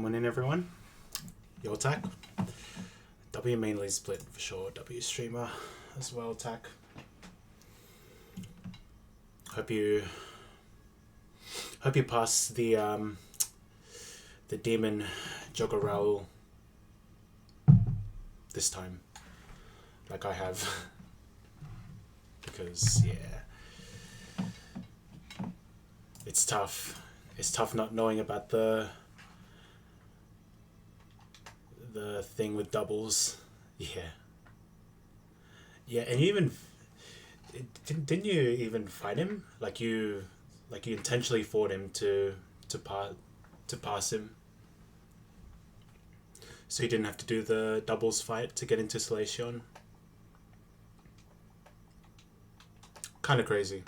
morning, everyone. Yo, Tack. W mainly split for sure. W streamer as well, Tack. Hope you pass the demon Joggerel this time, like I have, because yeah, it's tough. It's tough not knowing about the thing with doubles. Yeah, and you even didn't you even fight him? Like you intentionally fought him to pass him, so you didn't have to do the doubles fight to get into Salation. Kind of crazy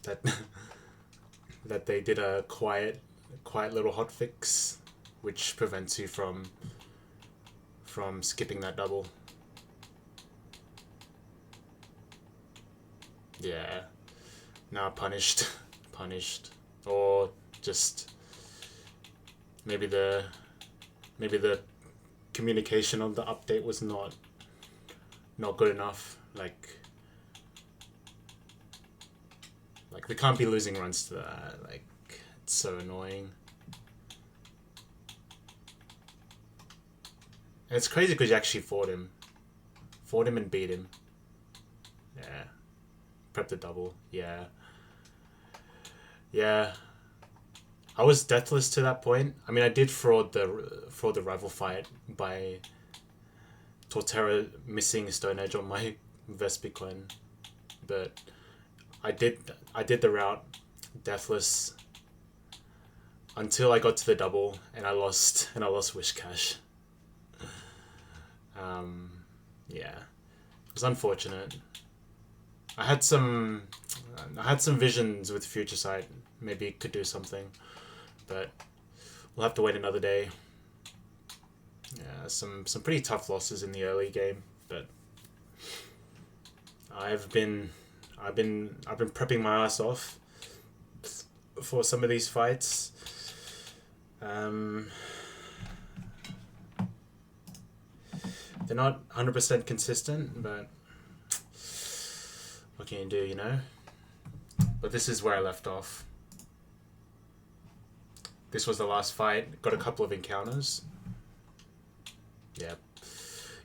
that that they did a quiet little hotfix, which prevents you from skipping that double. Yeah, now punished, or just maybe the communication on the update was not good enough. Like we can't be losing runs to that. Like, it's so annoying. And it's crazy because you actually fought him and beat him. Yeah. Prep the double. Yeah. I was deathless to that point. I mean, I did fraud the rival fight by Torterra missing Stone Edge on my Vespiquen, but I did the route deathless until I got to the double and I lost Wish Cash. Yeah, it was unfortunate. I had some visions with Future Sight. Maybe it could do something, but we'll have to wait another day. Yeah, some pretty tough losses in the early game, but I've been prepping my ass off for some of these fights. They're not 100% consistent, but what can you do, you know? But this is where I left off. This was the last fight. Got a couple of encounters. Yeah.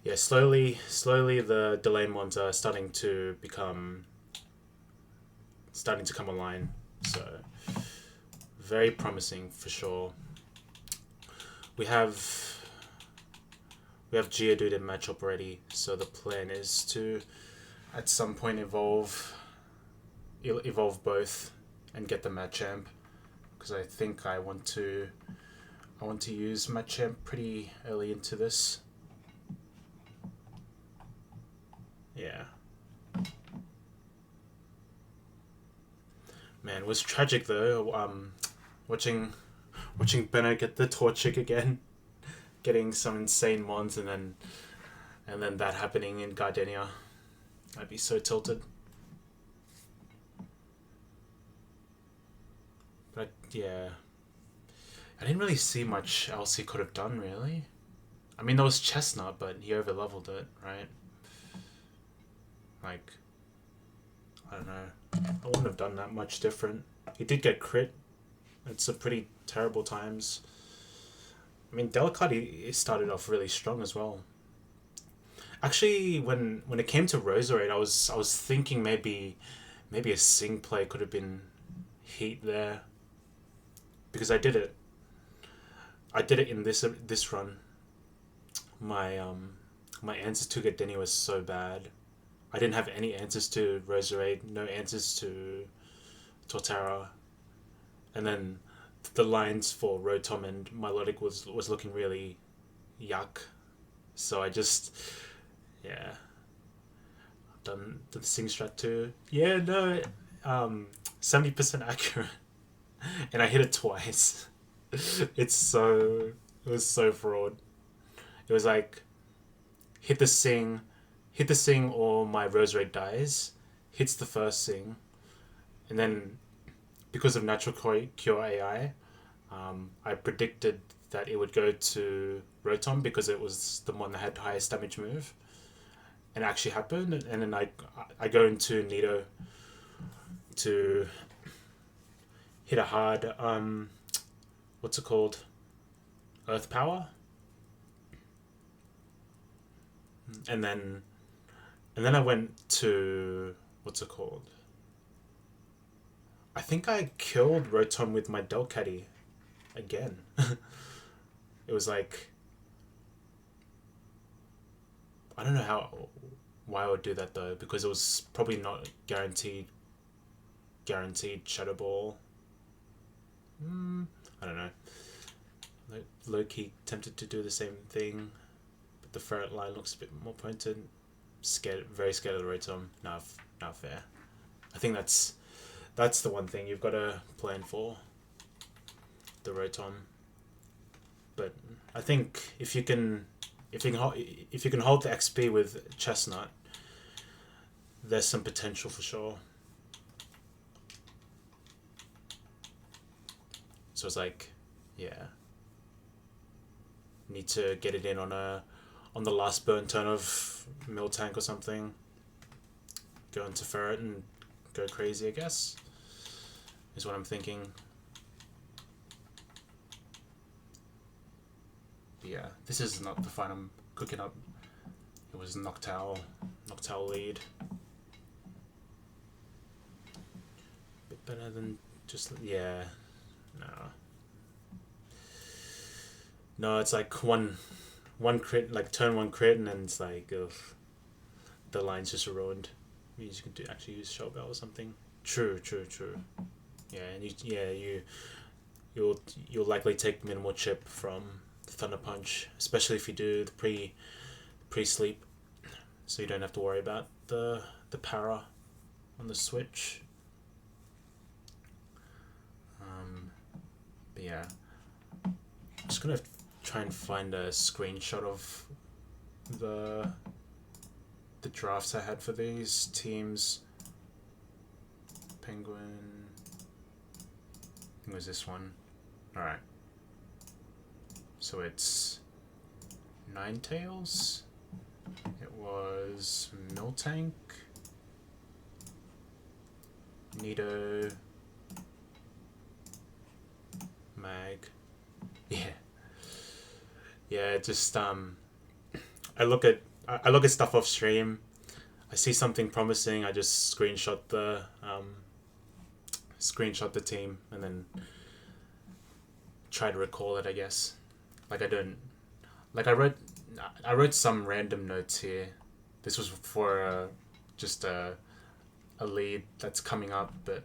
Yeah, slowly the delay mons are starting to come online. So very promising for sure. We have Geodude in matchup already, so the plan is to at some point evolve both and get the Machamp, because I think I want to use Machamp pretty early into this. Yeah. Man, it was tragic though. Watching Benno get the Torchic again, getting some insane mons, and then that happening in Gardenia. I'd be so tilted. But yeah, I didn't really see much else he could have done, really. I mean, there was Chestnut, but he over-leveled it, right? Like, I don't know. I wouldn't have done that much different. He did get crit at some pretty terrible times. I mean, Delicate, he started off really strong as well. Actually, when it came to Roserade, I was thinking maybe a Sing play could have been heat there, because I did it in this run. My answers to Gardenia was so bad. I didn't have any answers to Roserade, no answers to Torterra, and then the lines for Rotom and Milotic was looking really yuck. So I just, yeah, I've done the Sing strat too. Yeah, no, 70% accurate, and I hit it twice. It was so fraud. It was like, hit the Sing or my Roserade dies, hits the first Sing, and then because of Natural Cure AI, I predicted that it would go to Rotom because it was the one that had the highest damage move. And it actually happened. And then I go into Nido to hit a hard, what's it called? Earth Power. And then I went to, what's it called? I think I killed Rotom with my Delcatty again. It was like, I don't know why I would do that though, because it was probably not guaranteed Shadow Ball. I don't know. Low-key tempted to do the same thing, but the ferret line looks a bit more potent. Very scared of the Rotom. Not fair. I think that's the one thing you've got to plan for, the Rotom. But I think if you can hold the XP with Chestnut, there's some potential for sure. So it's like, yeah, need to get it in on the last burn turn of Miltank or something. Go into Ferret and go crazy, I guess, is what I'm thinking. But yeah, this is not the fight I'm cooking up. It was Noctowl lead. Bit better than just, yeah, no, it's like one crit, like turn one crit, and then it's like, ugh, the line's just ruined. You could actually use Shell Bell or something. True. Yeah, and you'll likely take minimal chip from Thunder Punch, especially if you do the pre-sleep, so you don't have to worry about the para on the switch. But yeah, I'm just gonna try and find a screenshot of the drafts I had for these teams. Penguin, I think it was this one. Alright, so it's Ninetales, it was Miltank, Nido, Mag. Yeah, just I look at stuff off stream. I see something promising, I just screenshot the team and then try to recall it, I guess. Like I wrote some random notes here. This was for just a lead that's coming up, but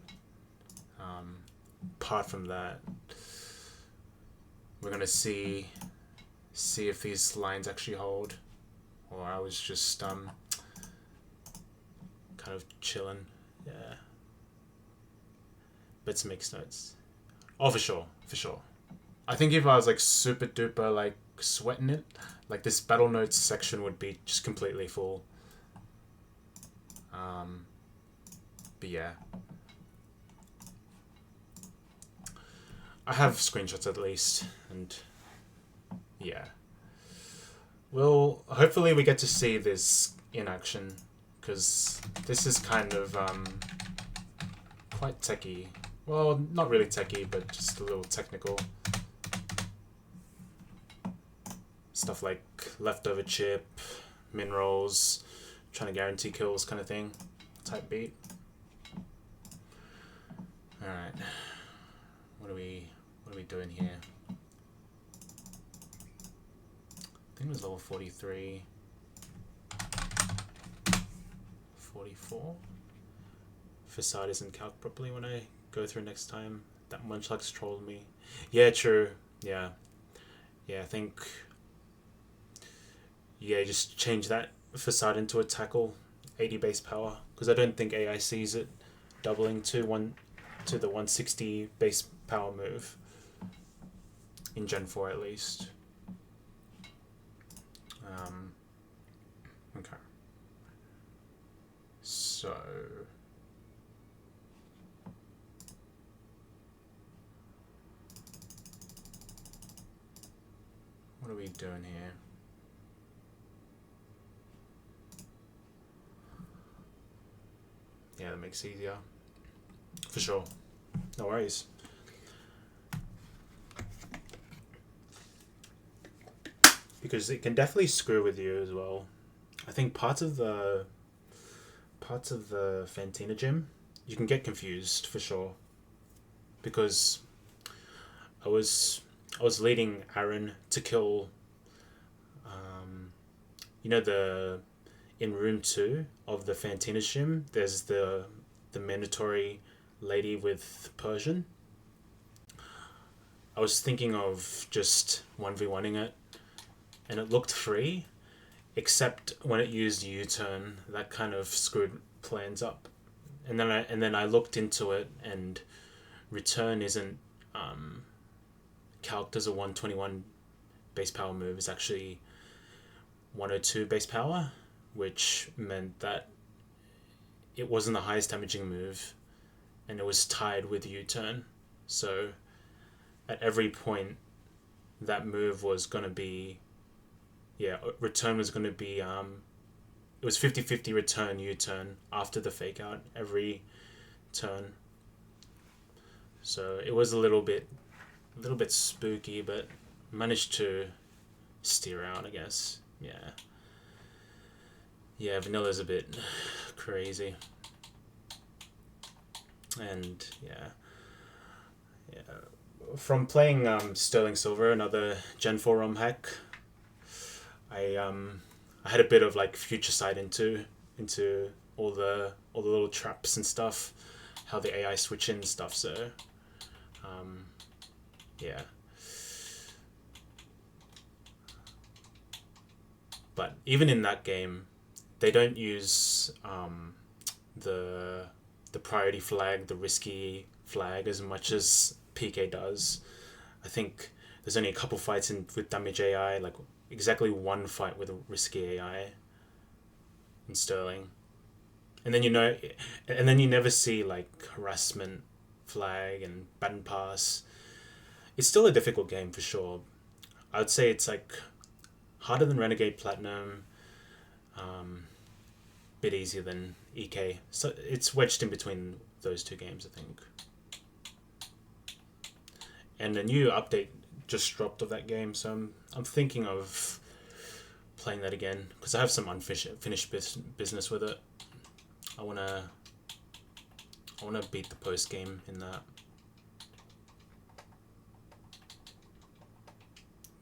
apart from that, we're gonna see if these lines actually hold, or I was just kind of chilling. Yeah, but to make notes. Oh, for sure. I think if I was like super duper like sweating it, like this battle notes section would be just completely full. But yeah, I have screenshots at least, and yeah. Well, hopefully we get to see this in action, because this is kind of quite techie. Well, not really techie, but just a little technical. Stuff like leftover chip, min rolls, trying to guarantee kills kind of thing, type beat. Alright, what are we doing here? I think it was level 43. 44. Facade isn't calc properly when I go through next time. That Munchlax trolled me. Yeah, true. Yeah, I think, yeah, just change that Facade into a tackle, 80 base power, because I don't think AI sees it doubling to the 160 base power move in Gen 4 at least. Okay. So doing here? Yeah, that makes it easier. For sure. No worries. Because it can definitely screw with you as well. I think parts of the Fantina gym, you can get confused for sure. Because I was leading Aaron to kill in room 2 of the Fantina gym, there's the mandatory lady with Persian. I was thinking of just 1v1ing it, and it looked free, except when it used U-turn, that kind of screwed plans up. And then I looked into it, and return isn't calced as a 121 base power move. It's actually 102 base power, which meant that it wasn't the highest damaging move, and it was tied with U-turn. So at every point, that move was going to be, return was going to be, it was 50-50 return, U-turn after the fake out every turn. So it was a little bit spooky, but managed to steer out, I guess. Yeah, Vanilla's a bit crazy. And from playing Sterling Silver, another Gen 4 ROM hack, I had a bit of like future sight into all the little traps and stuff, how the AI switch in and stuff. So yeah. But even in that game, they don't use the priority flag, the risky flag, as much as PK does. I think there's only a couple fights with damage AI, like exactly one fight with a risky AI in Sterling. And then you never see like harassment flag and baton pass. It's still a difficult game for sure. I would say it's like harder than Renegade Platinum, bit easier than EK. So it's wedged in between those two games, I think. And a new update just dropped of that game, so I'm thinking of playing that again because I have some unfinished business with it. I wanna beat the post game in that.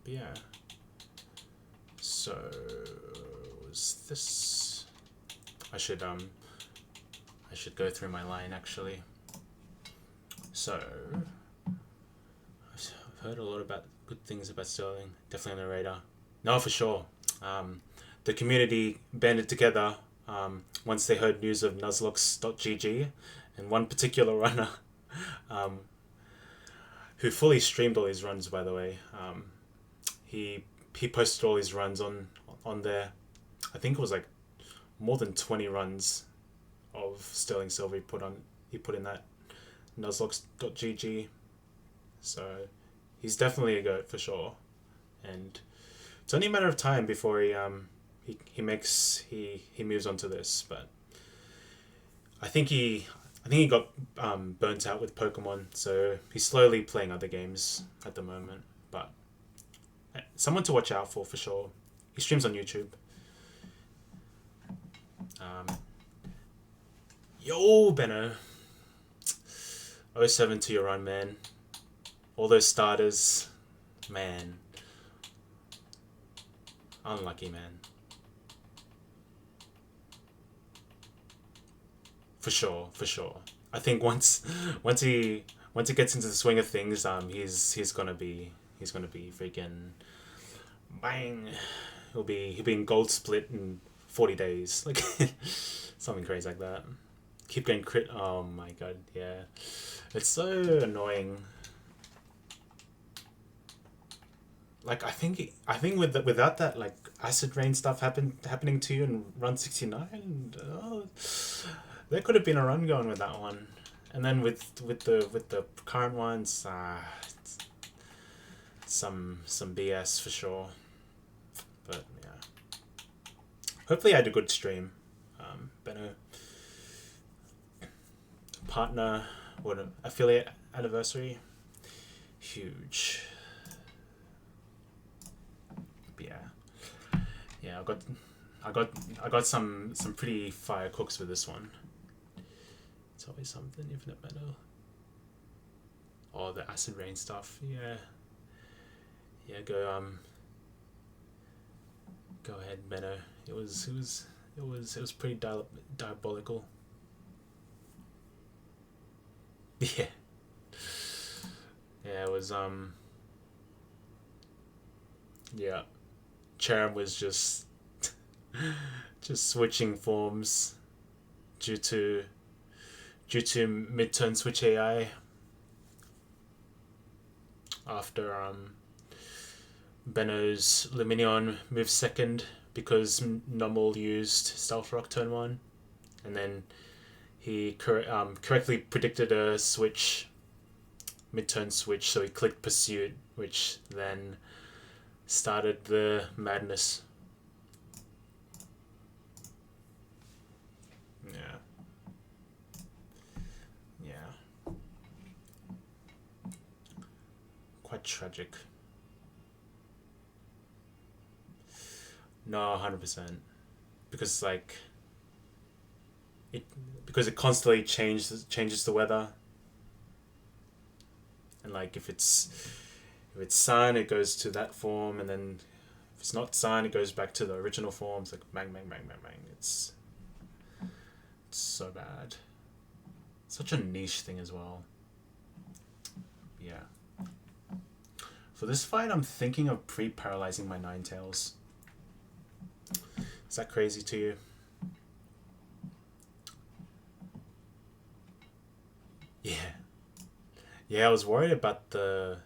But yeah. So was this? I should go through my line actually. So I've heard a lot about good things about Sterling. Definitely on the radar. No, for sure. The community banded together once they heard news of Nuzlocke.gg, and one particular runner who fully streamed all his runs, by the way. He posted all his runs on there. I think it was like more than 20 runs of Sterling Silver he put in that Nuzlocke.gg. So he's definitely a GOAT for sure. And it's only a matter of time before he moves on to this, but I think he got burnt out with Pokemon, so he's slowly playing other games at the moment. But someone to watch out for sure. He streams on YouTube. Yo, Benno. 07 to your run, man. All those starters, man. Unlucky, man. For sure. I think once he gets into the swing of things, he's gonna be freaking bang. He'll be in gold split in 40 days, like something crazy like that. Keep getting crit. Oh my god, yeah, it's so annoying. Like I think without that like acid rain stuff happening to you in run 69, there could have been a run going with that one. And then with the current ones, some BS for sure. But yeah, hopefully I had a good stream. Benno, partner, what affiliate anniversary, huge. But yeah, I got some pretty fire cooks with this one. It's always something, infinite metal. Oh, the acid rain stuff. Yeah, go ahead, Benno. It was pretty diabolical. Yeah. Yeah, it was yeah. Charam was just switching forms due to mid-turn switch AI after Benno's Luminion moved second because Nummel used Stealth Rock turn 1, and then he correctly predicted a switch, mid-turn switch, so he clicked Pursuit, which then started the madness. Yeah. Quite tragic. No, 100%. Because it constantly changes the weather. And if it's sun, it goes to that form, and then if it's not sun, it goes back to the original form. It's like bang, bang, bang, bang, bang. It's so bad. Such a niche thing as well. Yeah. For this fight, I'm thinking of pre-paralyzing my Ninetales. Is that crazy to you? Yeah. Yeah, I was worried about the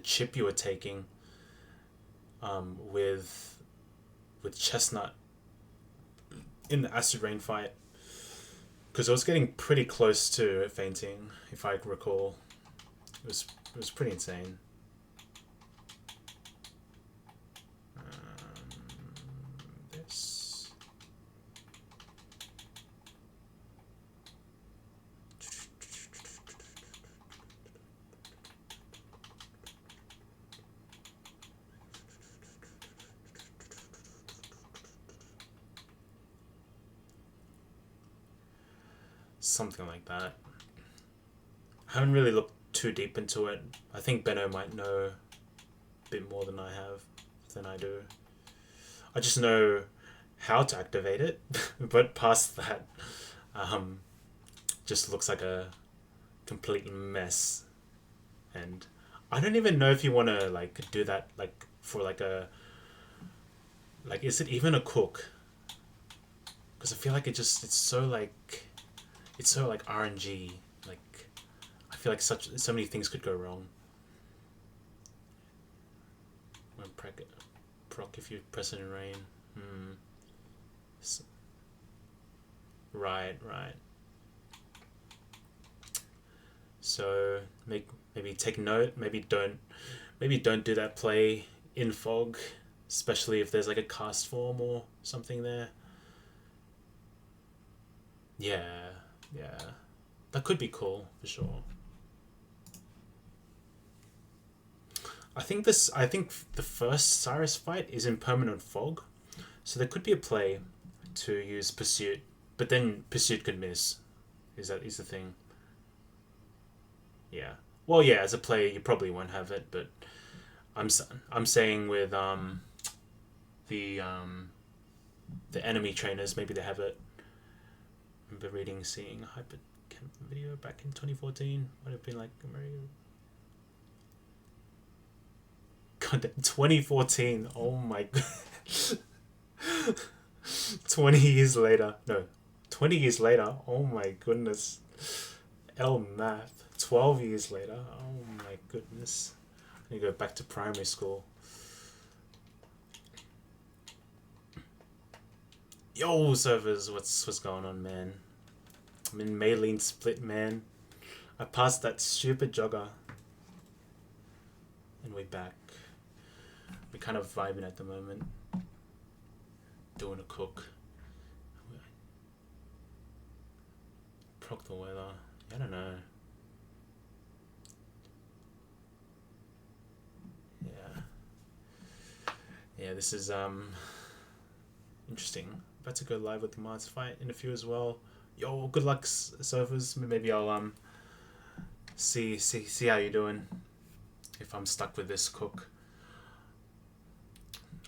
chip you were taking with Chestnut in the Acid Rain fight, because I was getting pretty close to fainting, if I recall. It was pretty insane. This. Something like that. I haven't really looked too deep into it. I think Benno might know a bit more than I do. I just know how to activate it, but past that, just looks like a complete mess. And I don't even know if you want to do that for a is it even a cook? Because I feel like it's so RNG. I feel like so many things could go wrong. When proc if you press it in rain. So, right. So maybe take note. Maybe don't do that play in fog, especially if there's a cast form or something there. Yeah. That could be cool for sure. I think the first Cyrus fight is in permanent fog, so there could be a play to use Pursuit, but then Pursuit could miss. Is the thing? Yeah. Well, yeah. As a player, you probably won't have it, but I'm saying with the enemy trainers, maybe they have it. I remember seeing a hyper video back in 2014. Would have been American. God, 2014. Oh my god. 20 years later. No, 20 years later. Oh my goodness. L math. 12 years later. Oh my goodness. I need to go back to primary school. Yo, servers, what's going on, man? I'm in Maylene split, man. I passed that stupid jogger. And we're back. We're kind of vibing at the moment. Doing a cook. Proc the weather. I don't know. Yeah, this is interesting. About to go live with the Mars fight in a few as well. Yo, good luck, surfers. Maybe I'll see how you're doing. If I'm stuck with this cook,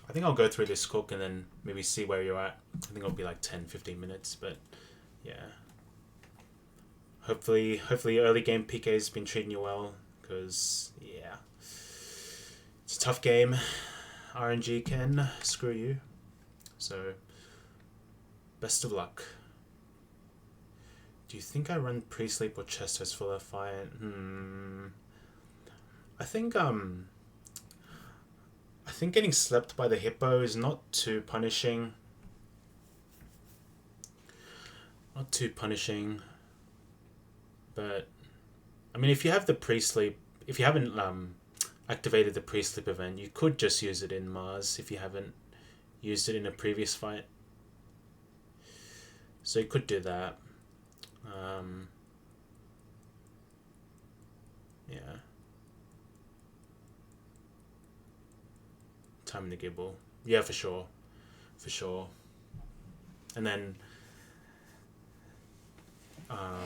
I think I'll go through this cook and then maybe see where you're at. I think it'll be like 10-15 minutes, but yeah. Hopefully early game PK's been treating you well, because yeah, it's a tough game. RNG can screw you, so best of luck. Do you think I run pre-sleep or chestos for that fight? I think getting slept by the hippo is not too punishing. But I mean, if you have the pre-sleep, if you haven't activated the pre-sleep event, you could just use it in Mars if you haven't used it in a previous fight. So you could do that. Yeah. Time to gibble. Yeah, for sure. And then I'll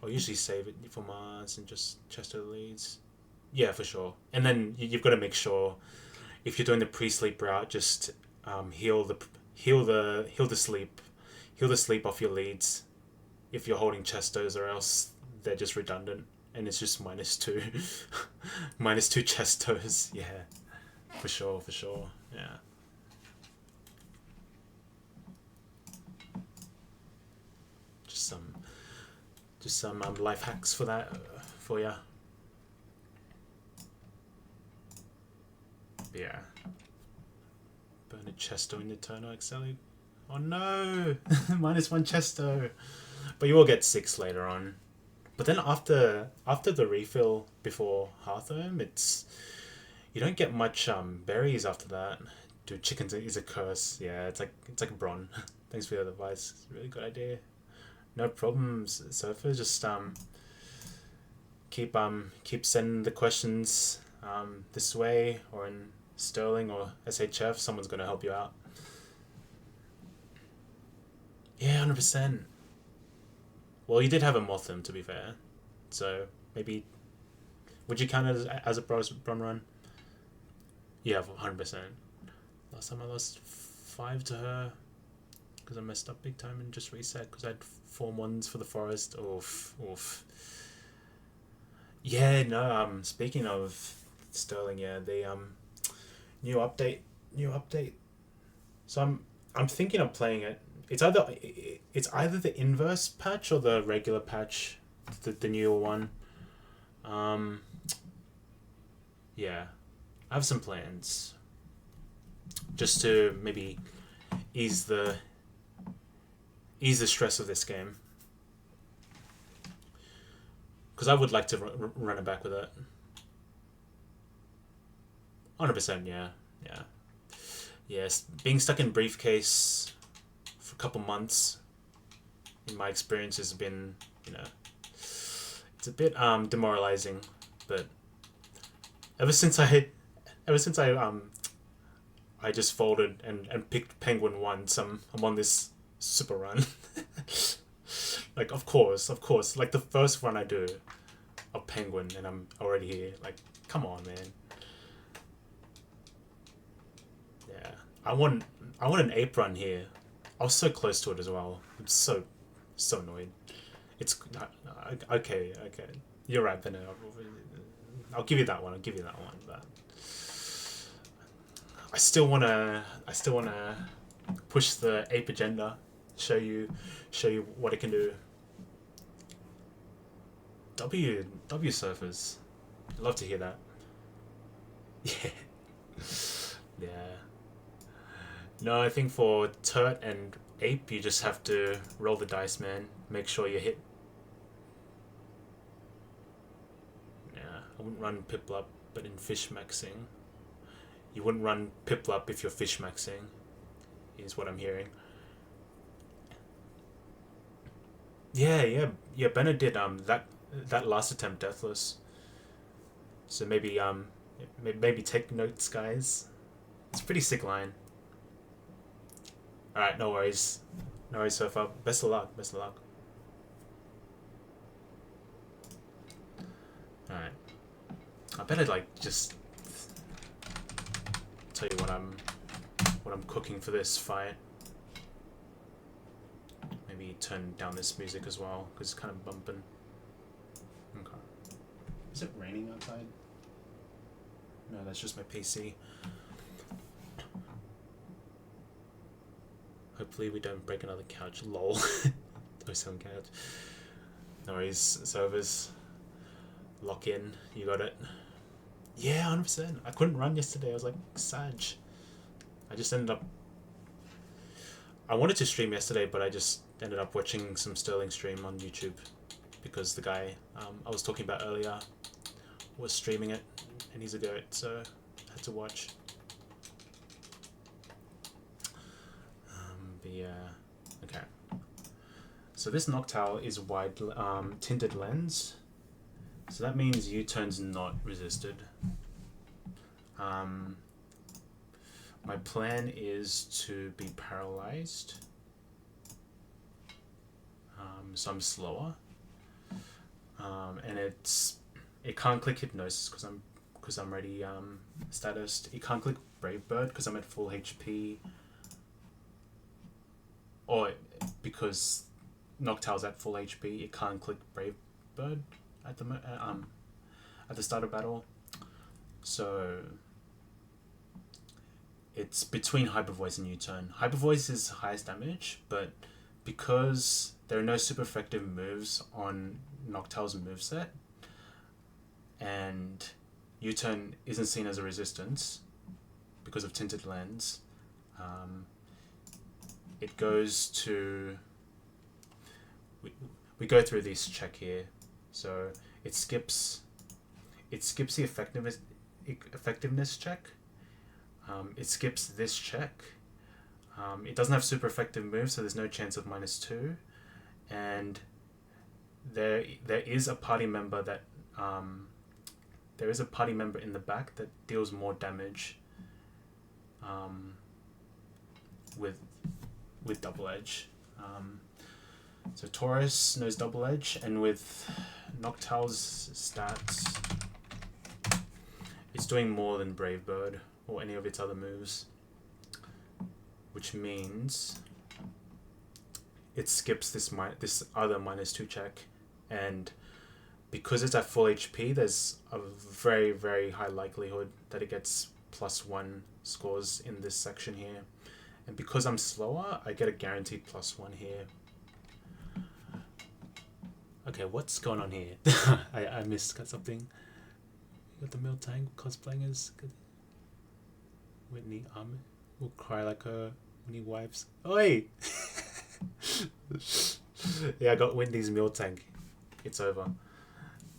usually save it for Mars and just Chester leads. Yeah, for sure. And then you've got to make sure, if you're doing the pre-sleep route, just heal the sleep off your leads if you're holding chestos, or else they're just redundant and it's just -2 -2 chestos. Yeah, for sure. Yeah. Just some life hacks for that for ya. Yeah. Burn a chesto in the Turner XL. Oh no! -1 chesto. But you will get 6 later on. But then after the refill before Hearthome, you don't get much berries after that. Dude, chickens is a curse. Yeah, it's like Bron. Thanks for the advice. It's a really good idea. No problems, Surfer. Just keep sending the questions this way, or in Sterling or SHF. Someone's gonna help you out. Yeah, 100%. Well, you did have a Motham, to be fair, so maybe would you count it as a Bron run? Yeah, 100%. Last time I lost 5 to her because I messed up big time and just reset because I had 4 ones for the forest. Oof. Yeah, no. Speaking of Sterling, yeah, the new update. So I'm thinking of playing it. It's either the inverse patch or the regular patch, the newer one. Yeah, I have some plans. Just to maybe ease the stress of this game. Because I would like to run it back with it. 100%, yeah. Yes, being stuck in briefcase for a couple months, in my experience, has been, it's a bit demoralizing. But ever since I just folded and picked Penguin once, I'm on this super run. Like, of course, like the first run I do of Penguin and I'm already here. Like, come on, man. Yeah, I want an ape run here. I was so close to it as well. I'm so annoyed. It's okay. You're right, Ben. I'll give you that one. But I still wanna push the ape agenda. Show you what it can do. W surfers. Love to hear that. Yeah. No, I think for Turt and Ape, you just have to roll the dice, man. Make sure you hit. Yeah, I wouldn't run Piplup, but in fish maxing. You wouldn't run Piplup if you're fish maxing, is what I'm hearing. Yeah. Bennett did that last attempt deathless. So maybe take notes, guys. It's a pretty sick line. All right, no worries, so far. Best of luck. All right, I better like just tell you what I'm cooking for this fight. Maybe turn down this music as well because it's kind of bumping. Okay. Is it raining outside? No, that's just my PC. Hopefully we don't break another couch. Lol. Oh, some couch. No worries, servers. Lock in. You got it. Yeah, 100%. I couldn't run yesterday. I was like, Sag. I just ended up... I wanted to stream yesterday, but I just ended up watching some Sterling stream on YouTube because the guy I was talking about earlier was streaming it and he's a goat, so I had to watch. But yeah, okay. So this Noctowl is wide tinted lens, so that means U-turn's not resisted. My plan is to be paralyzed, so I'm slower, and it can't click hypnosis because I'm already statused. It can't click Brave Bird because I'm at full HP, or because Noctowl's at full HP, it can't click Brave Bird at the start of battle. So it's between Hyper Voice and U-turn. Hyper Voice is highest damage, but because there are no super effective moves on Noctowl's moveset, and U-turn isn't seen as a resistance because of tinted lens, it goes to... We go through this check here. So it skips the effectiveness check. It skips this check. It doesn't have super effective moves, so there's no chance of -2. And there is a party member that in the back that deals more damage with double edge. So Taurus knows double edge, and with Noctowl's stats, it's doing more than Brave Bird or any of its other moves, which means it skips this other -2 check, and because it's at full HP, there's a very, very high likelihood that it gets +1 scores in this section here, and because I'm slower, I get a guaranteed +1 here. Okay, what's going on here? I missed something. You got the Miltank cosplaying as Whitney will cry like her when he wipes. Oi! Yeah, I got Whitney's Miltank. It's over.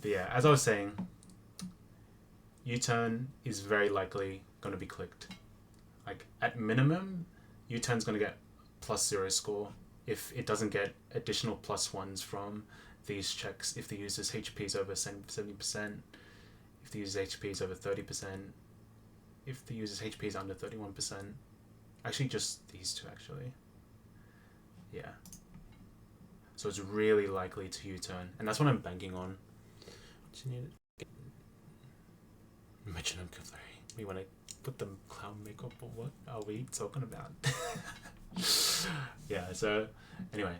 But yeah, as I was saying, U-turn is very likely going to be clicked. Like, at minimum, U-turn's going to get +0 score if it doesn't get additional +1s from these checks, if the user's HP is over 70%, if the user's HP is over 30%, if the user's HP is under 31%. Actually, just these two, actually. Yeah. So it's really likely to U-turn, and that's what I'm banking on. Metronome Cavalry. We want to put the clown makeup on. What are we talking about? Yeah, so anyway.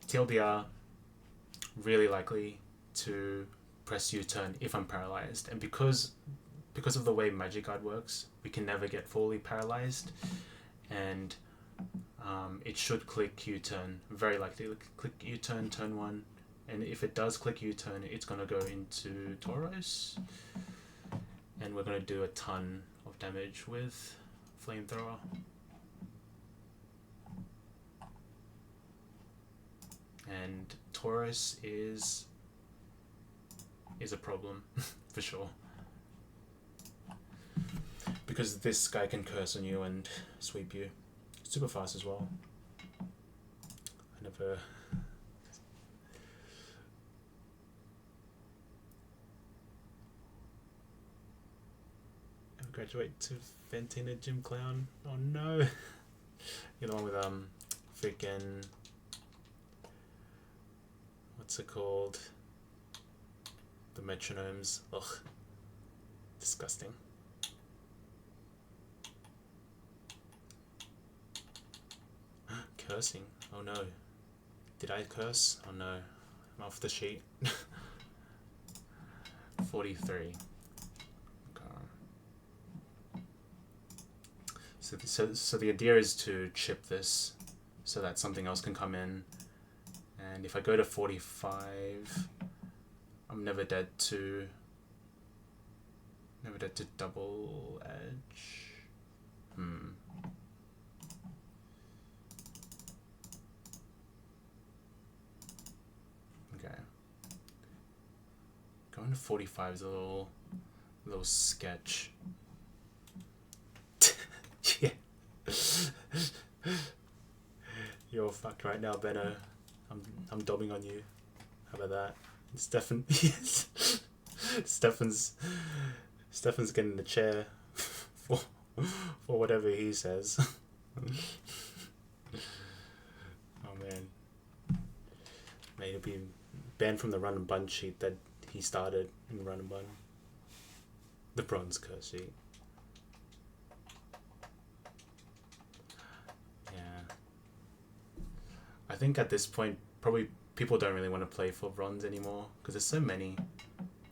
TLDR, really likely to press U-turn if I'm paralyzed, and because of the way Magic Guard works, we can never get fully paralyzed, and it should click U-turn, very likely click U-turn turn 1, and if it does click U-turn, it's going to go into Tauros, and we're going to do a ton of damage with Flamethrower. And Taurus is a problem for sure. because this guy can curse on you and sweep you. Super fast as well. I never... graduate to Fantina Gym Clown. Oh no. You're the one with freaking, what's it called? The metronomes. Ugh. Disgusting. Cursing. Oh no. Did I curse? Oh no. I'm off the sheet. 43. So the idea is to chip this so that something else can come in, and if I go to 45, I'm never dead to double edge. Okay. Going to 45 is a little sketch. Yeah. You're fucked right now, Benno. I'm dobbing on you. How about that? Stefan. Yes. Stefan's getting the chair for whatever he says. Oh man. Mate, he'll be banned from the run and bun sheet that he started in run and bun. The bronze curse sheet. I think at this point, probably people don't really want to play for bronze anymore because there's so many.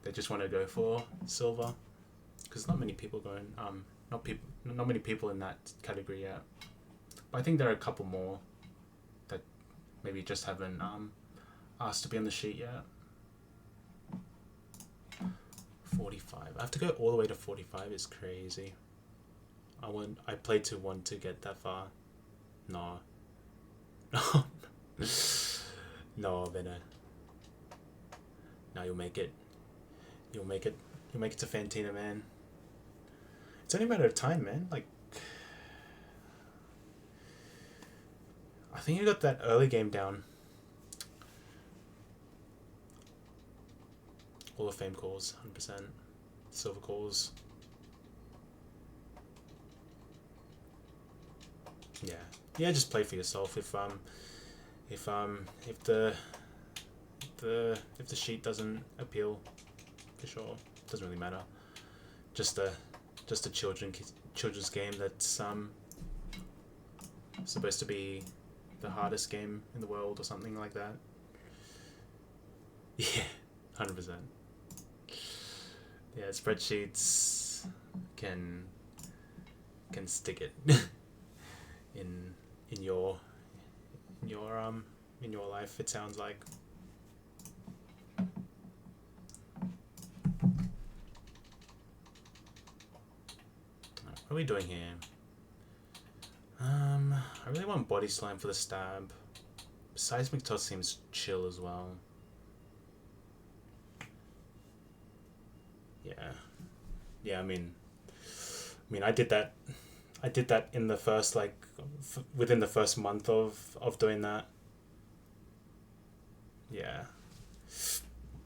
They just want to go for silver because not many people going. Not many people in that category yet. But I think there are a couple more that maybe just haven't asked to be on the sheet yet. 45. I have to go all the way to 45. It's crazy. I played to want to get that far. No. No, Benno. Now you'll make it. You'll make it to Fantina, man. It's only a matter of time, man. Like, I think you got that early game down. Hall of Fame calls, 100%. Silver calls. Yeah, just play for yourself. If the sheet doesn't appeal, for sure, doesn't really matter. Just a children's game that's supposed to be the hardest game in the world or something like that. Yeah, 100%. Yeah, spreadsheets can stick it in your life, it sounds like. What are we doing here? I really want body slam for the stab. Seismic toss seems chill as well. Yeah, I mean I did that in the first, like, within the first month of doing that. Yeah.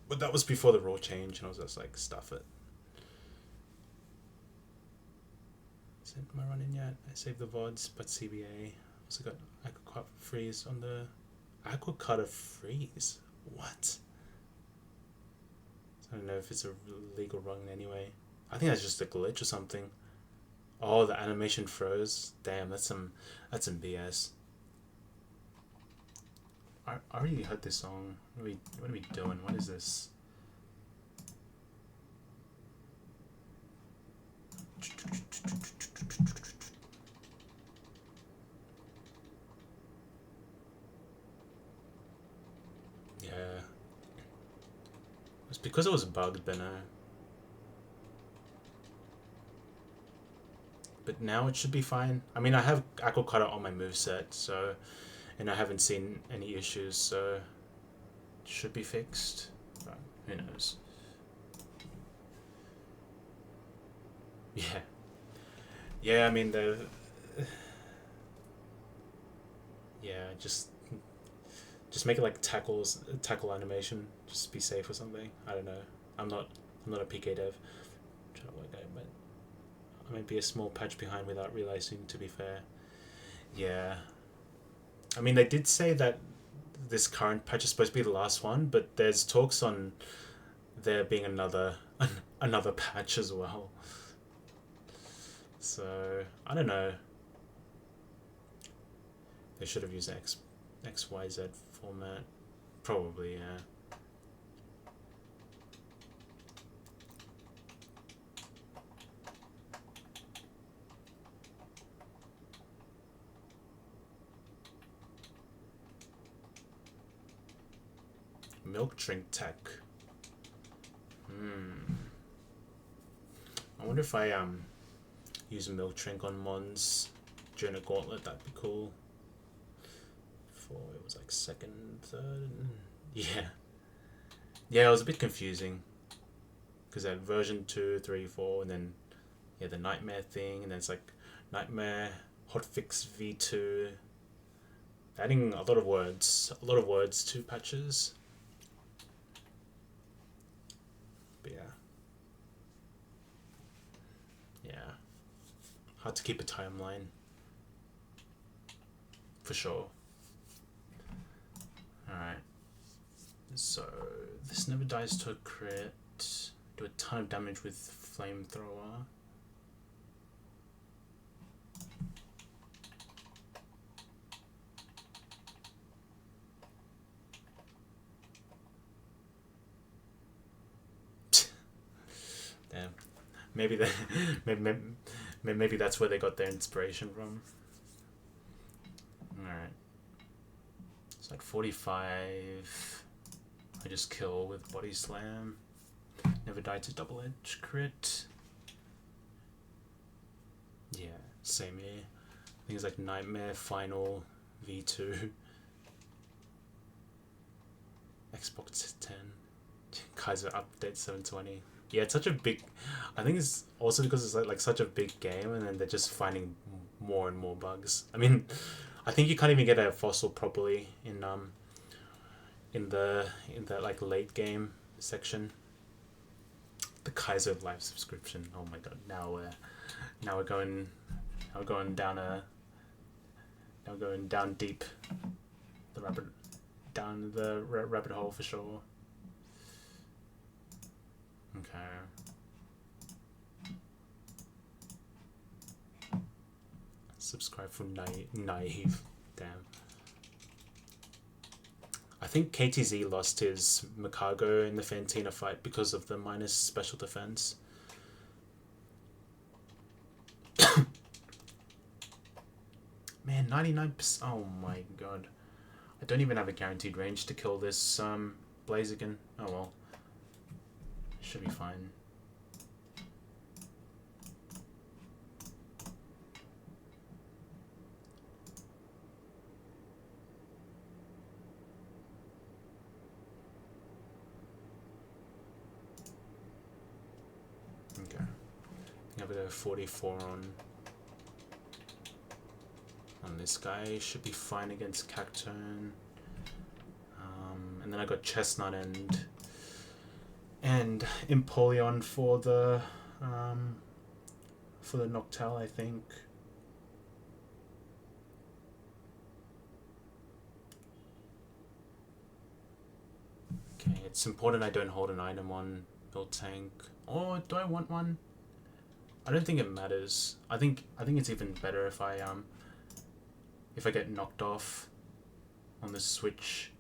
But that was before the rule change, and I was just like, stuff it. Am I running yet? I saved the VODs, but CBA. Also got Aqua Freeze on the... Aqua Cutter Freeze? What? I don't know if it's a legal run anyway. I think that's just a glitch or something. Oh, the animation froze. Damn, that's some BS. I already heard this song. What are we doing? What is this? Yeah. It's because it was bugged, Benno. But now it should be fine. I mean, I have Aqua Cutter on my moveset, so, and I haven't seen any issues, so it should be fixed. But who knows? Yeah. Yeah, I mean the yeah, just make it like tackle animation. Just be safe or something. I don't know. I'm not I'm not a PK dev. I'm trying to work out, but I might be a small patch behind without realizing. To be fair, yeah. I mean, they did say that this current patch is supposed to be the last one, but there's talks on there being another patch as well. So I don't know. They should have used XYZ format. Probably, yeah. Milk drink tech. I wonder if I use a milk drink on Mons during a gauntlet. That'd be cool. Before it was like second, third. Yeah, yeah. It was a bit confusing because I had version 2, 3, 4, and then yeah, the nightmare thing, and then it's like nightmare hotfix v2. Adding a lot of words to patches. But yeah, yeah. Hard to keep a timeline for sure. Alright. So this never dies to a crit. Do a ton of damage with flamethrower. Damn. Maybe they, maybe that's where they got their inspiration from. Alright. So at 45, I just kill with body slam. Never die to double edge crit. Yeah, same here. I think it's like Nightmare Final V2. Xbox 10. Kaizo update 720. Yeah, it's such a big. I think it's also because it's like such a big game, and then they're just finding more and more bugs. I mean, I think you can't even get a fossil properly in the like late game section. The Kaizo live subscription. Oh my god! Now we're going now we're going down a now we're going down deep the rabbit down the rabbit hole for sure. Okay. Subscribe for naive. Damn. I think KTZ lost his Makago in the Fantina fight because of the minus special defense. Man, 99%. Oh my god. I don't even have a guaranteed range to kill this Blaziken. Oh well. Should be fine. Okay. I think I've got a 44 on this guy. Should be fine against Cacturne. And then I got Chestnut and Empoleon for the Noctowl, I think. Okay, it's important I don't hold an item on Miltank. Or do I want one? I don't think it matters. I think it's even better if I get knocked off on the switch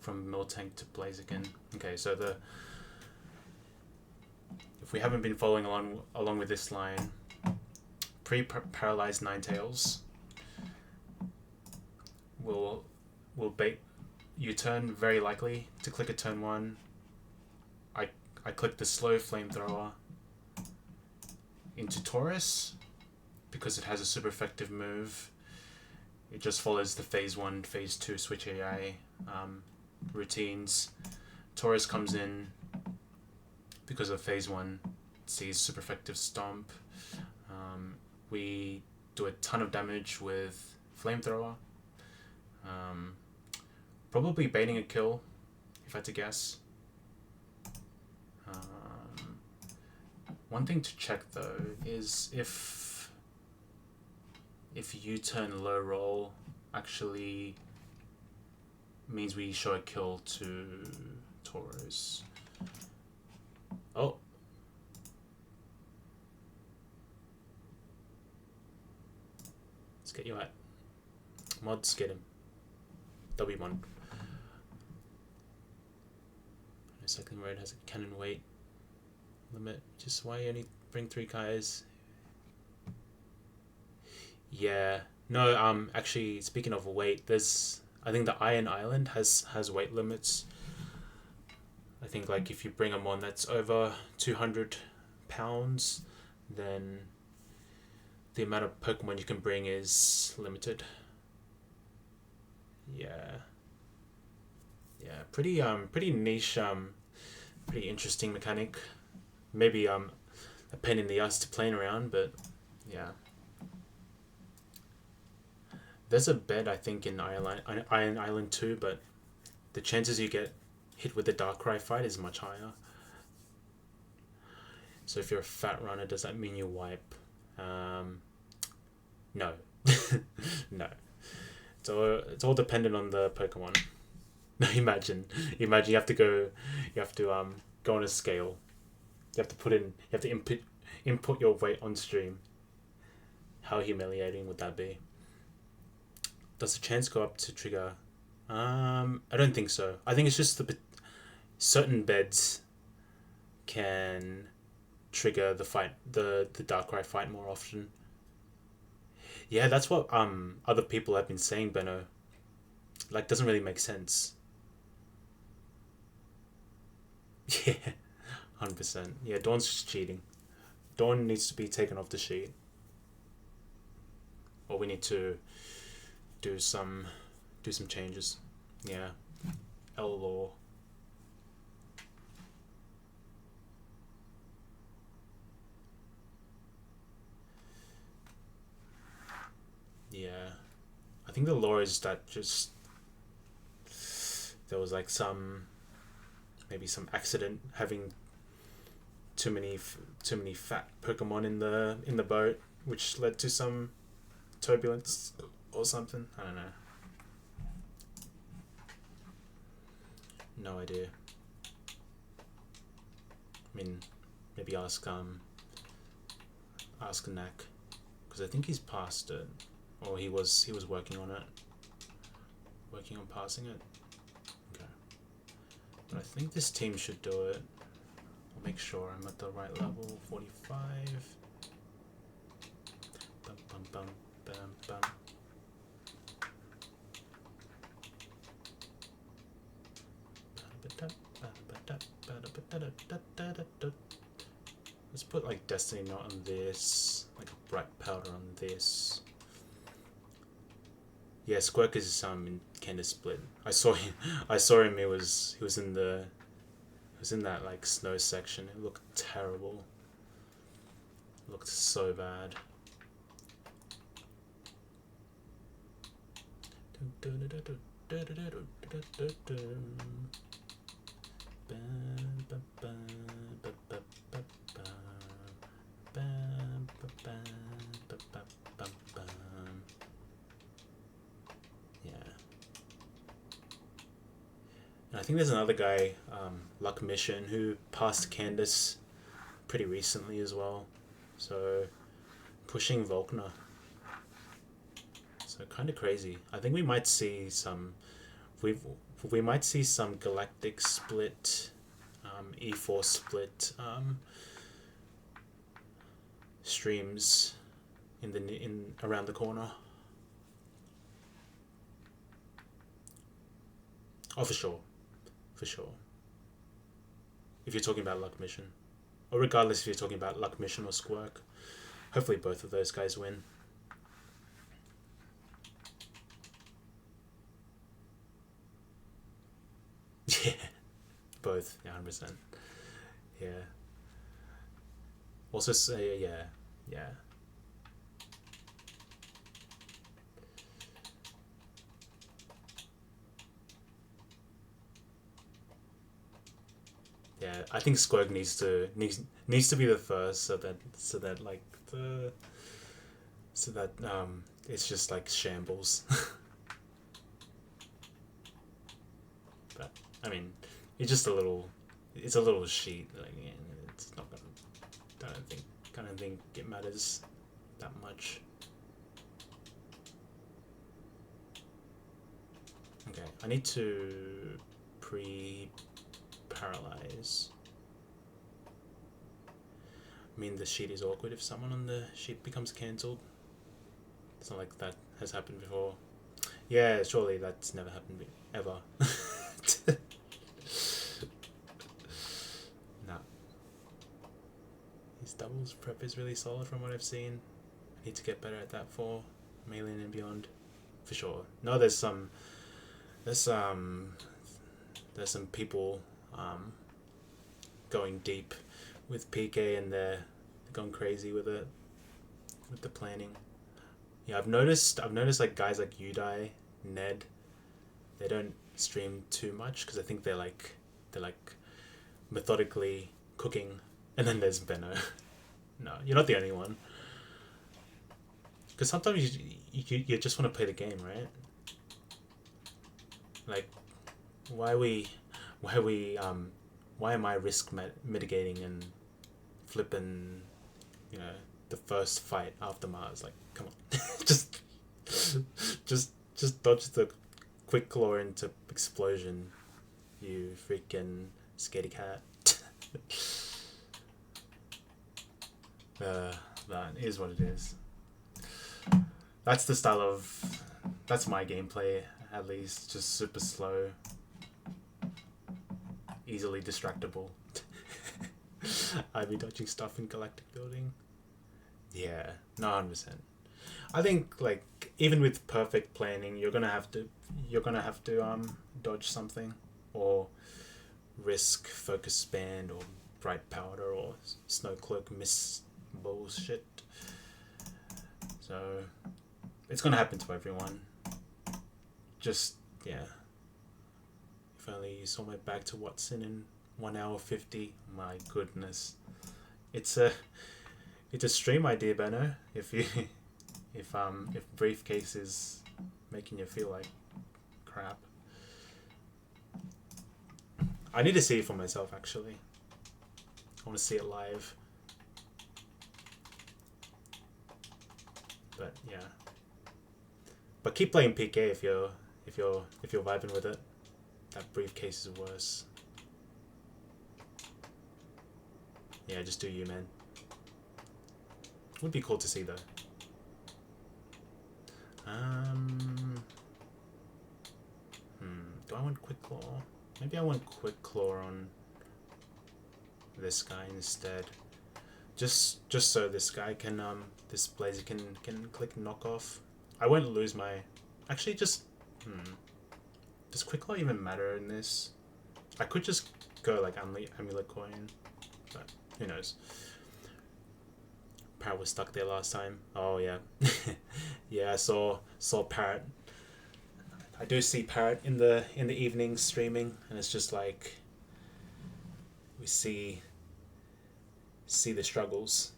from Miltank to Blaziken. Okay, so if we haven't been following along with this line, pre-paralyzed Ninetales will bait U-turn, very likely to click a turn 1. I click the slow flamethrower into Taurus because it has a super effective move. It just follows the phase 1, phase 2 switch AI routines. Taurus comes in because of phase 1, sees super effective stomp, we do a ton of damage with flamethrower. Probably baiting a kill, if I had to guess. One thing to check though is if U-turn low roll actually means we show a kill to Tauros. Oh. Let's get you out. Mods, get him. W1. Cycling road has a cannon weight limit. Just why you only bring 3 guys? Yeah. No, actually speaking of weight, I think the Iron Island has weight limits. I think like if you bring them on that's over 200 pounds, then the amount of Pokemon you can bring is limited. Yeah. Yeah, pretty niche, pretty interesting mechanic. Maybe a pain in the ass to playing around, but yeah. There's a bed I think in Iron Island too, but the chances you get hit with the Darkrai fight is much higher. So if you're a fat runner, does that mean you wipe? No. No. It's all dependent on the Pokemon. Imagine you have to go on a scale. You have to input your weight on stream. How humiliating would that be? Does the chance go up to trigger? I don't think so. I think it's just certain beds can trigger the fight, the Darkrai fight more often. Yeah, that's what other people have been saying, Benno. Like, doesn't really make sense. Yeah, 100%. Yeah, Dawn's just cheating. Dawn needs to be taken off the sheet. Or we need to do some changes. Yeah. L-Law. Yeah. I think the lore is that just there was like maybe some accident having too many fat Pokemon in the boat, which led to some turbulence or something. I don't know. No idea. I mean, maybe ask Knack, because I think he's passed it, or he was working on passing it. Okay, but I think this team should do it. I'll make sure I'm at the right level. 45. Bum bum bum bum bum. Let's put like Destiny Knot on this, like a Bright Powder on this. Yeah, Squirk is in Candace Split. I saw him. He was in that like snow section. It looked terrible. It looked so bad. Yeah. And I think there's another guy, Luck Mission, who passed Candace pretty recently as well. So pushing Volkner. So kind of crazy. I think we might see some. We might see some Galactic Split, E4 Split streams in around the corner. Oh, for sure. If you're talking about Luck Mission, or regardless if you're talking about Luck Mission or Squirk, hopefully both of those guys win. Yeah, both. Yeah, 100%. Yeah. Also say yeah. Yeah, I think Squirg needs to be the first, so that like the so that it's just like shambles. But I mean, it's just a little, it's a little sheet. Like, yeah, it's not gonna. I don't think it matters that much. Okay, I need to pre-paralyze. I mean, the sheet is awkward if someone on the sheet becomes cancelled. It's not like that has happened before. Yeah, surely that's never happened ever. No. His doubles prep is really solid from what I've seen. I need to get better at that for Makin and beyond. For sure. No, there's some people going deep with PK and they're going crazy with it, with the planning. Yeah, I've noticed like guys like Udai, Ned, they don't stream too much because I think they're like methodically cooking, and then there's Benno. No, you're not the only one. Because sometimes you just want to play the game, right? Like, why am I risk mitigating and flipping, you know, the first fight after Mars? Like, come on, just dodge the quick claw into explosion, you freaking scaredy cat. That is what it is. That's the style of, that's my gameplay at least, just super slow, easily distractible. I'd be dodging stuff in galactic building. Yeah, no, 100%. I think like even with perfect planning, you're gonna have to dodge something, or risk focus band, or bright powder, or snow cloak miss bullshit. So it's gonna happen to everyone. Just yeah. If only you saw my back to Watson in 1 hour 50. My goodness, it's a stream idea, Benno. If briefcase is making you feel like crap, I need to see it for myself. Actually, I want to see it live. But yeah, but keep playing PK if you're vibing with it. That briefcase is worse. Yeah, just do you, man. Would be cool to see though. Do I want quick claw? Maybe I want quick claw on this guy instead. Just so this guy can this blazer can click knock off. I won't lose my. Actually, does quick claw even matter in this? I could just go like amulet coin, but who knows? Parrot was stuck there last time. Oh yeah, yeah. I saw Parrot. I do see Parrot in the evening streaming, and it's just like we see the struggles.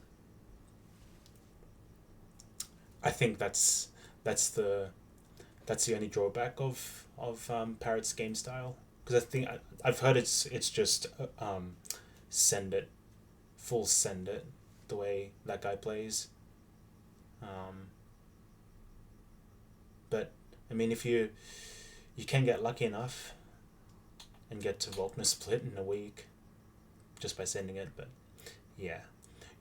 I think that's the only drawback of Parrot's game style, because I think I've heard it's just send it, full send it, the way that guy plays. But I mean, if you can get lucky enough and get to Volkner split in a week just by sending it, but yeah,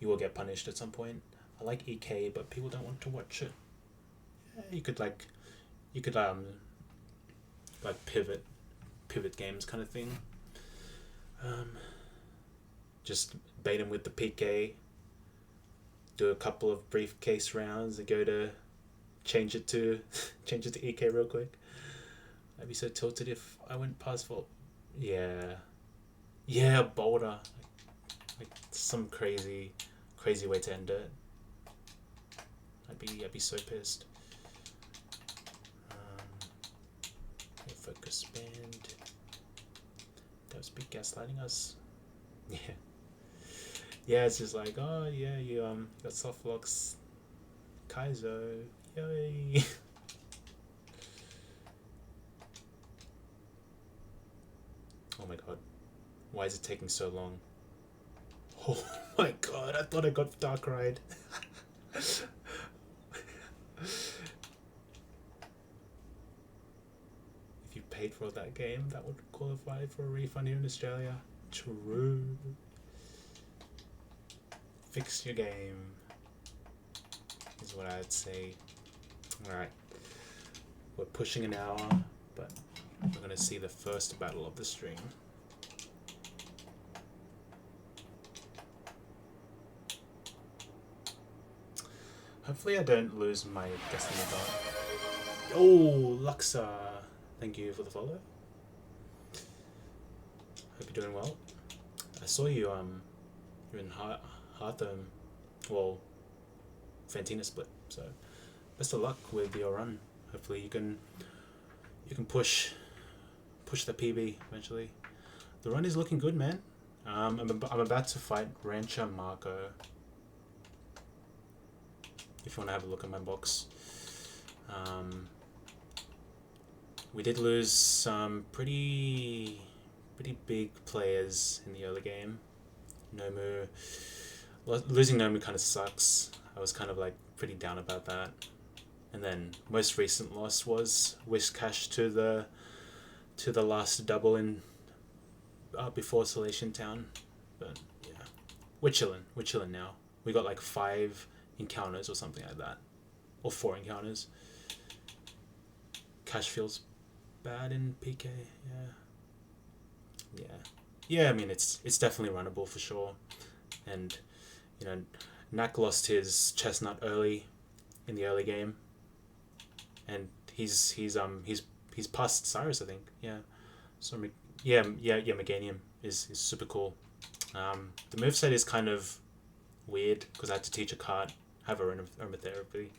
you will get punished at some point. I like EK, but people don't want to watch it. You could like pivot games kind of thing. Just bait him with the PK, do a couple of briefcase rounds, and go to change it to EK real quick. I'd be so tilted if I went past Vault. Yeah, Boulder, like some crazy way to end it. I'd be so pissed. Focus band. That was big gaslighting us. Yeah. Yeah, it's just like, oh yeah, you got soft locks, Kaizo, yay. Oh my god, why is it taking so long? Oh my god, I thought I got Darkrai. If you paid for that game, that would qualify for a refund here in Australia. True. Fix your game, is what I'd say. Alright, we're pushing an hour, but we're going to see the first battle of the stream. Hopefully I don't lose my Destiny Bond. Oh, Luxa! Thank you for the follow. Hope you're doing well. I saw you, you're in Hearthome, well, Fantina split, so best of luck with your run. Hopefully you can push the PB eventually. The run is looking good, man. I'm about to fight Rancher Marco. If you want to have a look at my box. We did lose some pretty big players in the early game. Nomu, losing Nomu kind of sucks. I was kind of like pretty down about that. And then most recent loss was Wishcash to the last double in before Salation Town. But yeah, we're chilling now. We got like 5 encounters or something like that, or 4 encounters. Cash feels bad in PK. Yeah. I mean, it's definitely runnable for sure. And you know, Nak lost his chestnut early in the early game, and he's past Cyrus, I think. Yeah. So Meganium is super cool. The moveset is kind of weird because I had to teach a card. Have her aromatherapy.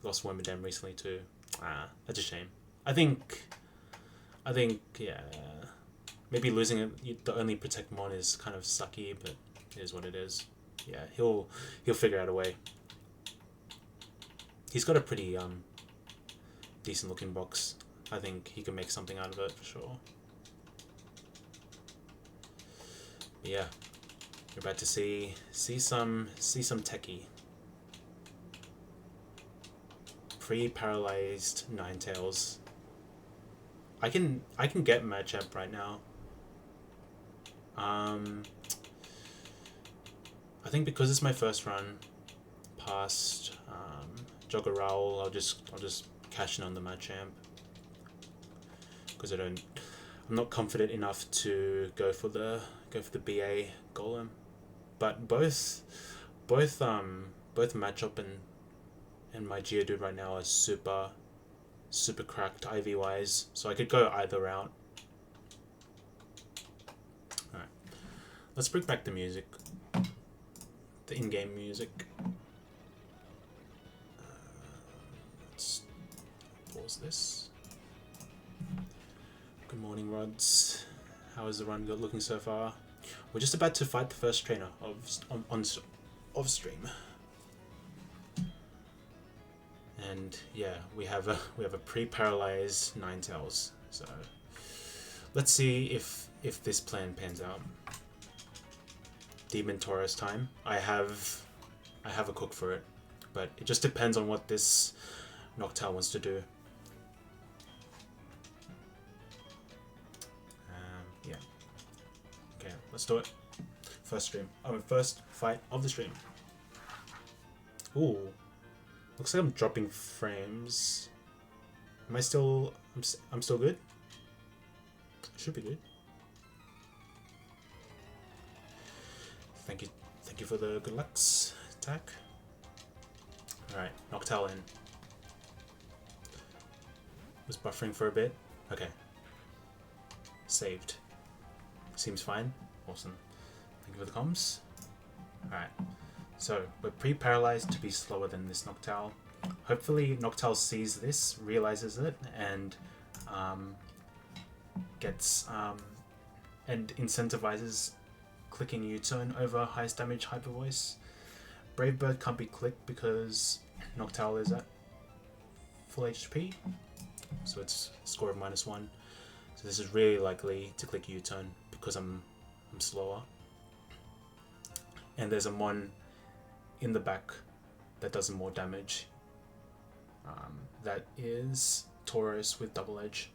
Lost Wormadam recently too. That's a shame. I think yeah. Maybe losing it, the only protect mon is kind of sucky, but it is what it is. Yeah, he'll figure out a way. He's got a pretty decent looking box. I think he can make something out of it for sure. But yeah, you're about to see some techie. Pre-paralyzed Ninetales. I can get Machamp right now. I think because it's my first run past Joggerowl, I'll just cash in on the Machamp because I'm not confident enough to go for the BA Golem. But both Machop and my Geodude right now are super cracked IV wise, so I could go either route. Alright, let's bring back the music, the in-game music. Let's pause this. Good morning, Rods. How is the run looking so far? We're just about to fight the first trainer of stream. And yeah, we have a pre-paralyzed Ninetales. So let's see if this plan pans out. Demon Taurus time. I have a cook for it, but it just depends on what this Noctowl wants to do. Yeah. Okay, let's do it. First fight of the stream. Ooh. Looks like I'm dropping frames. Am I still... I'm still good? Should be good. Thank you for the good lucks attack. Alright, Noctowl in. Was buffering for a bit. Okay. Saved. Seems fine. Awesome. Thank you for the comms. Alright. So, we're pre-paralyzed to be slower than this Noctowl. Hopefully Noctowl sees this, realizes it, and gets and incentivizes clicking U-turn over highest damage Hyper Voice. Brave Bird can't be clicked because Noctowl is at full HP, so it's a score of -1. So this is really likely to click U-turn because I'm slower. And there's a Mon in the back that does more damage. That is Tauros with Double Edge.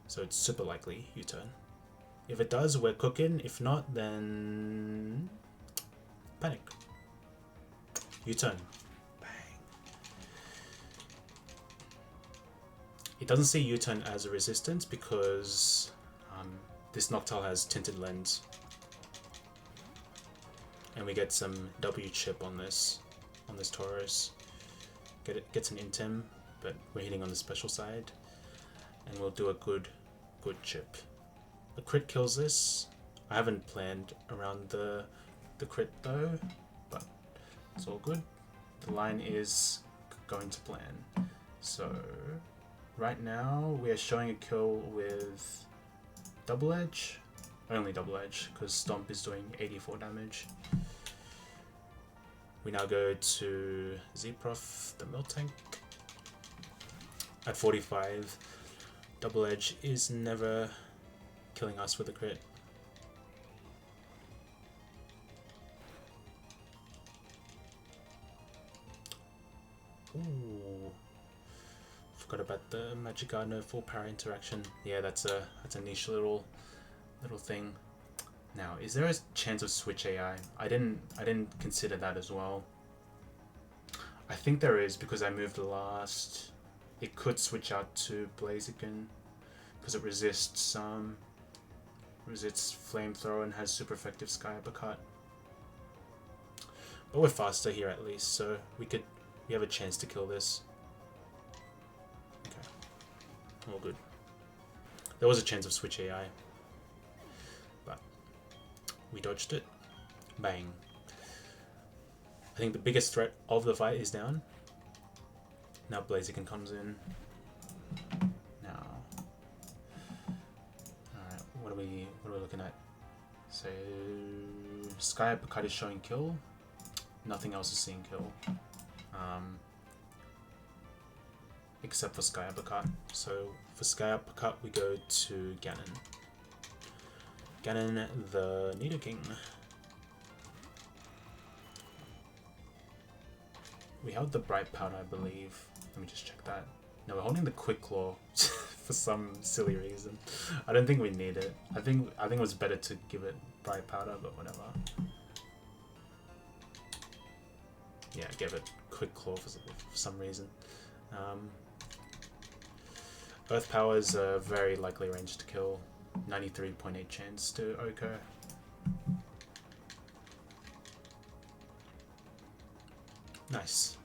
So it's super likely U-turn. If it does, we're cooking. If not, then panic. U-turn. Bang. It doesn't see U-turn as a resistance because this Noctowl has Tinted Lens. And we get some W chip on this Tauros. Gets an Intim, but we're hitting on the special side. And we'll do a good chip. A crit kills this. I haven't planned around the crit though, but it's all good. The line is going to plan. So right now we are showing a kill with Double Edge. Only Double Edge, because Stomp is doing 84 damage. We now go to Zeprof, the Miltank. At 45, Double Edge is never killing us with a crit. Ooh. Forgot about the Magikarp full power interaction. Yeah, that's a niche little thing. Now, is there a chance of switch AI? I didn't consider that as well. I think there is because I moved last. It could switch out to Blaziken because it resists Flamethrower and has super effective Sky Uppercut. But we're faster here at least, so we have a chance to kill this. Okay, all good. There was a chance of switch AI. We dodged it. Bang. I think the biggest threat of the fight is down. Now Blaziken comes in. Now. Alright, what are we looking at? So Sky Uppercut is showing kill. Nothing else is seeing kill. Except for Sky Uppercut. So for Sky Uppercut we go to Ganon. Ganon, the Nidoking. We held the Bright Powder, I believe. Let me just check that. No, we're holding the Quick Claw for some silly reason. I don't think we need it. I think it was better to give it Bright Powder, but whatever. Yeah, I gave it Quick Claw for some reason. Earth Power is a very likely range to kill. 93.8 chance to Oko. Nice.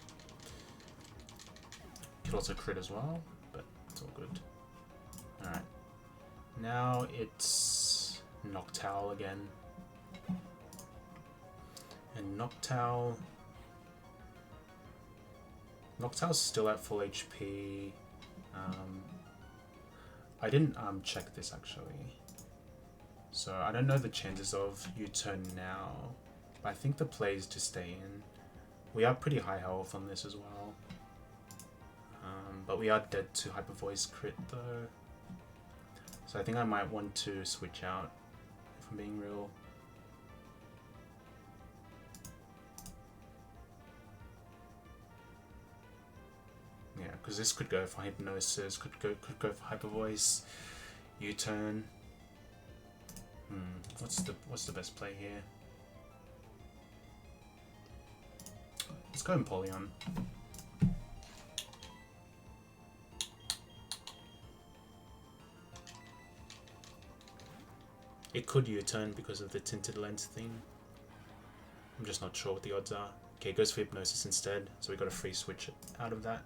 Could also crit as well, but it's all good. Alright. Now it's Noctowl again. And Noctowl's still at full HP. I didn't check this actually, so I don't know the chances of U-turn now, but I think the play is to stay in. We are pretty high health on this as well, but we are dead to Hyper Voice crit though, so I think I might want to switch out if I'm being real. Yeah, because this could go for Hypnosis, could go for Hyper Voice, U-turn. What's the best play here? Let's go Empoleon. It could U-turn because of the Tinted Lens thing. I'm just not sure what the odds are. Okay, it goes for Hypnosis instead, so we got a free switch out of that.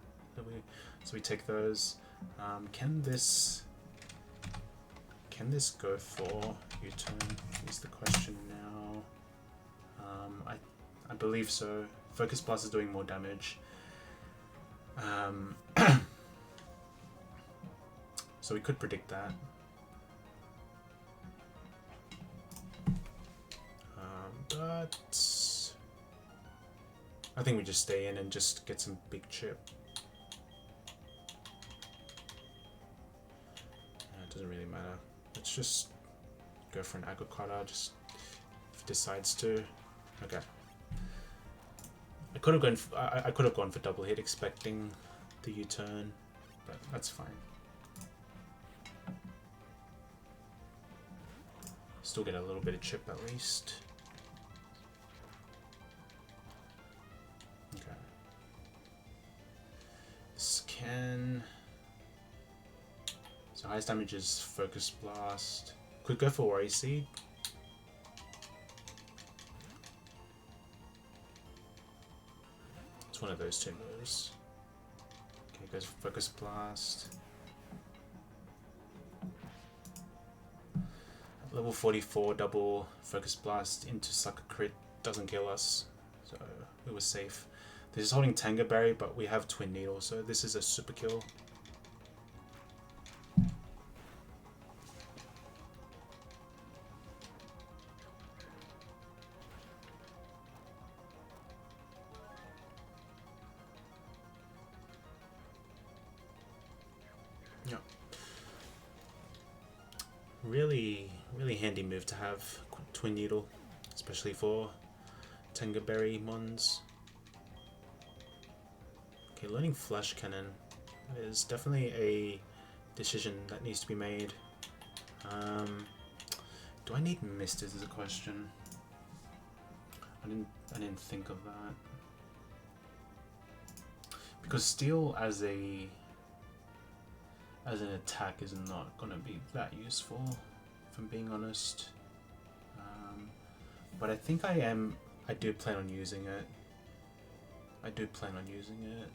So we take those. Can this go for U-turn is the question now. I believe so. Focus Blast is doing more damage. So we could predict that. but I think we just stay in and just get some big chip. It doesn't really matter. Let's just go for an agricotta, just if it decides to. Okay. I could have gone for double hit expecting the U-turn, but that's fine. Still get a little bit of chip at least. Okay. This can... So highest damage is Focus Blast. Could go for Worry Seed. It's one of those two moves. Okay, goes for Focus Blast. Level 44 double Focus Blast into Sucker Crit doesn't kill us, so we were safe. This is holding Tango Berry, but we have Twin Needle, so this is a super kill. Yeah. Really handy move to have Twin Needle, especially for Tango Berry mons. Okay, learning Flash Cannon is definitely a decision that needs to be made. Do I need Misters is a question. I didn't think of that. Because Steel as an attack is not gonna be that useful, if I'm being honest. But I think I do plan on using it. I do plan on using it.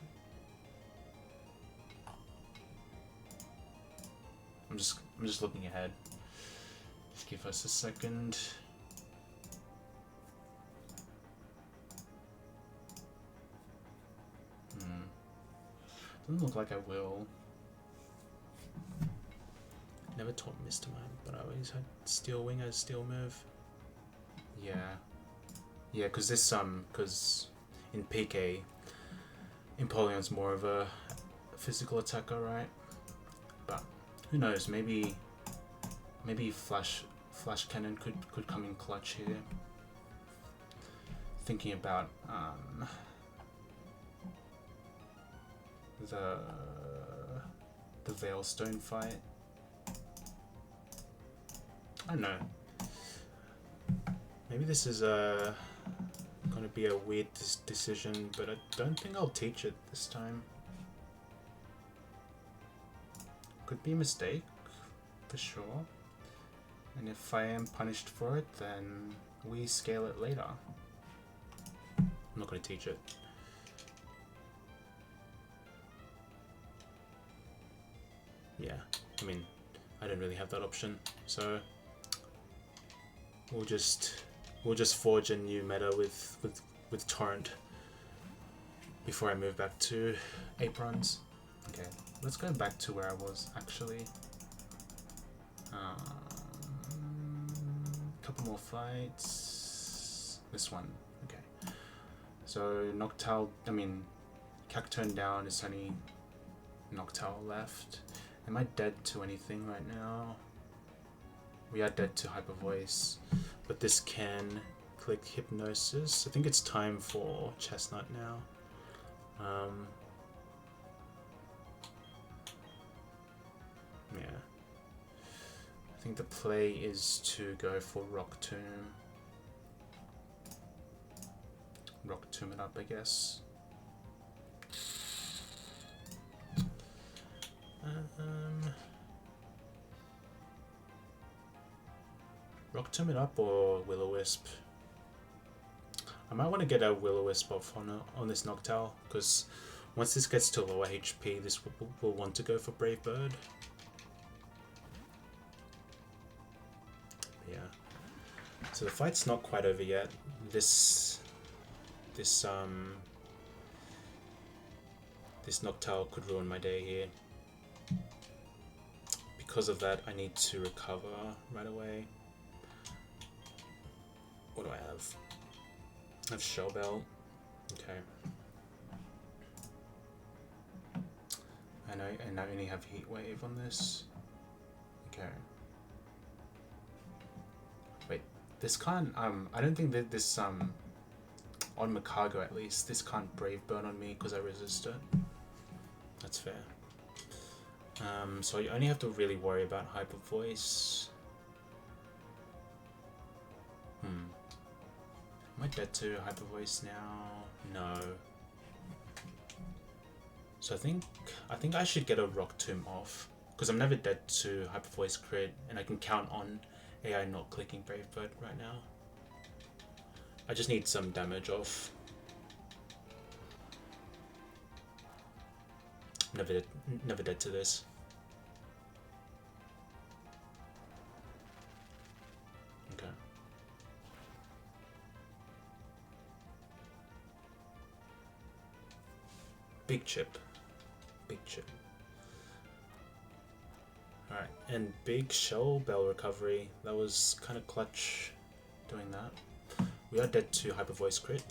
I'm just looking ahead. Just give us a second. Doesn't look like I will. Never taught Mr. Mind, but I always had Steel Wing as Steel move. Yeah. Yeah, because this because in PK, Empoleon's more of a physical attacker, right? But who knows? Maybe Flash Cannon could come in clutch here. Thinking about the Veilstone fight. I don't know. Maybe this is gonna be a weird decision, but I don't think I'll teach it this time. Could be a mistake, for sure. And if I am punished for it, then we scale it later. I'm not gonna teach it. Yeah, I mean, I don't really have that option, so we'll just forge a new meta with Torrent before I move back to Aprons. Okay, let's go back to where I was actually. Couple more fights. This one, okay. So Noctowl, I mean, Cacturne down, it's only Noctowl left. Am I dead to anything right now? We are dead to Hyper Voice, but this can click Hypnosis. I think it's time for Chestnut now. Yeah. I think the play is to go for Rock Tomb. Rock Tomb it up, I guess. Rock Tomb it up or Will-O-Wisp? I might want to get a Will-O-Wisp off on this Noctowl, because once this gets to lower HP, this will want to go for Brave Bird. Yeah. So the fight's not quite over yet. This Noctowl could ruin my day here. Because of that, I need to recover right away. Or What do I have? I have Shell Belt. Okay. And I only have Heat Wave on this. Okay. Wait, this can't, I don't think that this, on Makago at least, this can't Brave Burn on me because I resist it. That's fair. So you only have to really worry about Hyper Voice. Am I dead to Hyper Voice now? No. So I think I should get a Rock Tomb off because I'm never dead to Hyper Voice crit, and I can count on AI not clicking Brave Bird right now. I just need some damage off. Never dead to this. Okay. Big chip. Big chip. Alright, and big Shell Bell recovery. That was kind of clutch doing that. We are dead to Hyper Voice crit.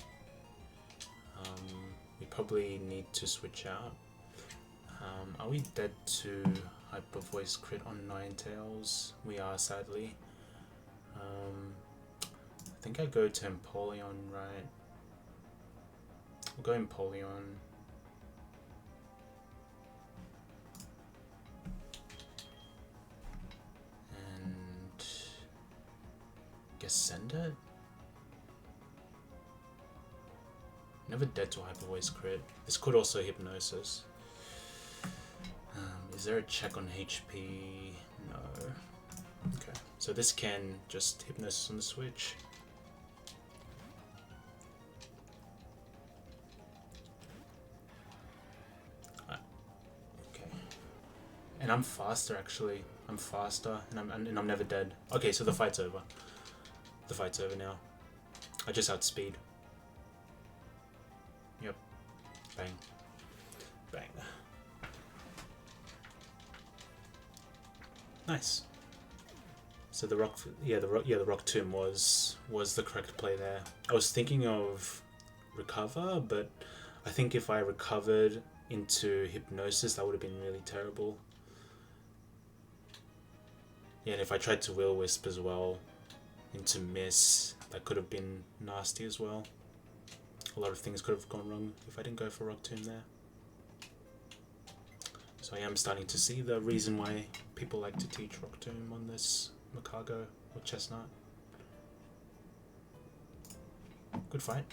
We probably need to switch out. Are we dead to Hyper Voice crit on Ninetales? We are, sadly. I think I go to Empoleon, right? We'll go Empoleon. And guess send it? Never dead to Hyper Voice crit. This could also Hypnosis. Is there a check on HP? No. Okay, so this can just Hypnosis on the switch. Okay. And I'm faster actually. I'm faster, and I'm never dead. Okay, so the fight's over. The fight's over now. I just outspeed. Yep. Bang. Bang. Nice. So the rock, the Rock Tomb was the correct play there. I was thinking of recover, but I think if I recovered into Hypnosis, that would have been really terrible. Yeah, and if I tried to Will Wisp as well into Miss, that could have been nasty as well. A lot of things could have gone wrong if I didn't go for Rock Tomb there. So I am starting to see the reason why people like to teach Rock Tomb on this Makago or Chestnut. Good fight.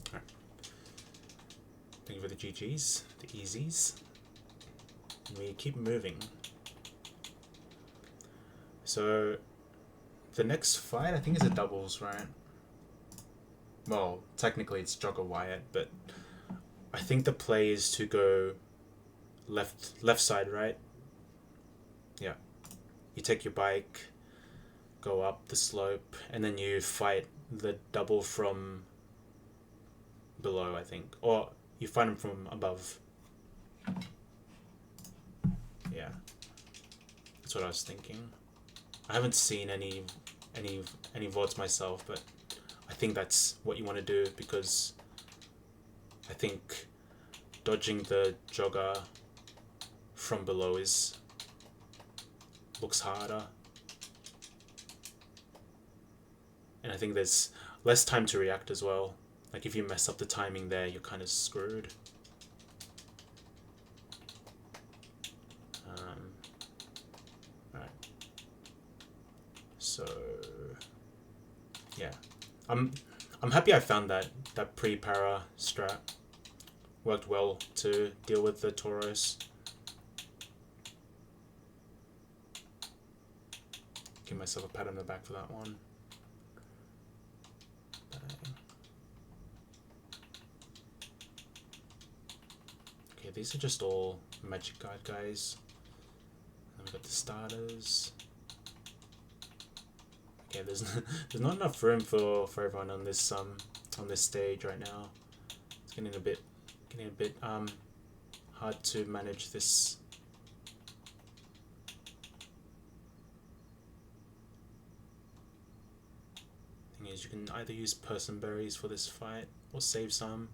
Alright. Thank you for the GGs, the easies. And we keep moving. So the next fight, I think, is a doubles, right? Well, technically it's Jogger Wyatt, but I think the play is to go left side, right? Yeah. You take your bike, go up the slope, and then you fight the double from below, I think. Or you fight him from above. Yeah. That's what I was thinking. I haven't seen any VODs myself, but I think that's what you want to do, because I think dodging the jogger from below looks harder, and I think there's less time to react as well. Like if you mess up the timing there, you're kind of screwed. Alright. So yeah, I'm happy I found that pre-para strat worked well to deal with the Tauros. Give myself a pat on the back for that one. Bang. Okay, these are just all Magic Guide guys. Then we got the starters. Okay, there's not enough room for everyone on this stage right now. It's getting a bit hard to manage this. Thing is, you can either use person berries for this fight or save some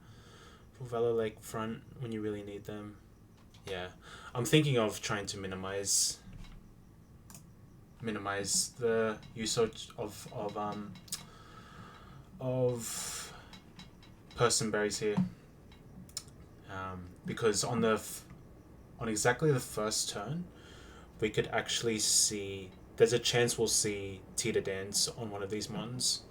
for Valor Lakefront when you really need them. Yeah, I'm thinking of trying to minimize the usage of person berries here, because on exactly the first turn we could actually see there's a chance we'll see Tita Dance on one of these mons,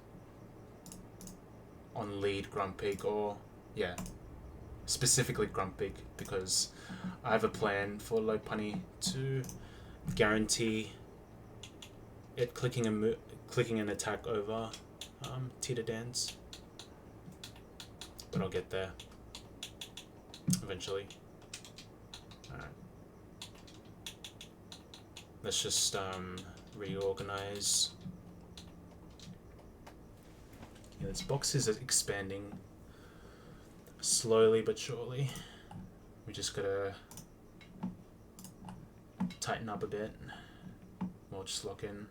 on lead Grumpig, or yeah, specifically Grumpig, because I have a plan for Lopunny to guarantee it clicking an attack over Tita Dance, but I'll get there eventually. Alright, let's just reorganize. Yeah, this box is expanding slowly but surely. We just gotta tighten up a bit. We'll just lock in.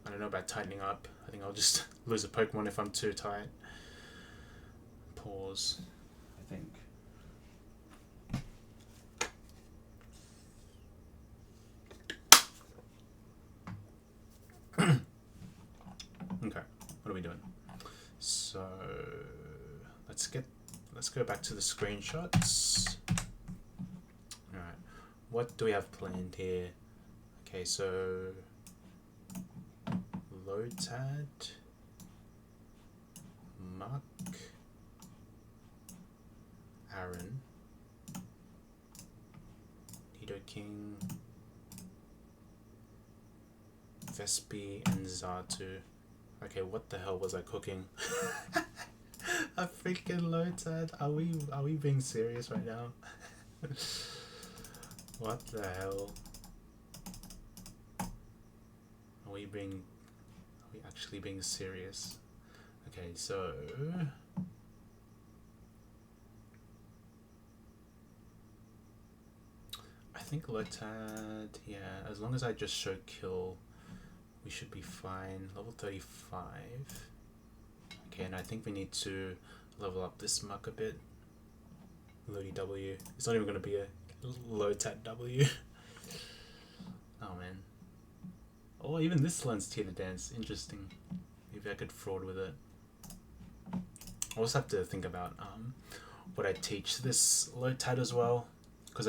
I don't know about tightening up. I think I'll just lose a Pokemon if I'm too tight. Pause. I think. Okay, what are we doing? So let's go back to the screenshots. Alright, what do we have planned here? Okay, so Lotad, Muck, Aaron, Nidoking, Vespi, and Zatu. Okay, what the hell was I cooking? A freaking Lotad. Are we being serious right now? What the hell? Are we actually being serious? Okay, so I think Lotad, yeah, as long as I just show kill, we should be fine. Level 35. Okay, and I think we need to level up this muck a bit. Lodi W. It's not even going to be a Lotad W. Oh man. Oh, even this learns Tita Dance. Interesting. Maybe I could fraud with it. I also have to think about what I teach this Lotad as well. Because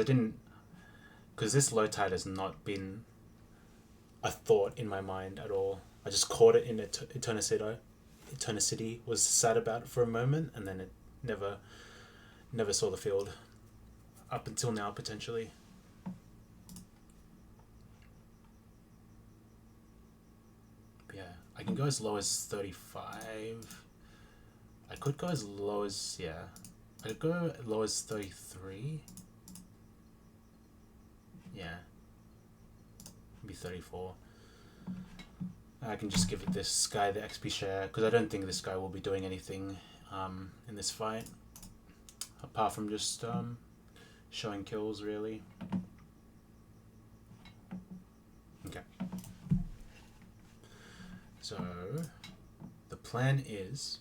this Lotad has not been a thought in my mind at all. I just caught it in Eternicity, was sad about it for a moment, and then it never saw the field. Up until now, potentially. But yeah, I can go as low as 35. I could go as low as, yeah. I could go as low as 33. Yeah. Maybe 34. I can just give this guy the XP share, because I don't think this guy will be doing anything in this fight. Apart from just showing kills, really. Okay. So, the plan is,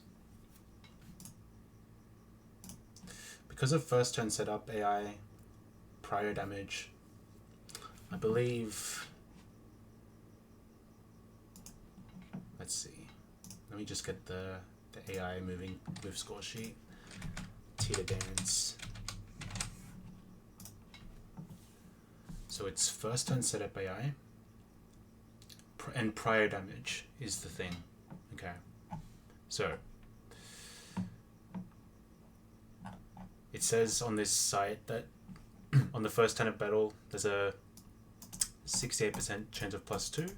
because of first turn setup, AI, prior damage, I believe, let's see, let me just get the AI move score sheet. Tita Dance. So it's first turn setup AI, and prior damage is the thing. Okay, so it says on this site that on the first turn of battle there's a 68% chance of +2, and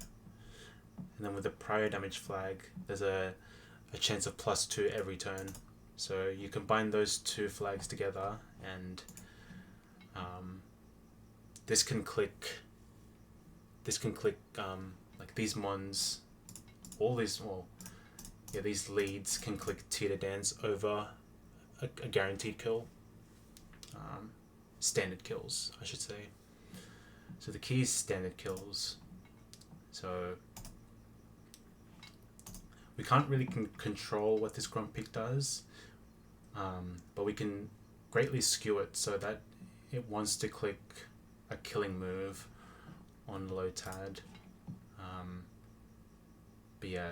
then with the prior damage flag there's a chance of +2 every turn. So you combine those two flags together, and this can click like these mons, these leads can click Tita Dance over a guaranteed kill. standard kills, I should say. So the key is standard kills. So we can't really control what this Grumpig does, but we can greatly skew it so that it wants to click a killing move on Lotad. But yeah,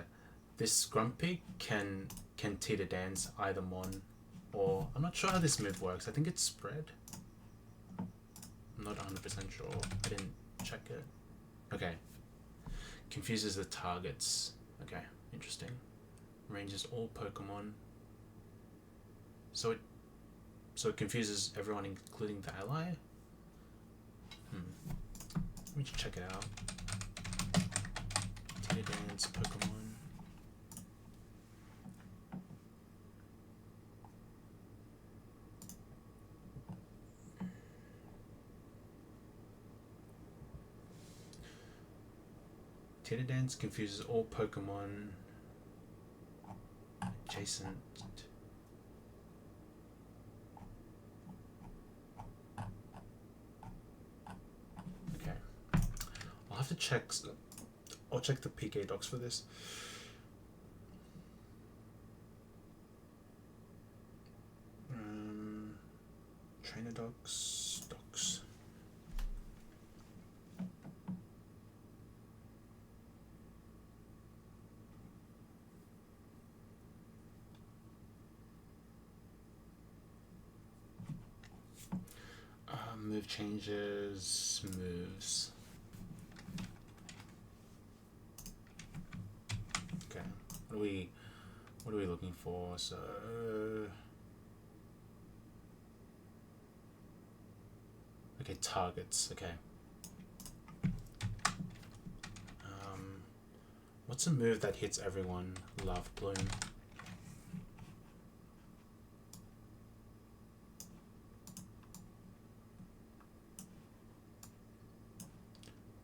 this Grumpig can teeter dance either Mon, or I'm not sure how this move works. I think it's spread. I'm not 100% sure. I didn't check it. Okay. Confuses the targets. Okay, interesting. Ranges all Pokemon. So it confuses everyone, including the ally. Let me check it out. Teeter dance Pokemon. Teeter dance confuses all Pokemon adjacent. Okay, I'll have to check. I'll check the PK docs for this. Trainer docs. Move changes, moves. Okay, what are we looking for? So okay, targets. Okay. What's a move that hits everyone? Love Bloom.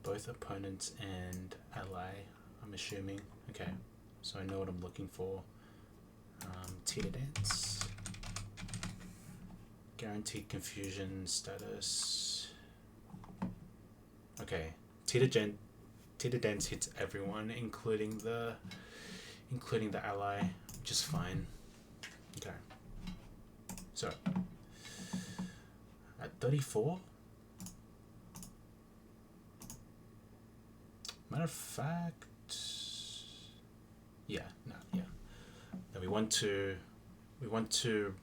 Both opponents and ally, I'm assuming. Okay, so I know what I'm looking for. Teeter dance. Guaranteed confusion status. Okay, teeter dance hits everyone, including the ally, which is fine. Okay, so at 34. Matter of fact, yeah. Now we want to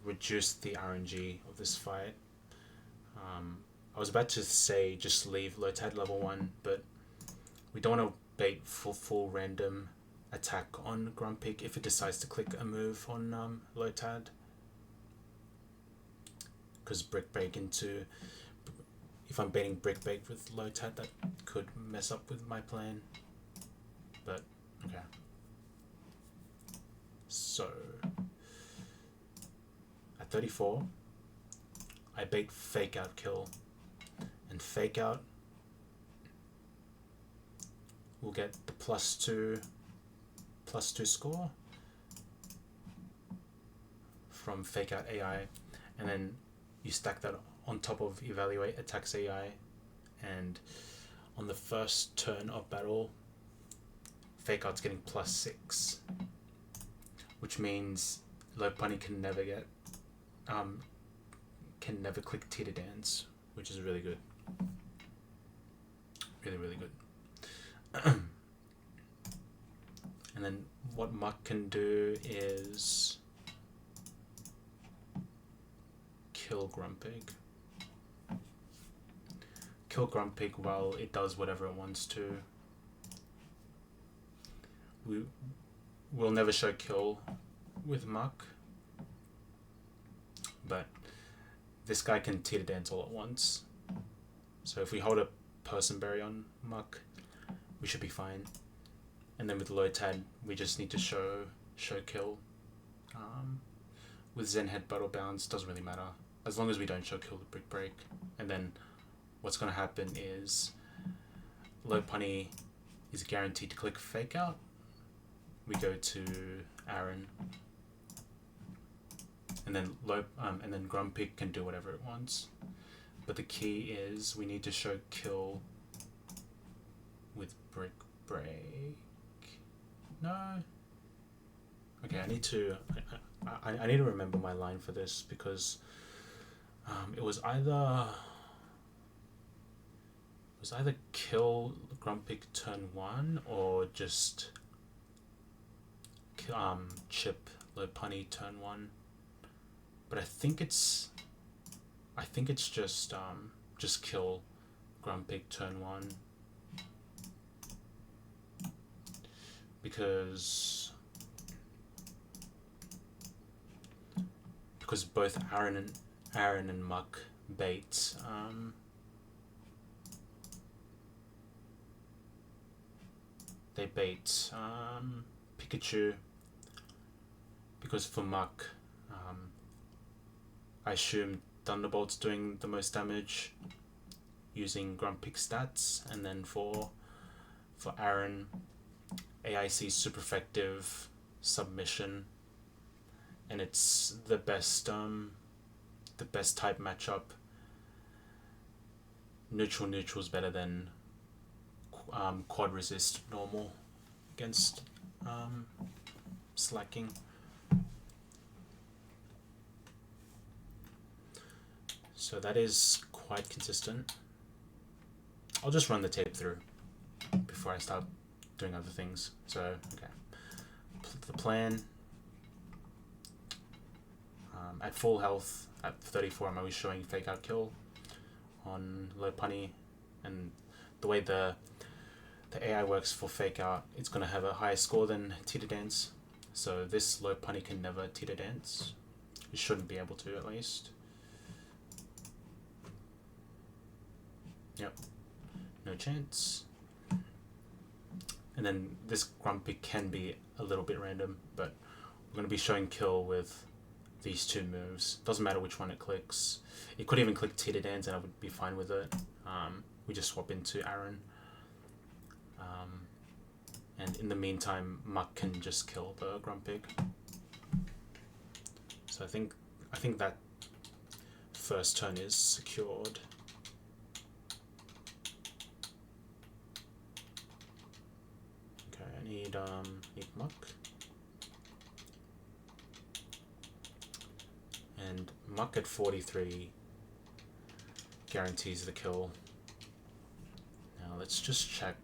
reduce the RNG of this fight. I was about to say just leave Lotad level 1, but we don't want to bait full random attack on Grumpig if it decides to click a move on Lotad, because Brick Break into. If I'm baiting Brick Break with Lotad, that could mess up with my plan. But, okay. So, at 34, I bait Fake Out Kill. And Fake Out will get the +2 score from Fake Out AI. And then you stack that on top of Evaluate Attacks AI, and on the first turn of battle, Fake Out's getting +6, which means Lopunny can never click Teeter Dance, which is really good. Really good. And then what Muck can do is kill Grumpig. Kill Grumpig while it does whatever it wants to. We'll never show kill with Muck, but this guy can teeter dance all at once. So if we hold a Person Berry on Muck, we should be fine. And then with Lotad, we just need to show kill. With Zen Head Battle Bounce, doesn't really matter as long as we don't show kill the Brick Break. And then what's going to happen is Lopunny is guaranteed to click Fake Out. We go to Aaron, and then Grumpig can do whatever it wants. But the key is we need to show kill with brick break. No. Okay, I need to remember my line for this, because it was either kill Grumpig turn 1 or just chip Lopunny turn 1. But I think it's just kill Grumpig turn 1, because both Aaron and Muck bait they bait Pikachu, because for Muck I assume Thunderbolt's doing the most damage using Grumpig stats, and then for Aaron, AIC super effective submission, and it's the best type matchup. Neutral's better than quad resist normal against slacking. So that is quite consistent. I'll just run the tape through before I start doing other things. So, okay. The plan, at full health, at 34, I'm always showing fake out kill on Lopunny, and the way the AI works for fake out, it's going to have a higher score than Teeter Dance. So this Lopunny can never Teeter Dance. It shouldn't be able to, at least. Yep, no chance. And then this Grumpig can be a little bit random, but we're going to be showing kill with these two moves. Doesn't matter which one it clicks. It could even click Teeter Dance and I would be fine with it. We just swap into Aaron. And in the meantime, Muck can just kill the Grumpig. So I think that first turn is secured. Okay, I need Muck. And Muck at 43 guarantees the kill. Now let's just check.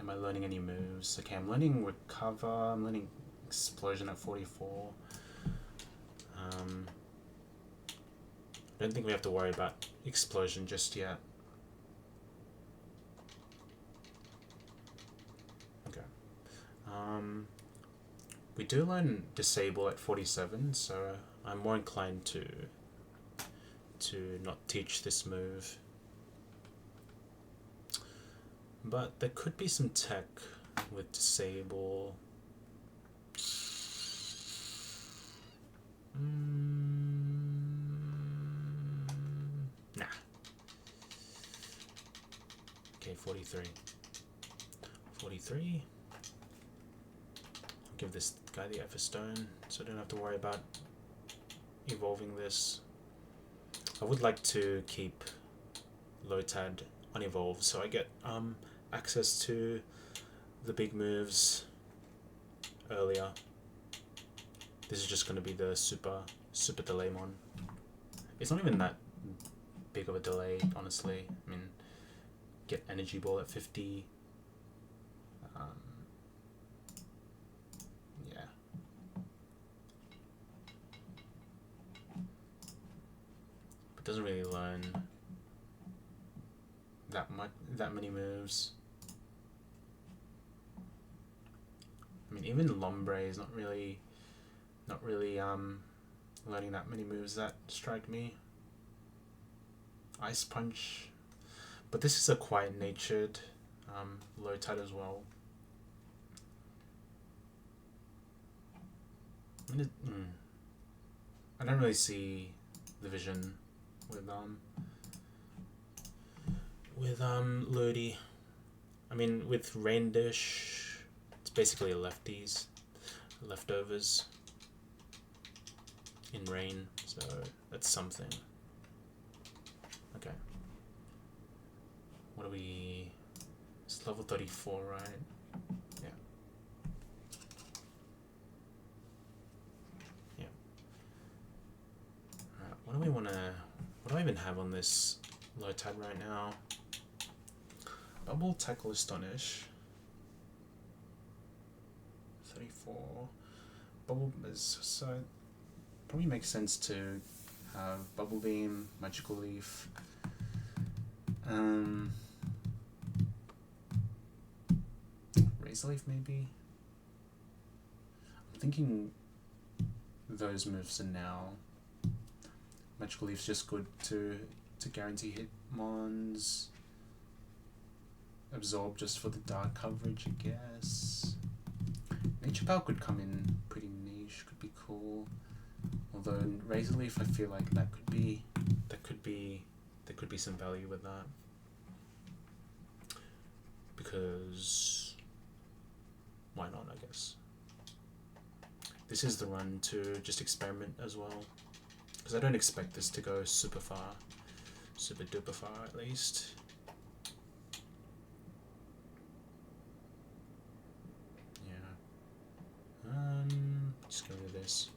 Am I learning any moves? Okay, I'm learning Recover. I'm learning Explosion at 44. I don't think we have to worry about Explosion just yet. Okay. We do learn Disable at 47, so I'm more inclined to not teach this move. But there could be some tech with Disable. Nah. Okay, 43. 43. I'll give this guy the Veilstone, so I don't have to worry about evolving this. I would like to keep Lotad unevolved, so I get access to the big moves earlier. This is just going to be the super delay mon. It's not even that big of a delay, honestly. I mean, get Energy Ball at 50. Yeah. But doesn't really learn that many moves. I mean, even Lombre is not really learning that many moves that strike me. Ice Punch, but this is a quiet natured Lotad as well. I mean, I don't really see the vision with Lodi. I mean, with Rain Dish, it's basically leftovers in rain, so that's something. Okay. What are we... It's level 34, right? Yeah. Yeah. Alright, what do we want to... What do I even have on this low tide right now? Bubble, Tackle, Astonish. 34. Bubble is... So, it probably makes sense to have Bubble Beam, Magical Leaf. Razor Leaf maybe? I'm thinking those moves are now. Magical Leaf's just good to guarantee hit mons. Absorb just for the dark coverage, I guess. Nature Power could come in pretty niche, could be cool. Although Razor Leaf, I feel like there could be some value with that. Because why not, I guess. This is the run to just experiment as well. Because I don't expect this to go super far. Super duper far at least. Yeah. Just get rid of this.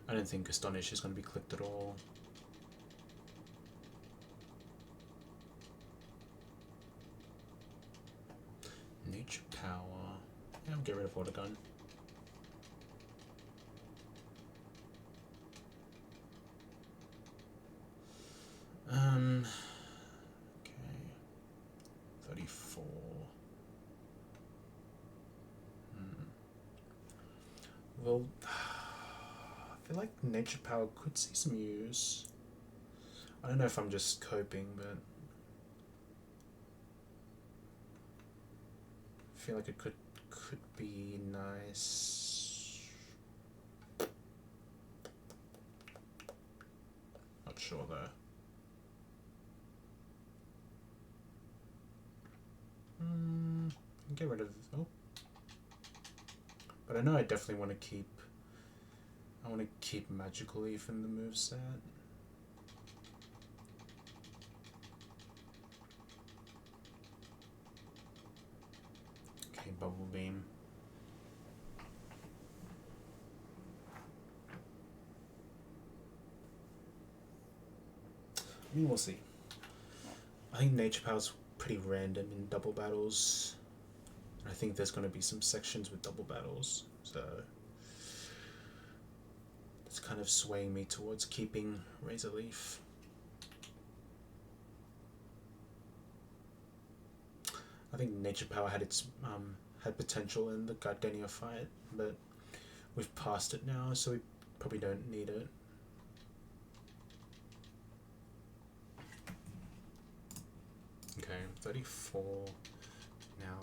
I don't think Astonish is going to be clicked at all. Nature Power. Yeah, I'll get rid of Water Gun. Okay. 34. Well, I feel like Nature Power could see some use. I don't know if I'm just coping, but I feel like it could be nice. Not sure though. Get rid of... Oh. But I know I definitely want to keep... I want to keep Magical Leaf in the moveset. Okay, Bubble Beam. I mean, we'll see. I think Nature Power's pretty random in double battles. I think there's going to be some sections with double battles, so it's kind of swaying me towards keeping Razor Leaf. I think Nature Power had its had potential in the Gardenia fight, but we've passed it now, so we probably don't need it. Okay, 34 now.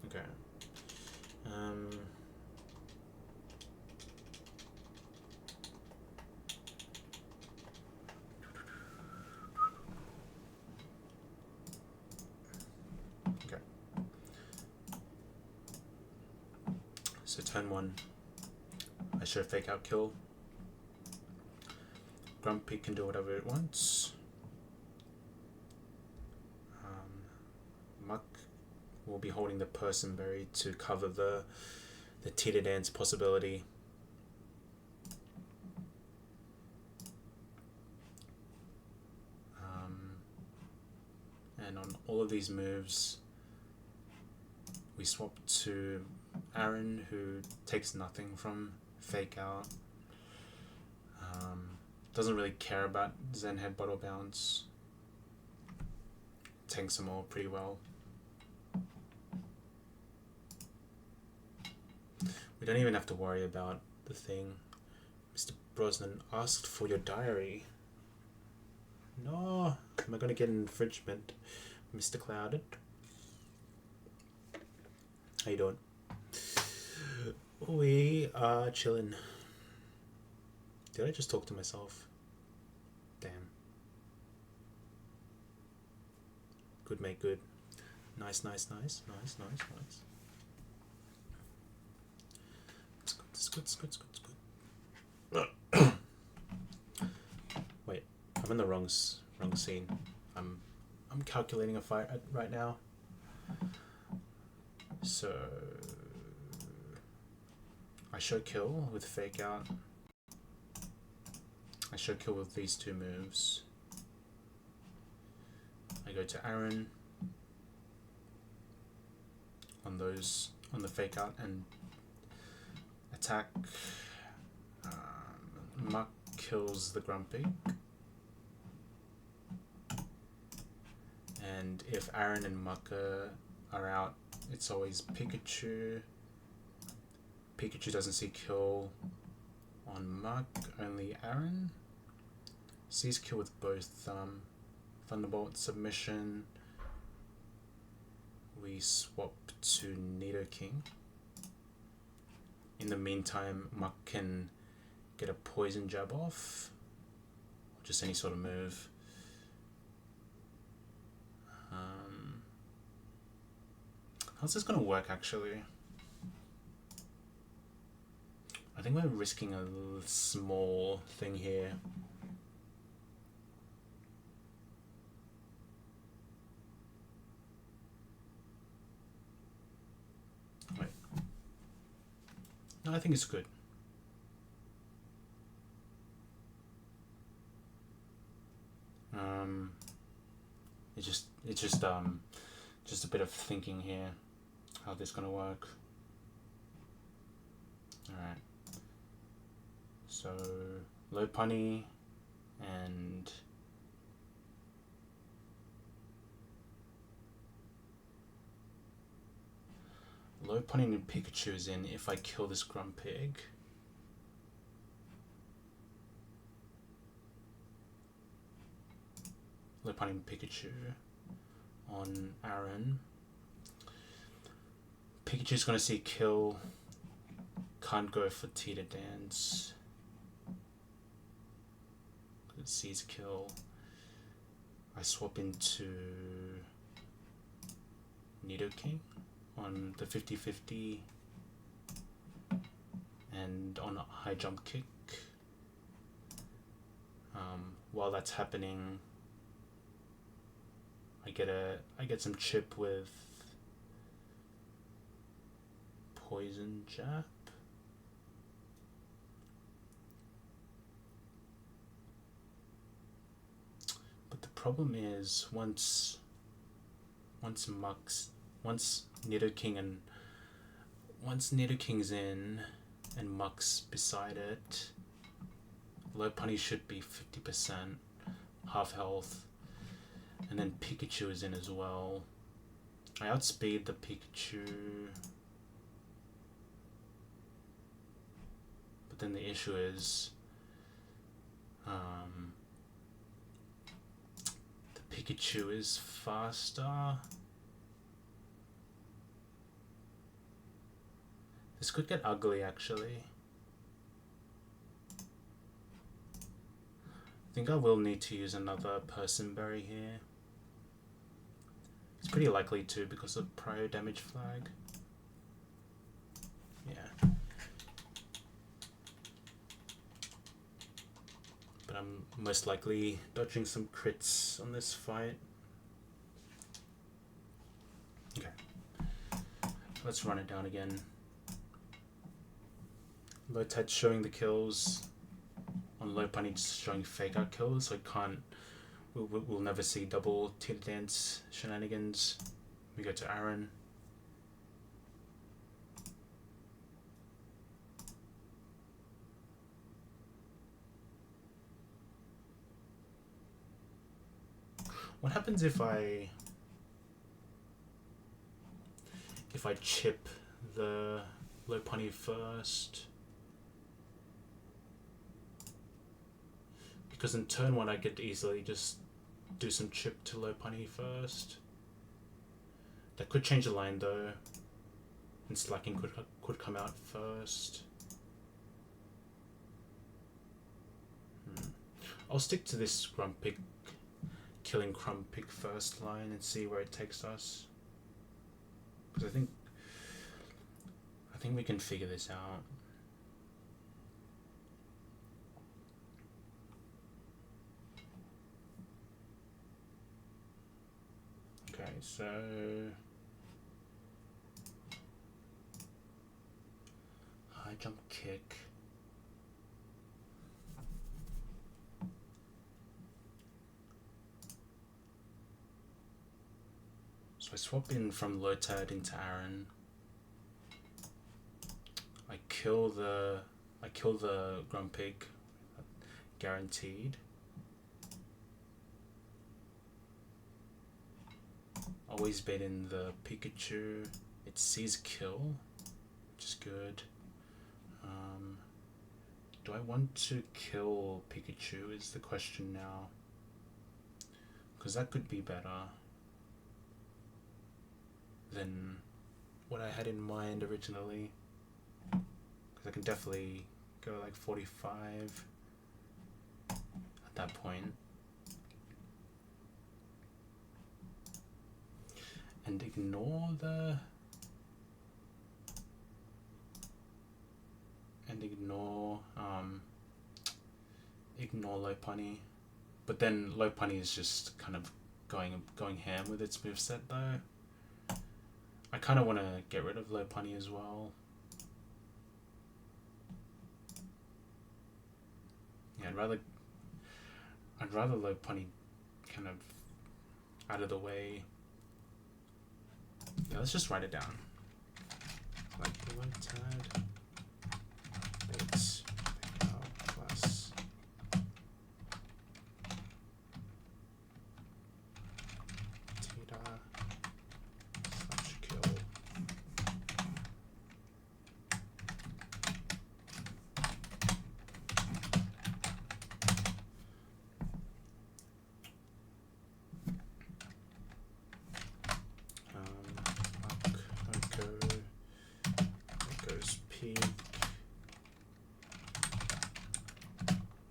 Okay. Okay. So turn 1. I show Fake Out Kill. Grumpy can do whatever it wants. Muck will be holding the Personberry to cover the Teeter Dance possibility. And on all of these moves, we swap to Aaron, who takes nothing from Fake Out. Doesn't really care about Zen Head Bottle Bounce. Tanks them all pretty well. We don't even have to worry about the thing. Mr. Brosnan asked for your diary. No, am I going to get infringement, Mr. Clouded? How you doing? We are chilling. Did I just talk to myself? Damn. Good mate, good. Nice. It's good. Wait, I'm in the wrong scene. I'm calculating a fight right now. So I show kill with fake out. I show kill with these two moves. I go to Aaron on the fake out and attack. Muck kills the Grumpy. And if Aaron and Muck are out, it's always Pikachu. Pikachu doesn't see kill on Muck, only Aaron. Sees kill with both Thunderbolt submission. We swap to Nidoking. In the meantime, Muck can get a poison jab off, or just any sort of move. How's this gonna work actually? I think we're risking a small thing here. Wait. No, I think it's good. It's just a bit of thinking here, how this is gonna work. Alright. So low punny and Pikachu is in if I kill this Grumpig. Low punny Pikachu on Aaron. Pikachu's gonna see kill. Can't go for Tita Dance. It sees kill. I swap into Nidoking on the 50-50 and on a high jump kick. While that's happening, I get some chip with poison jab. But the problem is once Nidoking's in and Muck's beside it, low punny should be 50%, half health. And then Pikachu is in as well. I outspeed the Pikachu. But then the issue is the Pikachu is faster. This could get ugly actually. I think I will need to use another Person Berry here. It's pretty likely to because of prior damage flag. Yeah. But I'm most likely dodging some crits on this fight. Okay. Let's run it down again. Low touch showing the kills. On low punny just showing fake out kills, so I can't. We'll never see double Tita Dance shenanigans. We go to Aaron. What happens if I chip the low punny first? Because in turn one I could easily just do some chip to low punny first. That could change the line though, and slacking could come out first. I'll stick to this Grumpig, killing Grumpig first line and see where it takes us. Because I think we can figure this out. Okay, so high jump kick. So I swap in from Lotad into Aaron. I kill the Grumpig, guaranteed. Always bait in the Pikachu. It sees kill, which is good. Do I want to kill Pikachu is the question now. Because that could be better than what I had in mind originally. Because I can definitely go like 45 at that point. And ignore the... ignore Lopunny. But then Lopunny is just kind of going ham with its moveset though. I kind of want to get rid of Lopunny as well. Yeah, I'd rather Lopunny kind of out of the way. Yeah, let's just write it down. Like Lotad baits plus Tita / kill. Goes Pig,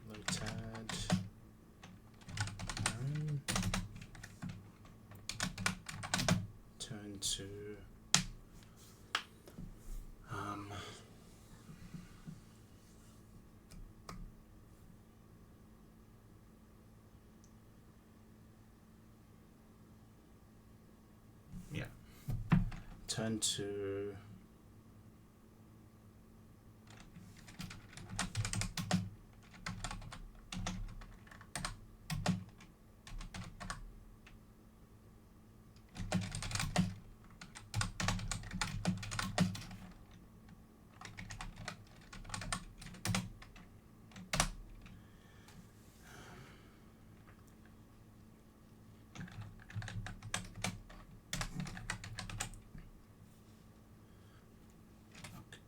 Lotad, Aaron, turn to yeah, turn to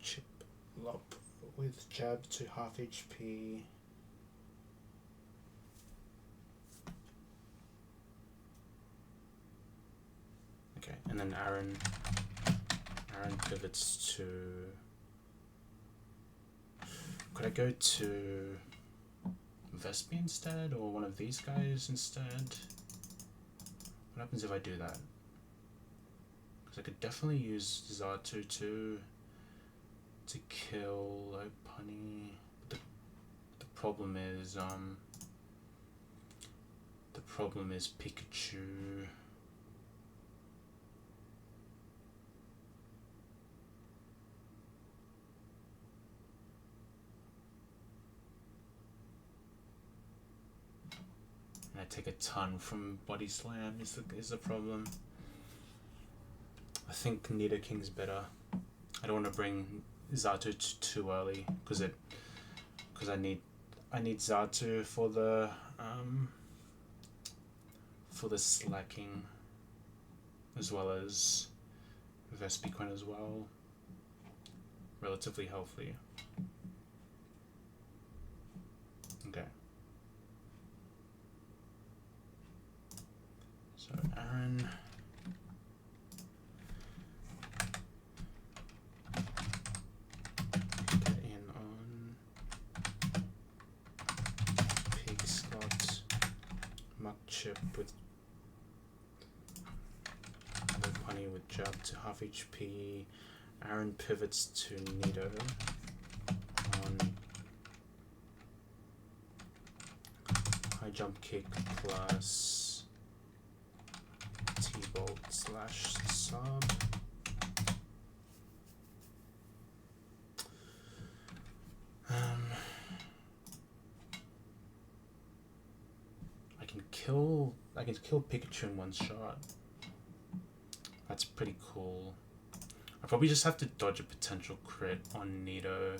chip lop with jab to half HP. Okay, and then Aaron pivots to... Could I go to Vespi instead, or one of these guys instead? What happens if I do that? Because I could definitely use Xatu to kill Lopunny. The problem is Pikachu. And I take a ton from Body Slam is the problem. I think Nidoking's better. I don't want to bring Xatu too early because I need Xatu for the slacking, as well as Vespiquen as well. Relatively healthy. Okay. So Aaron. Get in on Pig slot. Muck chip with punny with jab to half HP. Aaron pivots to Nido on high jump kick plus T-bolt slash sub. I can kill Pikachu in one shot. That's pretty cool. I probably just have to dodge a potential crit on Nido.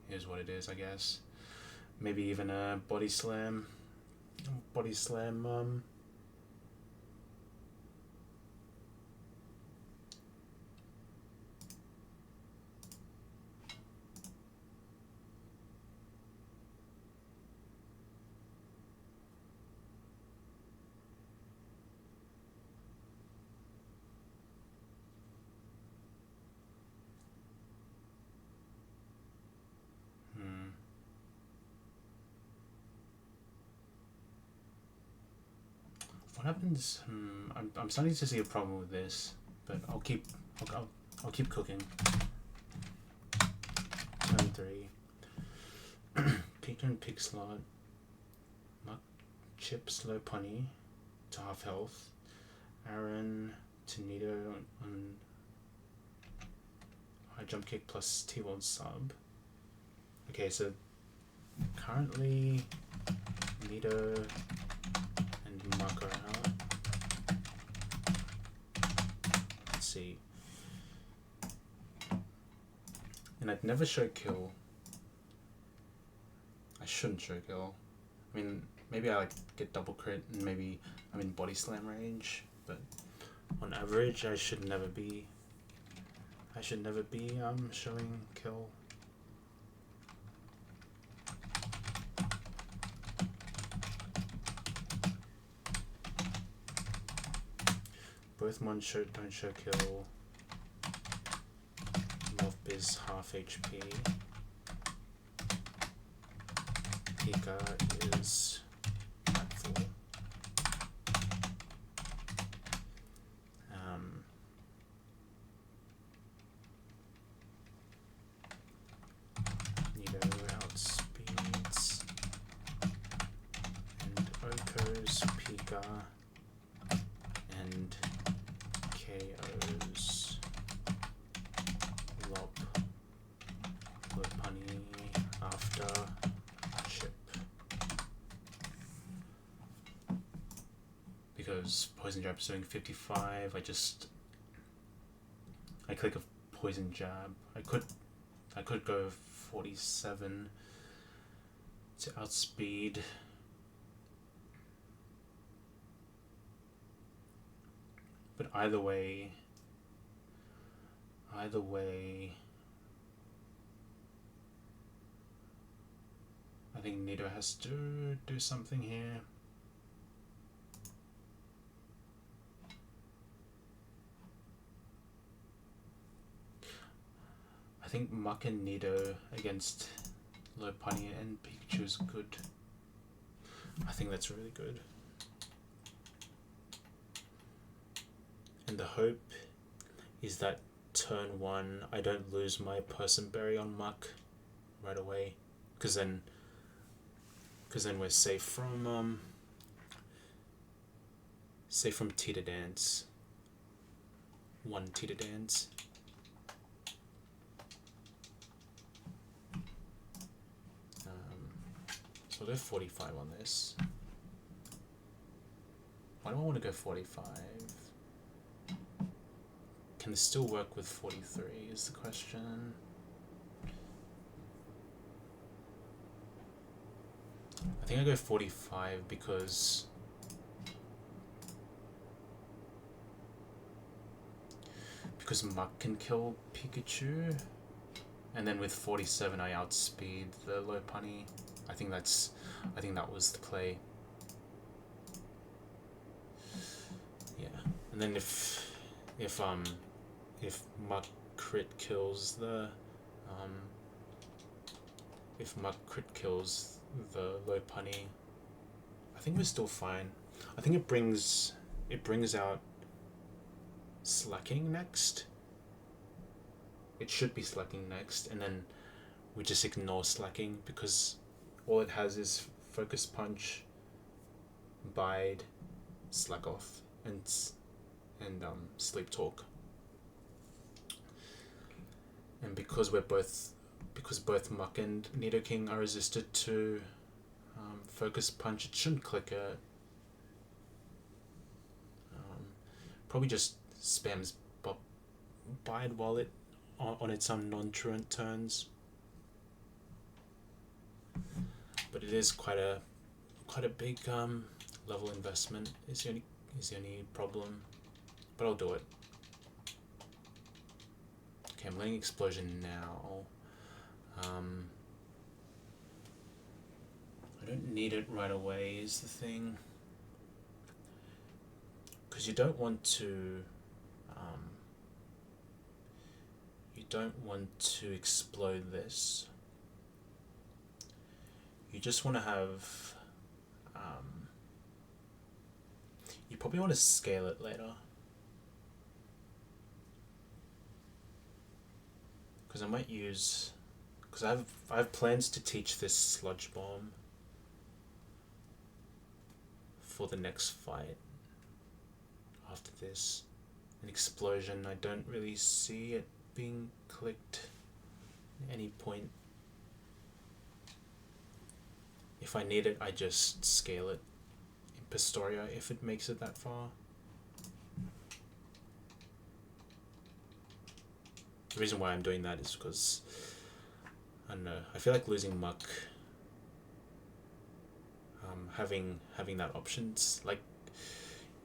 Here's what it is, I guess. Maybe even a body slam. Body slam. What happens? I'm starting to see a problem with this, but I'll keep cooking. Turn 3. Peek and pick slot. Muck chip slow punny to half health. Aaron to Nido on high jump kick plus T1 sub. Okay, so currently Nido and Muck are out. Let's see. And I'd never show kill. I shouldn't show kill. I mean, maybe I like get double crit and maybe I'm in body slam range, but on average I should never be showing kill. Both Mon don't show kill. Moth is half HP. Pika is at full. Nido outspeeds and Oko's Pika and KO's Lop Punny after chip. Because Poison Jab is doing 55, I click a Poison Jab. I could go 47 to outspeed. But either way, I think Nido has to do something here. I think Makin Nido against Lopunny and Pikachu is good. I think that's really good. And the hope is that turn 1 I don't lose my Person Berry on Muck right away, because then we're safe from Teeter Dance. One Teeter Dance. So I'll go 45 on this. Why do I want to go 45? Can this still work with 43 is the question. I think I go 45 because Muck can kill Pikachu, and then with 47 I outspeed the Lopunny. I think that was the play. Yeah, and then if Muck crit kills the Lopunny, I think we're still fine. I think it brings out slacking next. It should be slacking next, and then we just ignore slacking because all it has is focus punch, bide, slack off, and sleep talk. And because both Muck and Nidoking are resisted to focus punch, it shouldn't click it. Probably just spams bide while it on its non-truant turns. But it is quite a big level investment. Is the only problem. But I'll do it. Okay, I'm letting explosion now. I don't need it right away is the thing. Because you don't want to explode this. You just want to have you probably want to scale it later, because I might use, because I have plans to teach this sludge bomb for the next fight. After this, an explosion, I don't really see it being clicked at any point. If I need it, I just scale it in Pistoria if it makes it that far. The reason why I'm doing that is because, I don't know, I feel like losing Muck, having that options, like,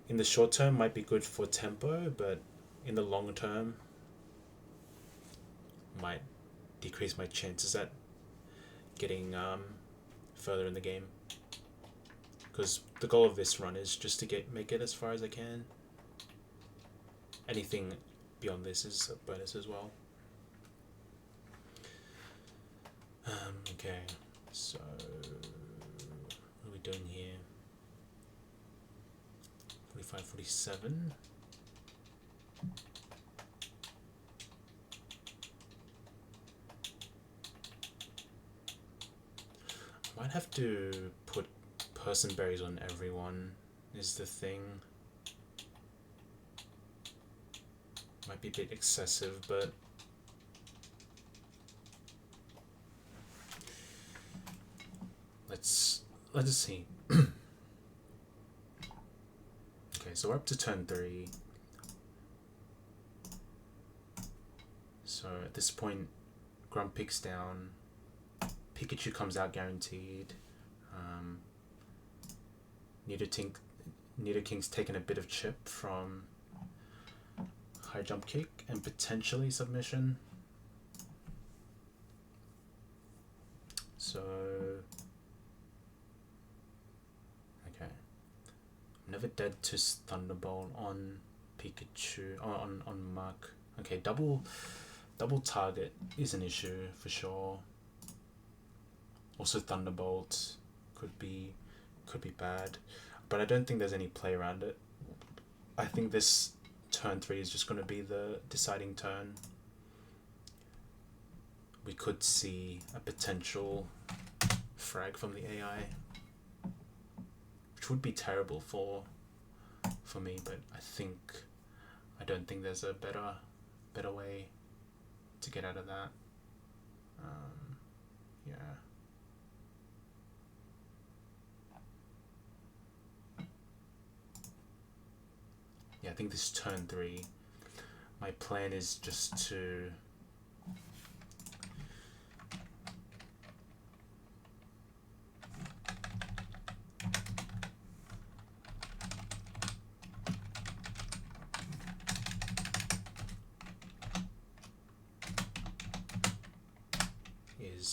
in the short term might be good for tempo, but in the long term might decrease my chances at getting further in the game. Because the goal of this run is just to make it as far as I can. Anything beyond this is a bonus as well. Okay, so what are we doing here? 45, 47. I might have to put person berries on everyone is the thing. Might be a bit excessive, but let's see. Okay, so we're up to turn 3. So at this point, Grumpig's down. Pikachu comes out guaranteed. Nidoking's taken a bit of chip from high jump kick and potentially submission. So okay, I'm never dead to Thunderbolt on Pikachu, on Muck. Okay, double target is an issue for sure. Also Thunderbolt could be bad, but I don't think there's any play around it. I think this turn 3 is just going to be the deciding turn. We could see a potential frag from the AI, which would be terrible for me, but I don't think there's a better way to get out of that. Yeah. Yeah, I think this turn 3, my plan is just to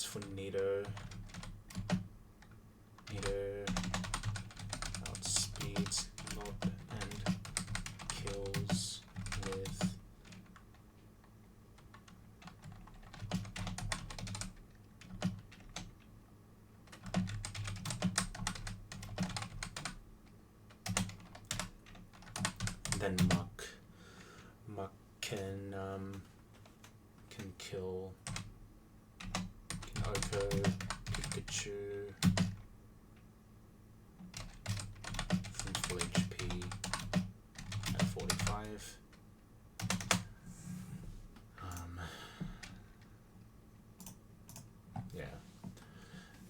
for Nido outspeeds Lob and kills with then can kill Oko, Pikachu from full HP at 45. Yeah.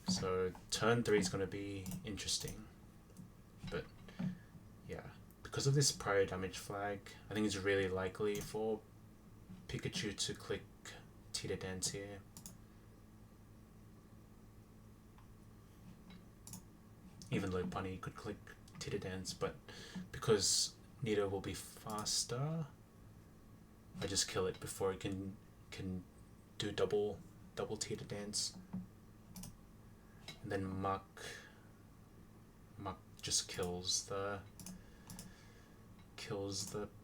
So turn 3 is going to be interesting. But yeah, because of this prior damage flag, I think it's really likely for Pikachu to click Tita Dance here. Even though Bunny could click Tita Dance, but because Nido will be faster, I just kill it before it can do double Tita Dance. And then Muck just kills the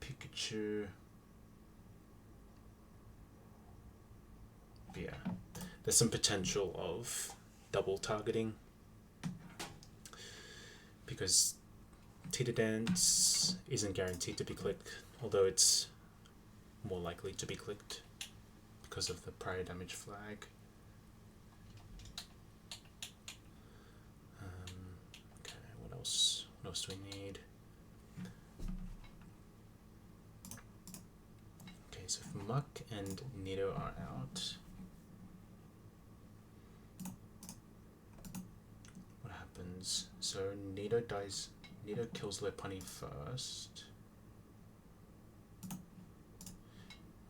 Pikachu. But yeah, there's some potential of double targeting because Tita Dance isn't guaranteed to be clicked, although it's more likely to be clicked because of the prior damage flag. Okay, what else do we need? Okay, so if Muck and Nido are out, what happens? So Nido kills Lopunny first.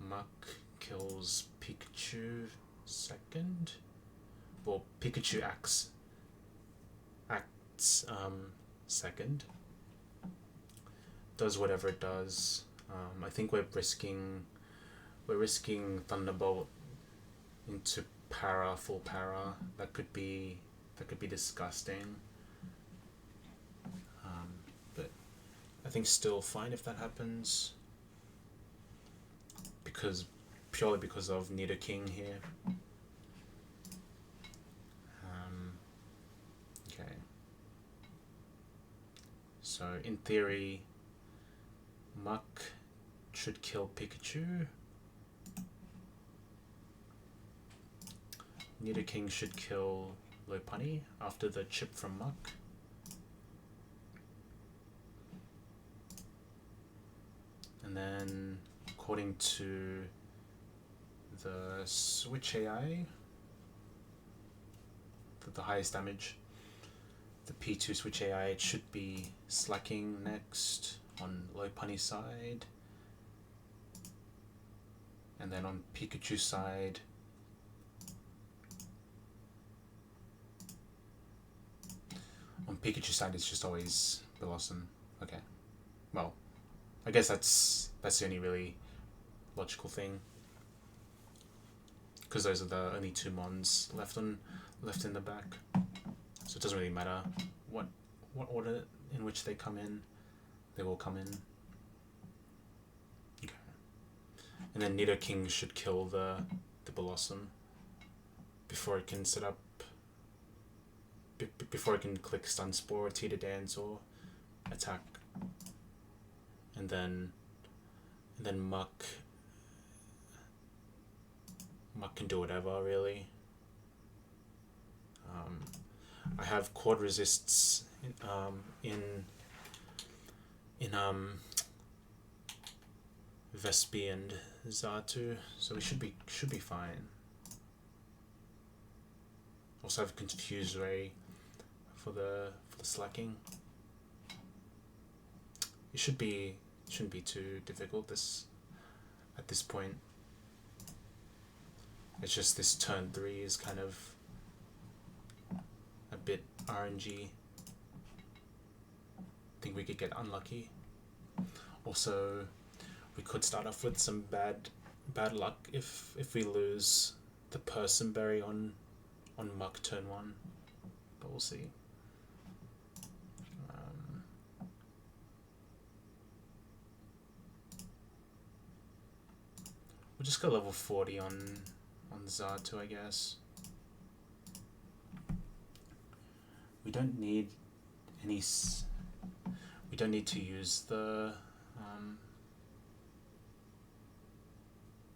Muck kills Pikachu second. Well, Pikachu acts second. Does whatever it does. I think we're risking Thunderbolt into full para. That could be disgusting. But I think still fine if that happens. Purely because of Nidoking here. Okay. So in theory, Muck should kill Pikachu. Nidoking should kill Lopunny after the chip from Muck. And then, according to the Switch AI, the highest damage, the P2 Switch AI, it should be Slacking next on Lopunny's side. And then on Pikachu's side, it's just always Blossom. Okay. Well, I guess that's the only really logical thing, because those are the only two mons left in the back, so it doesn't really matter what order in which they come in, they will come in. Okay. And then Nidoking should kill the Blossom before it can set up, before it can click Stun Spore, Tita Dance, or attack. And then Muck can do whatever, really. I have Quad Resists in Vespi and Xatu, so we should be fine. Also have Confuse Ray for the slacking. It shouldn't be too difficult at this point. It's just this turn 3 is kind of a bit RNG. I think we could get unlucky. Also, we could start off with some bad luck if we lose the Person Berry on Muck turn 1, but we'll see. We'll just go level 40 on Xatu, I guess. We don't need to use the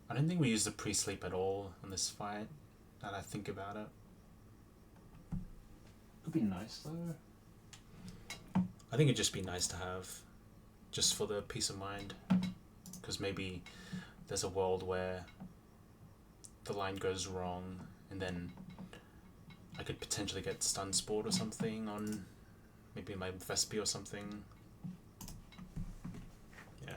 I don't think we use the pre-sleep at all on this fight, now that I think about it. Could be nice though. I think it'd just be nice to have, just for the peace of mind. Because maybe there's a world where the line goes wrong and then I could potentially get stun sport or something on maybe my Vespi or something. Yeah.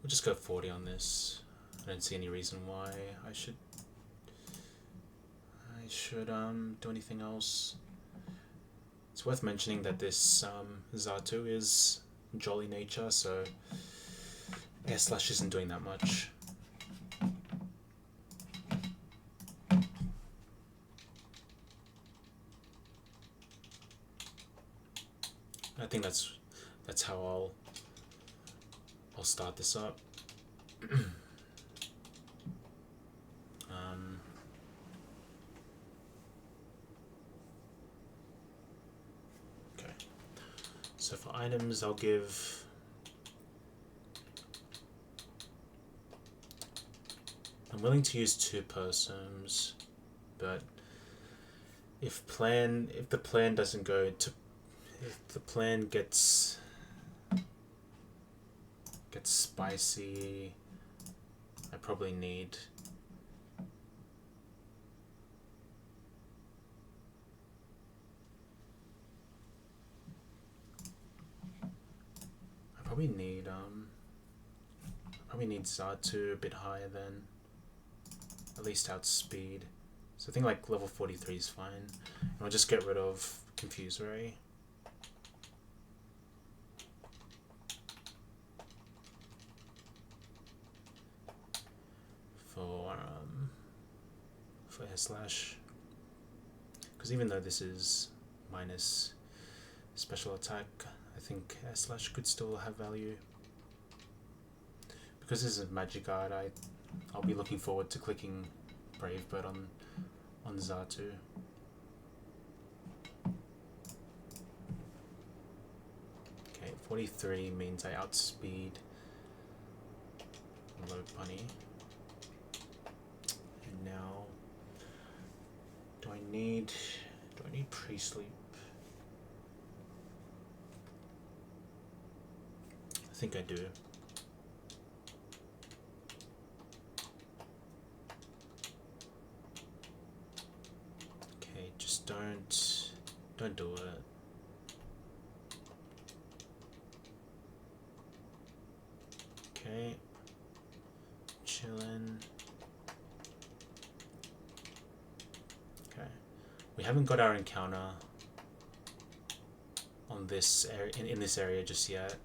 We'll just go 40 on this. I don't see any reason why I should do anything else. It's worth mentioning that this Zatu is Jolly Nature, so Air Slash isn't doing that much. I think that's how I'll start this up. Okay. So for items, I'll give I'm willing to use 2 persons, but if the plan doesn't go to, if the plan gets spicy, I probably need Zatu a bit higher than at least outspeed. So I think like level 43 is fine. And I'll just get rid of Confuse Ray. For Air Slash. Because even though this is minus special attack, I think Air Slash could still have value. Because this is a magic art, I'll be looking forward to clicking Brave Bird on Zatu. Okay, 43 means I outspeed Low Bunny. And now, do I need pre-sleep? I think I do. Just don't do it. Okay, chillin'. Okay, we haven't got our encounter on this area in this area just yet.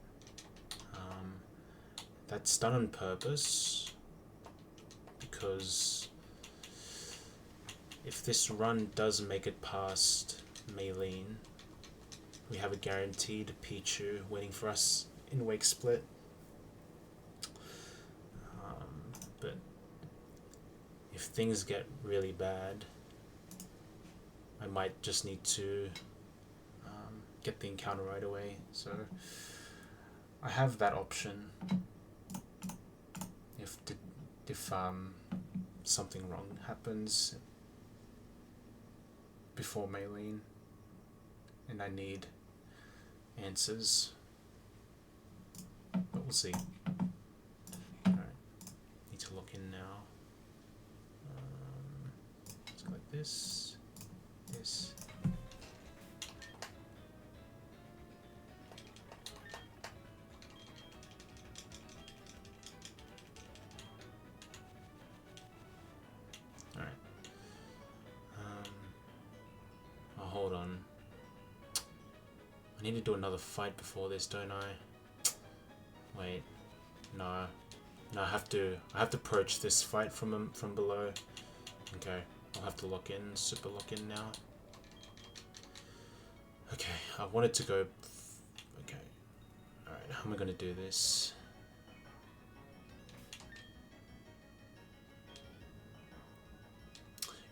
That's done on purpose because if this run does make it past Maylene, we have a guaranteed Pichu waiting for us in Wake Split. But if things get really bad, I might just need to get the encounter right away. So I have that option if something wrong happens before Maylene and I need answers, but we'll see. Alright, need to lock in now. Let's go like this. Hold on. I need to do another fight before this, don't I? Wait. No. No, I have to approach this fight from below. Okay. I'll have to lock in, super lock in now. Okay, I wanted to go. Okay. Alright, how am I gonna do this?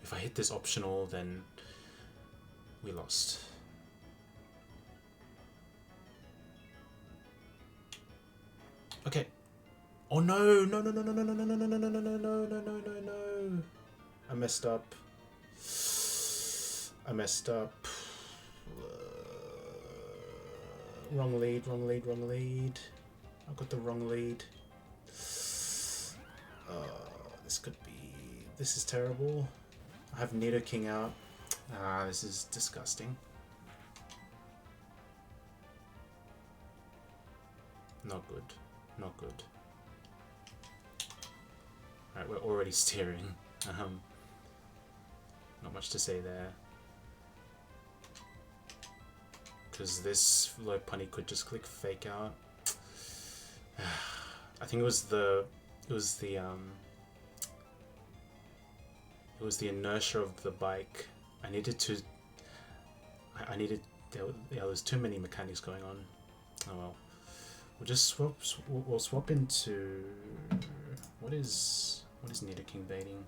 If I hit this optional, then we lost. Okay. Oh no, no, no, no, no, no, no, no, no, no, no, no, no, no, no, no, no, no, no. I messed up. I messed up. Wrong lead, wrong lead, wrong lead. I got the wrong lead. This could be... This is terrible. I have Nido King out. Ah, this is disgusting. Not good. Not good. Alright, we're already steering. Not much to say there. Because this low punny could just click fake out. I think it was the inertia of the bike. I needed there was too many mechanics going on. Oh well. We'll swap into what is Nido King baiting?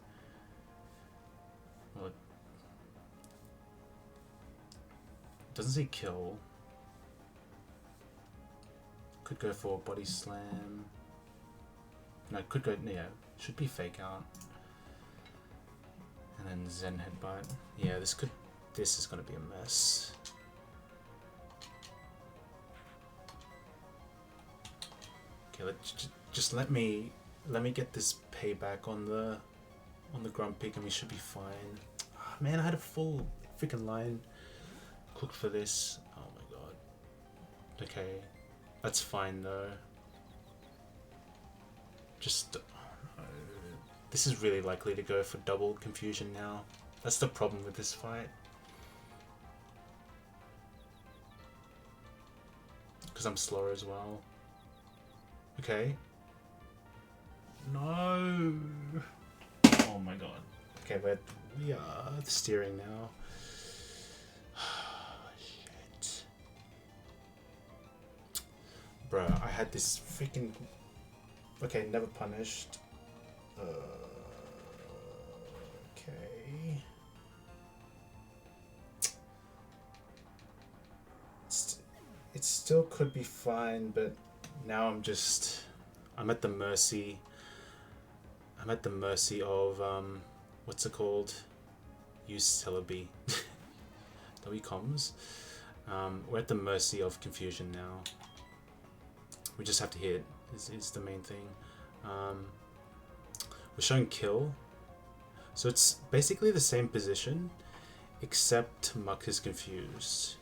Well, it doesn't say kill. Could go for body slam. No, could go, yeah, should be fake out. And then Zen headbutt. Yeah, this is gonna be a mess. Okay, just let me get this payback on the grunt pick and we should be fine. Oh, man, I had a full freaking line cooked for this. Oh my god. Okay, that's fine though. Just this is really likely to go for double confusion now. That's the problem with this fight. Because I'm slower as well. Okay. No. Oh my god. Okay, we are steering now. Shit. Bro, I had this freaking... Okay, never punished. Okay. It still could be fine, but now I'm at the mercy. I'm at the mercy of what's it called? Use Celebi. W-coms. We're at the mercy of confusion now. We just have to hit is the main thing. We're showing kill. So it's basically the same position, except Muck is confused.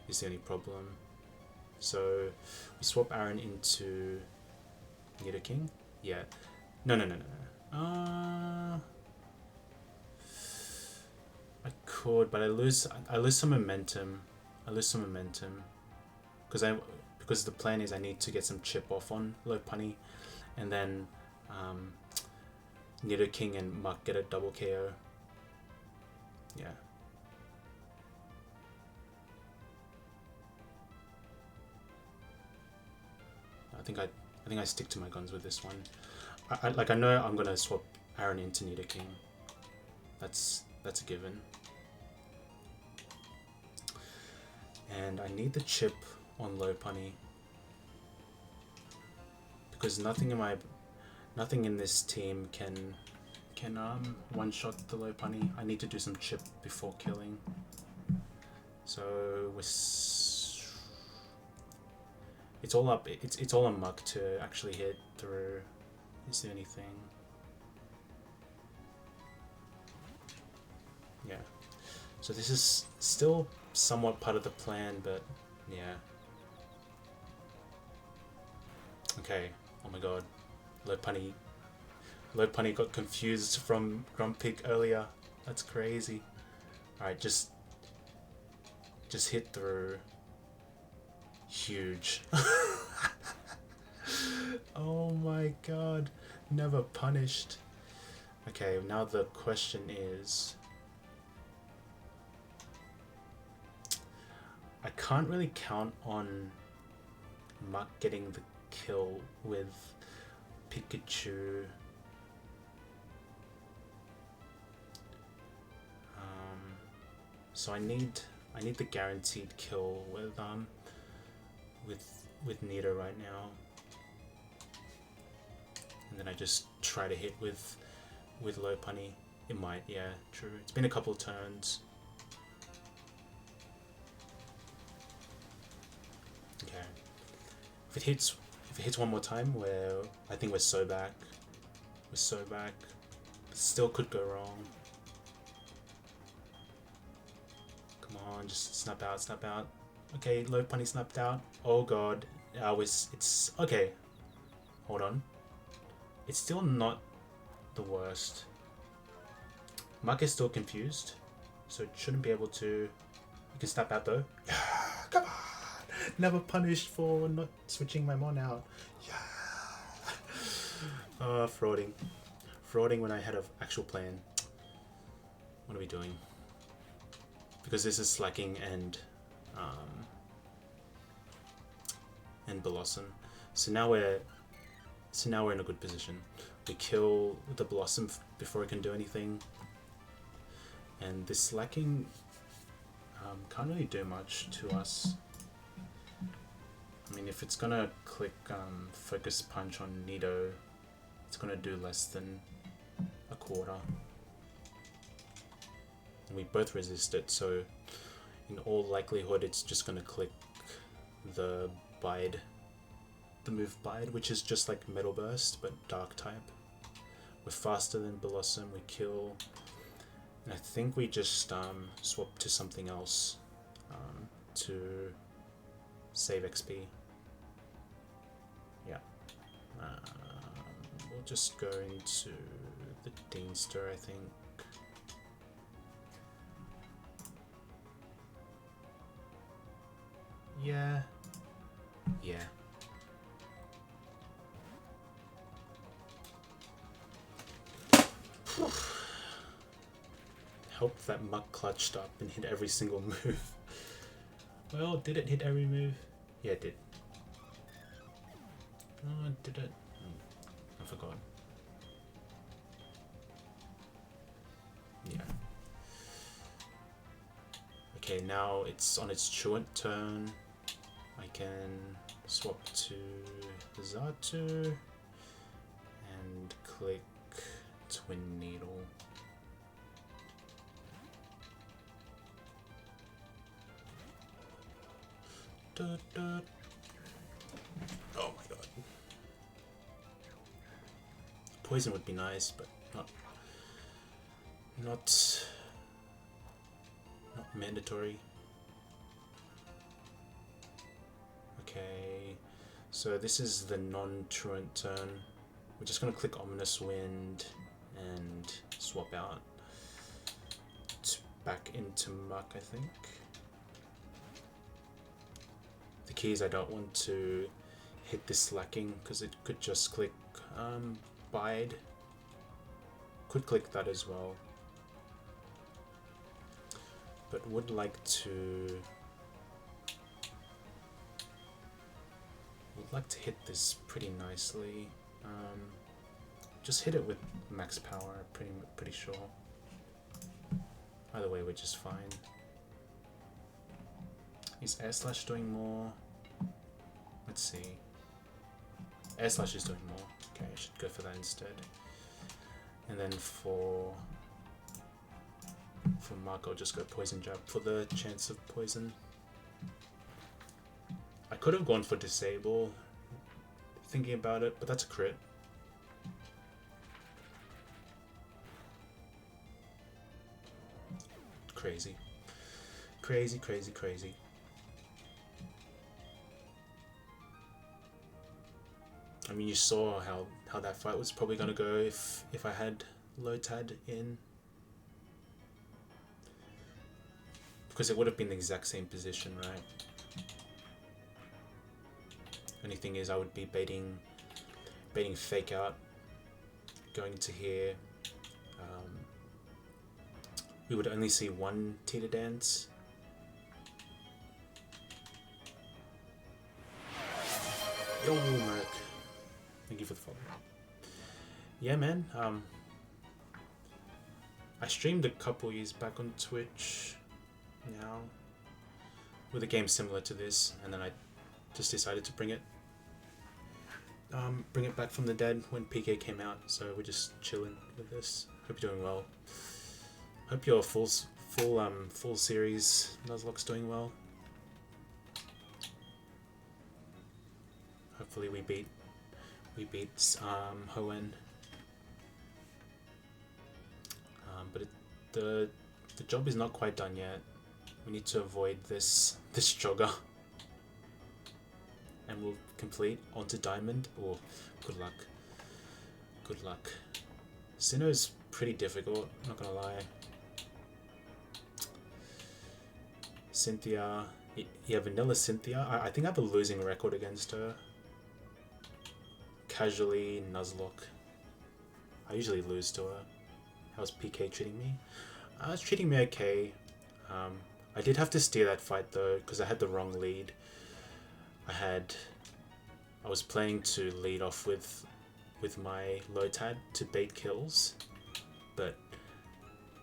Is the only problem. So we swap Aaron into Nido King. Yeah. No. I could, but I lose some momentum. Because the plan is I need to get some chip off on low punny, and then Nido King and Muck get a double KO. Yeah. I think I stick to my guns with this one. I know I'm gonna swap Aaron into Nido King. That's a given. And I need the chip on low punny because nothing in this team can one shot the low punny. I need to do some chip before killing. So it's all up. It's all on Muck to actually hit through. Is the only thing. Yeah. So this is still somewhat part of the plan, but yeah. Okay. Oh my god. Low punny got confused from Grunt Pick earlier. That's crazy. Alright, just hit through. Huge. Oh my god. Never punished. Okay, now the question is... I can't really count on Muck getting the kill with Pikachu. So I need the guaranteed kill with Nido right now. and then I just try to hit with low punny. It might, yeah, true. It's been a couple of turns. Okay. If it hits one more time, where I think we're so back. We're so back. Still could go wrong. Come on, just snap out, snap out. Okay, low punny snapped out. Oh god. It's okay. Hold on. It's still not the worst. Mark is still confused, so it shouldn't be able to. You can snap out though. Yeah, come on. Never punished for not switching my mon out. Yeah. Frauding. Frauding when I had an actual plan. What are we doing? Because this is slacking and Blossom. So now we're in a good position. We kill the Blossom before it can do anything. And this slacking can't really do much to us. I mean, if it's gonna click Focus Punch on Nido, it's gonna do less than a quarter. And we both resist it, so in all likelihood it's just gonna click the Bide, the move Bide, which is just like Metal Burst but Dark type. We're faster than Blossom, we kill, and I think we just swap to something else to save XP. Yeah. We'll just go into the Deanster, I think. Yeah. Yeah. Hope that Muck clutched up and hit every single move. Well, did it hit every move? Yeah, it did. Oh, did it? I forgot. Yeah. Okay, now it's on its Truant turn. I can swap to Zatu and click Twin Needle. Oh my god. Poison would be nice, but not mandatory. Okay, so this is the non-truant turn. We're just gonna click Ominous Wind and swap out back into Muck, I think. The key is I don't want to hit this slacking because it could just click Bide. Could click that as well. But would like to hit this pretty nicely. Just hit it with max power, pretty sure. Either way, we're just fine. Is Air Slash doing more? Let's see. Air Slash is doing more. Okay, I should go for that instead. And then for Mark, I'll just go Poison Jab for the chance of poison. I could have gone for Disable, thinking about it, but that's a crit. Crazy. Crazy, crazy, crazy. I mean, you saw how that fight was probably gonna go if I had Lotad in. Because it would have been the exact same position, right? Only thing is I would be baiting Fake Out, going to here. We would only see one Teeter Dance. Yo, Merc. Thank you for the follow. Yeah, man. I streamed a couple years back on Twitch now with a game similar to this, and then I just decided to bring it bring it back from the dead when PK came out, so we're just chilling with this. Hope you're doing well. Hope your full series Nuzlocke's doing well. Hopefully we beat Hoenn. But the job is not quite done yet. We need to avoid this jogger. And we'll complete onto Diamond. Oh, good luck. Good luck. Sinnoh's pretty difficult, not gonna lie. Cynthia. Yeah, Vanilla Cynthia. I think I have a losing record against her. Casually Nuzlocke. I usually lose to her. How's PK treating me? It's treating me okay. I did have to steer that fight though, because I had the wrong lead. I was planning to lead off with my Lotad to bait kills, but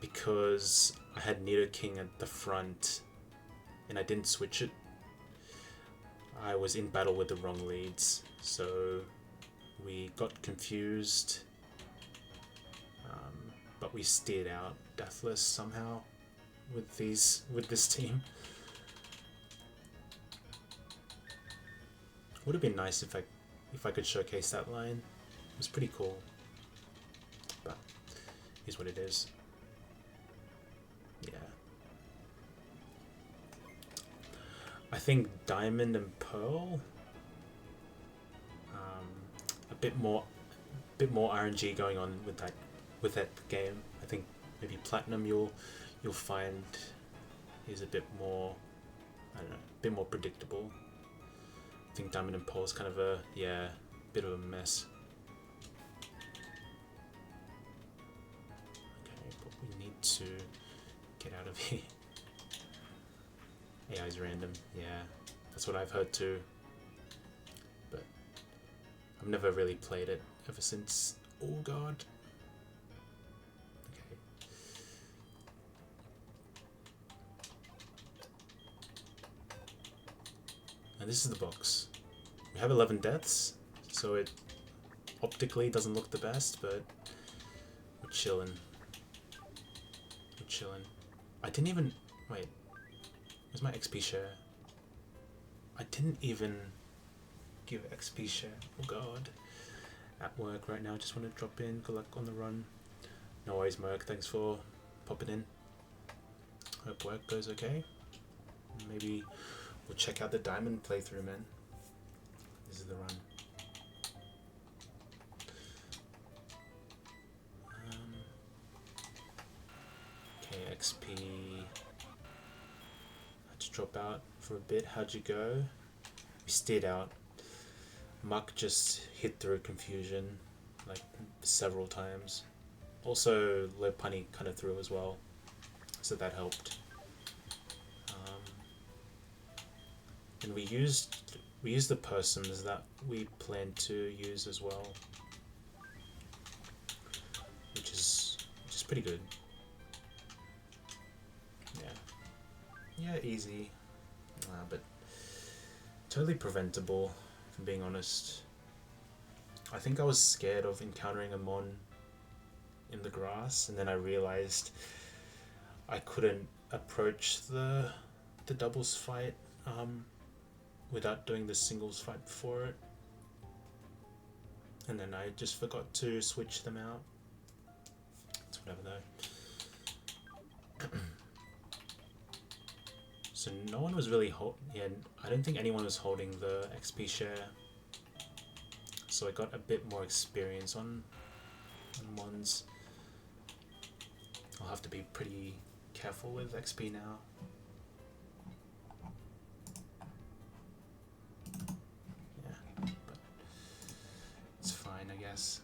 because I had Nidoking at the front and I didn't switch it, I was in battle with the wrong leads, so we got confused, but we steered out deathless somehow with this team. Would have been nice if I could showcase that line. It was pretty cool, but here's what it is. Yeah, I think Diamond and Pearl, a bit more RNG going on with that game. I think maybe Platinum you'll find is a bit more, I don't know, a bit more predictable. I think Diamond and Pearl is kind of a bit of a mess. Okay, but we need to get out of here. AI is random, yeah, that's what I've heard too. But I've never really played it ever since. Oh god. Okay. And this is the box. We have 11 deaths, so it optically doesn't look the best, but we're chilling. We're chilling. I didn't even... Wait. Where's my XP share? I didn't even give XP share. Oh god. At work right now, just want to drop in. Good luck on the run. No worries, Merc. Thanks for popping in. Hope work goes okay. Maybe we'll check out the Diamond playthrough, man. This is the run. Okay, XP. Had to drop out for a bit. How'd you go? We steered out. Muck just hit through confusion like several times. Also, Lopunny kind of threw as well, so that helped. And we used the persons that we planned to use as well, which is pretty good. Yeah, easy, but totally preventable. If I'm being honest, I think I was scared of encountering a Mon in the grass, and then I realized I couldn't approach the doubles fight without doing the singles fight before it, and then I just forgot to switch them out. It's whatever though. So no one was really I don't think anyone was holding the XP share, so I got a bit more experience on Mons. I'll have to be pretty careful with XP now. Yeah, but it's fine, I guess.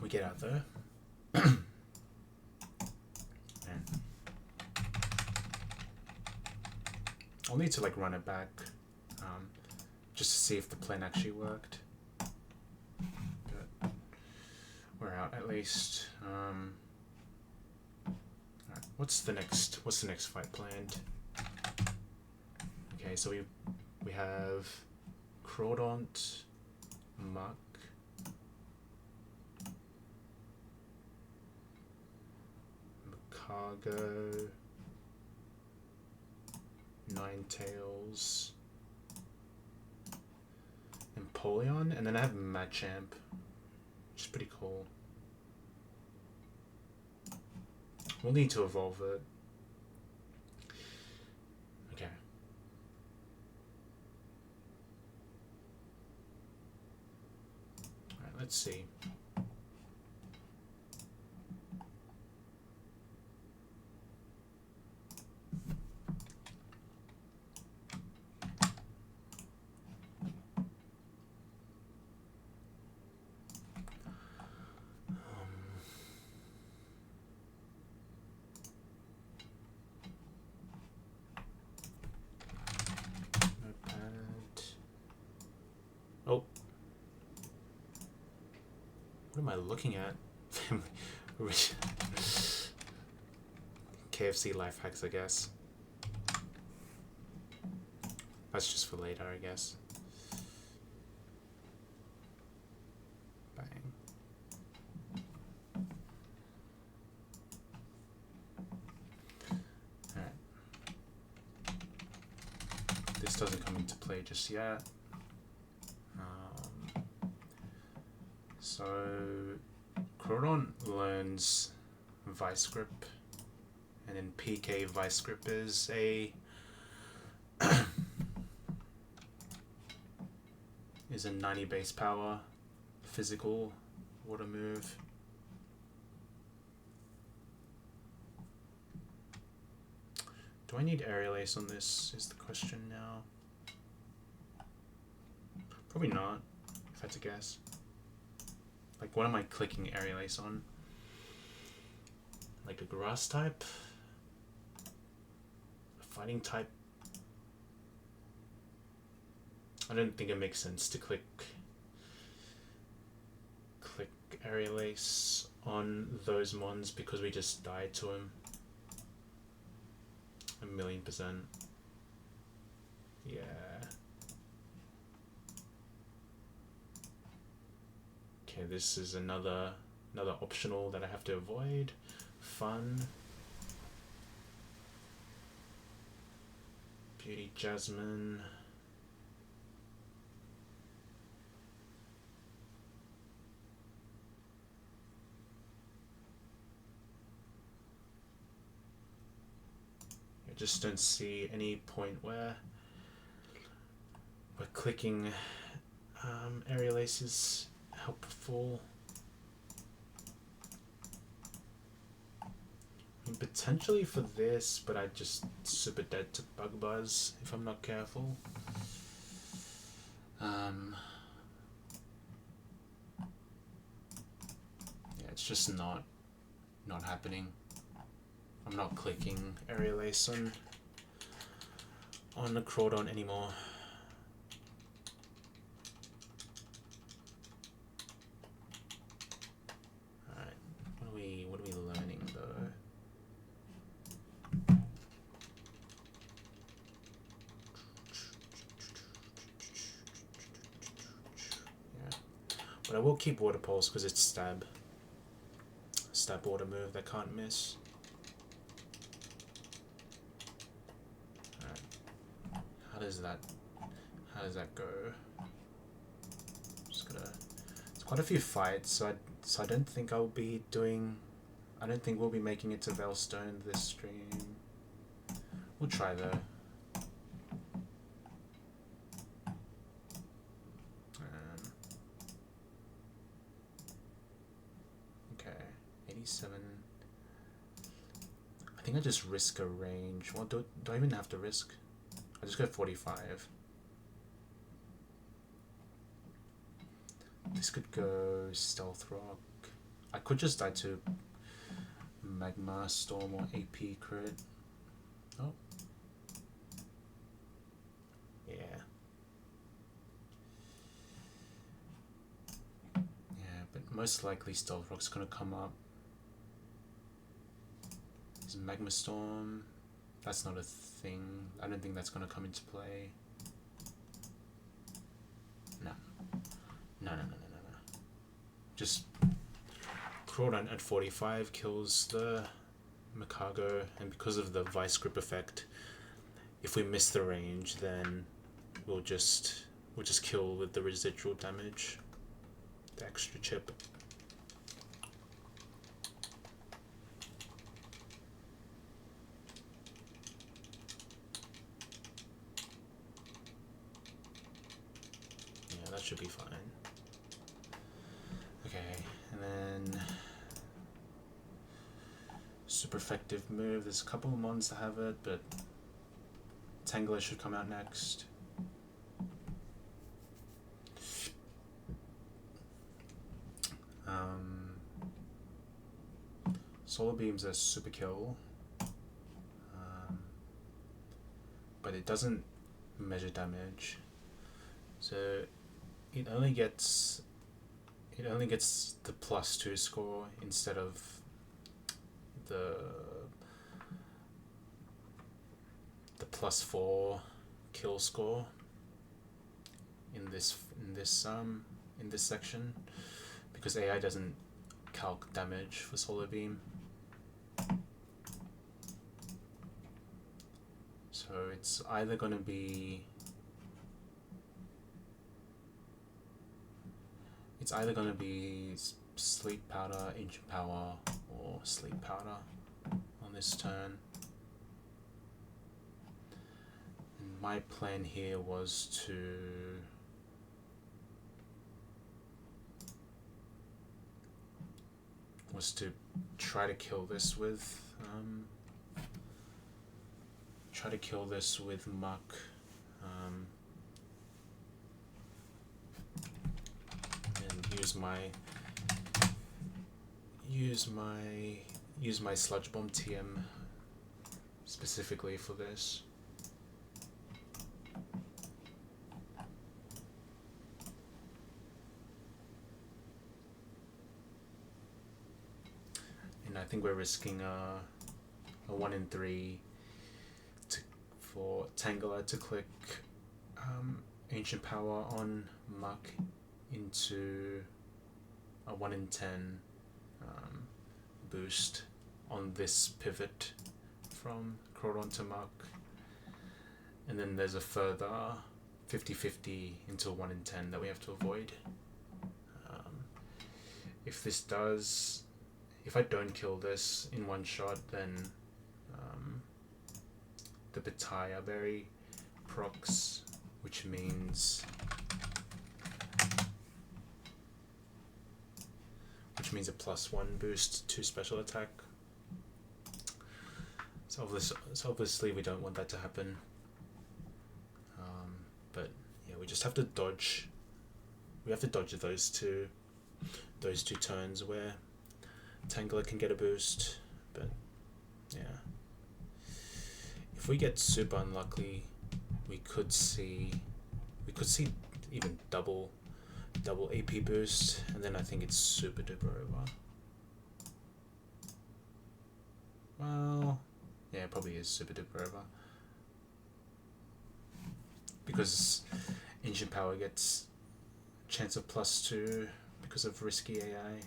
we get out there. Man. I'll need to like run it back just to see if the plan actually worked. But we're out at least. Alright, what's the next fight planned? Okay, so we have Crawdont, Muck, Cargo, Ninetales, Empoleon, and then I have Machamp, which is pretty cool. We'll need to evolve it. Okay. Alright, let's see. Oh. What am I looking at? KFC life hacks, I guess. That's just for later, I guess. Bang. Alright. This doesn't come into play just yet. So, Crawdon learns Vice Grip, and then PK Vice Grip is a is a 90 base power physical water move. Do I need Aerial Ace on this is the question now. Probably not, if I had to guess. Like, what am I clicking Aerial Ace on? Like a grass type? A fighting type? I don't think it makes sense to click Aerial Ace on those mons because we just died to him. 1,000,000%. Yeah. Okay, this is another optional that I have to avoid. Fun. Beauty Jasmine. I just don't see any point where we're clicking Aerial Aces helpful. I mean, potentially for this, but I just super dead to Bug Buzz if I'm not careful. Yeah, it's just not happening. I'm not clicking Aerial Ace on the Crawdon anymore. What are we learning though? Yeah, but I will keep Water Pulse because it's stab water move that can't miss. Alright. How does that go? Just gotta. It's quite a few fights, so I don't think I'll be doing. I don't think we'll be making it to Veilstone this stream. We'll try though. Okay, 87. I think I just risk a range. Well, do I even have to risk? I just go 45. This could go Stealth Rock. I could just die to Magma Storm or AP crit. Oh. Yeah. Yeah, but most likely Stealth Rock's gonna come up. Is Magma Storm? That's not a thing. I don't think that's gonna come into play. No. No. Just Crawdon at 45 kills the Macargo, and because of the Vice Grip effect, if we miss the range, then we'll just kill with the residual damage, the extra chip. Yeah, that should be fine. Okay, and then super effective move. There's a couple of mons that have it, but Tangler should come out next. Solar Beams are super kill, but it doesn't measure damage, so it only gets the +2 score instead of the +4 kill score in this section, because AI doesn't calc damage for Solar Beam. So it's either gonna be Sleep Powder, Ancient Power, or Sleep Powder on this turn. And my plan here was to try to kill this with Muck. And use my Sludge Bomb TM specifically for this. And I think we're risking a 1 in 3 for Tangler to click Ancient Power on Muck into a 1 in 10 boost on this pivot from Crawdon to Muck, and then there's a further 50-50 into 1 in 10 that we have to avoid. If I don't kill this in one shot, then the Bataya Berry procs, which means a +1 boost to special attack. So obviously we don't want that to happen. But yeah, we just have to dodge. We have to dodge those two turns where Tangler can get a boost. But yeah, if we get super unlucky, we could see even double AP boost, and then I think it's super duper over. Well, yeah, it probably is super duper over, because Ancient Power gets chance of +2 because of risky AI.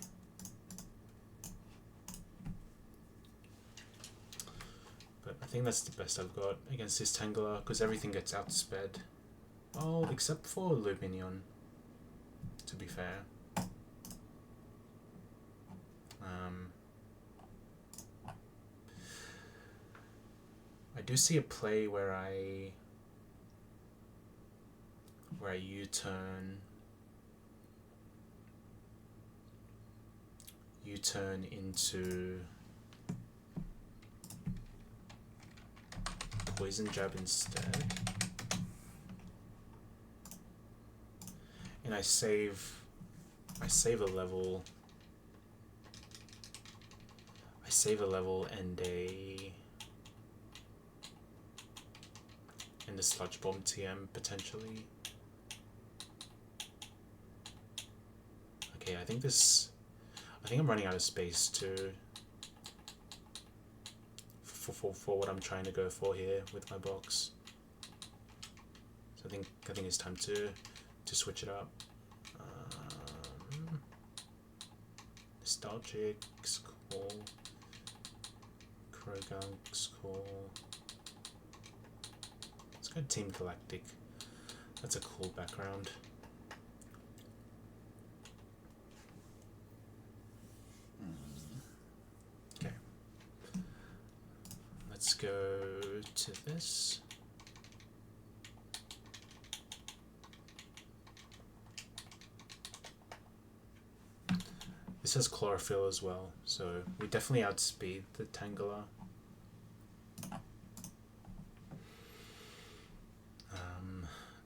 But I think that's the best I've got against this Tangler, because everything gets outsped. Oh, except for Luminion, to be fair. I do see a play where I U-turn into Poison Jab instead, and I save a level save a level and a sludge bomb TM potentially. Okay, I think I'm running out of space to for what I'm trying to go for here with my box. So I think it's time to switch it up. Nostalgic's cool. Krogunk's cool. Let's go Team Galactic. That's a cool background. Okay. Let's go to this. This has chlorophyll as well, so we definitely outspeed the Tangela.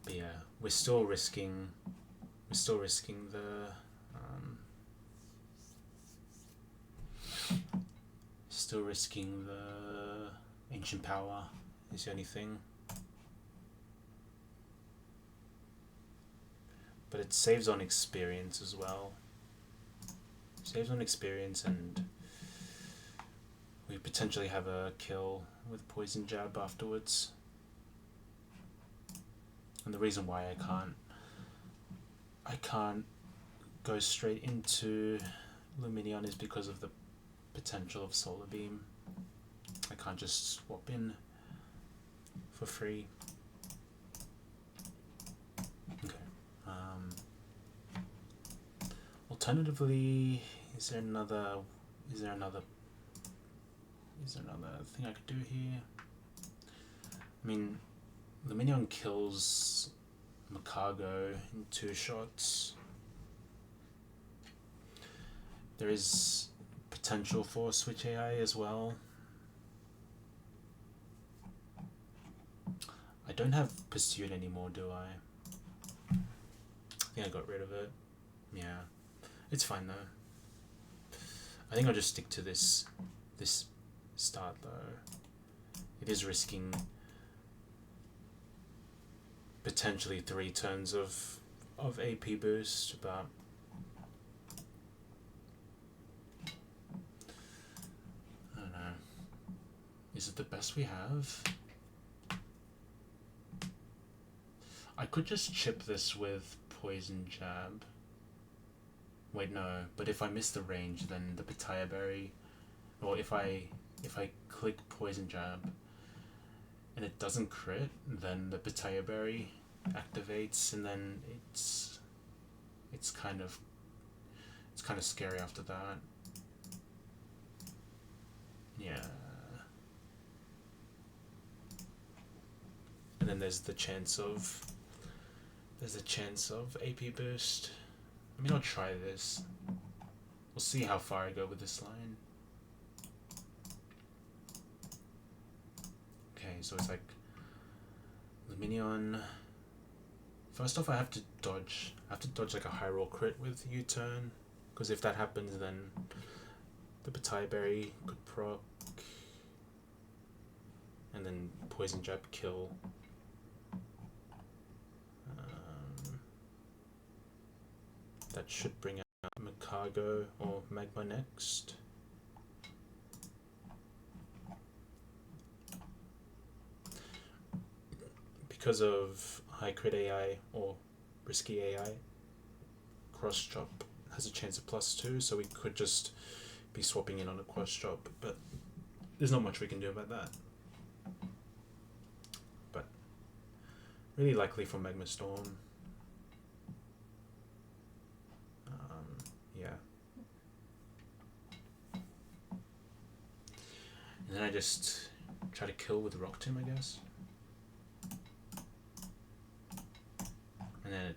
But yeah, we're still risking the ancient power is the only thing. But it saves on experience as well. Saves on experience, and we potentially have a kill with poison jab afterwards. And the reason why I can't go straight into Luminion is because of the potential of Solar Beam. I can't just swap in for free. Okay. Alternatively, is there another thing I could do here? I mean, Luminion kills Macargo in 2 shots. There is potential for Switch AI as well. I don't have Pursuit anymore, do I? I think I got rid of it. Yeah. It's fine though. I think I'll just stick to this start though. It is risking potentially 3 turns of AP boost, but I don't know. Is it the best we have? I could just chip this with Poison Jab. Wait, no, but if I miss the range, then the Pitaya Berry, or if I click Poison Jab and it doesn't crit, then the Pitaya Berry activates, and then it's kind of scary after that. Yeah. And then there's the chance of AP boost. I mean, I'll try this. We'll see how far I go with this line. Okay, so it's like Luminion. First off, I have to dodge like a high roll crit with U-turn, because if that happens, then the Pitaya Berry could proc, and then Poison Jab kill. That should bring out Macargo or Magma next. Because of high crit AI or risky AI, cross chop has a chance of +2, so we could just be swapping in on a cross chop, but there's not much we can do about that. But really likely for Magma Storm. Yeah. And then I just try to kill with Rock Tomb, I guess. And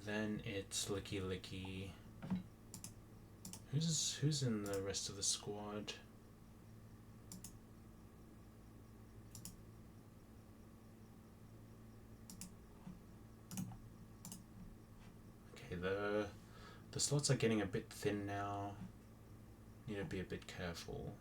then it's Licky Licky. Who's in the rest of the squad? Okay, the The slots are getting a bit thin now. Need to be a bit careful.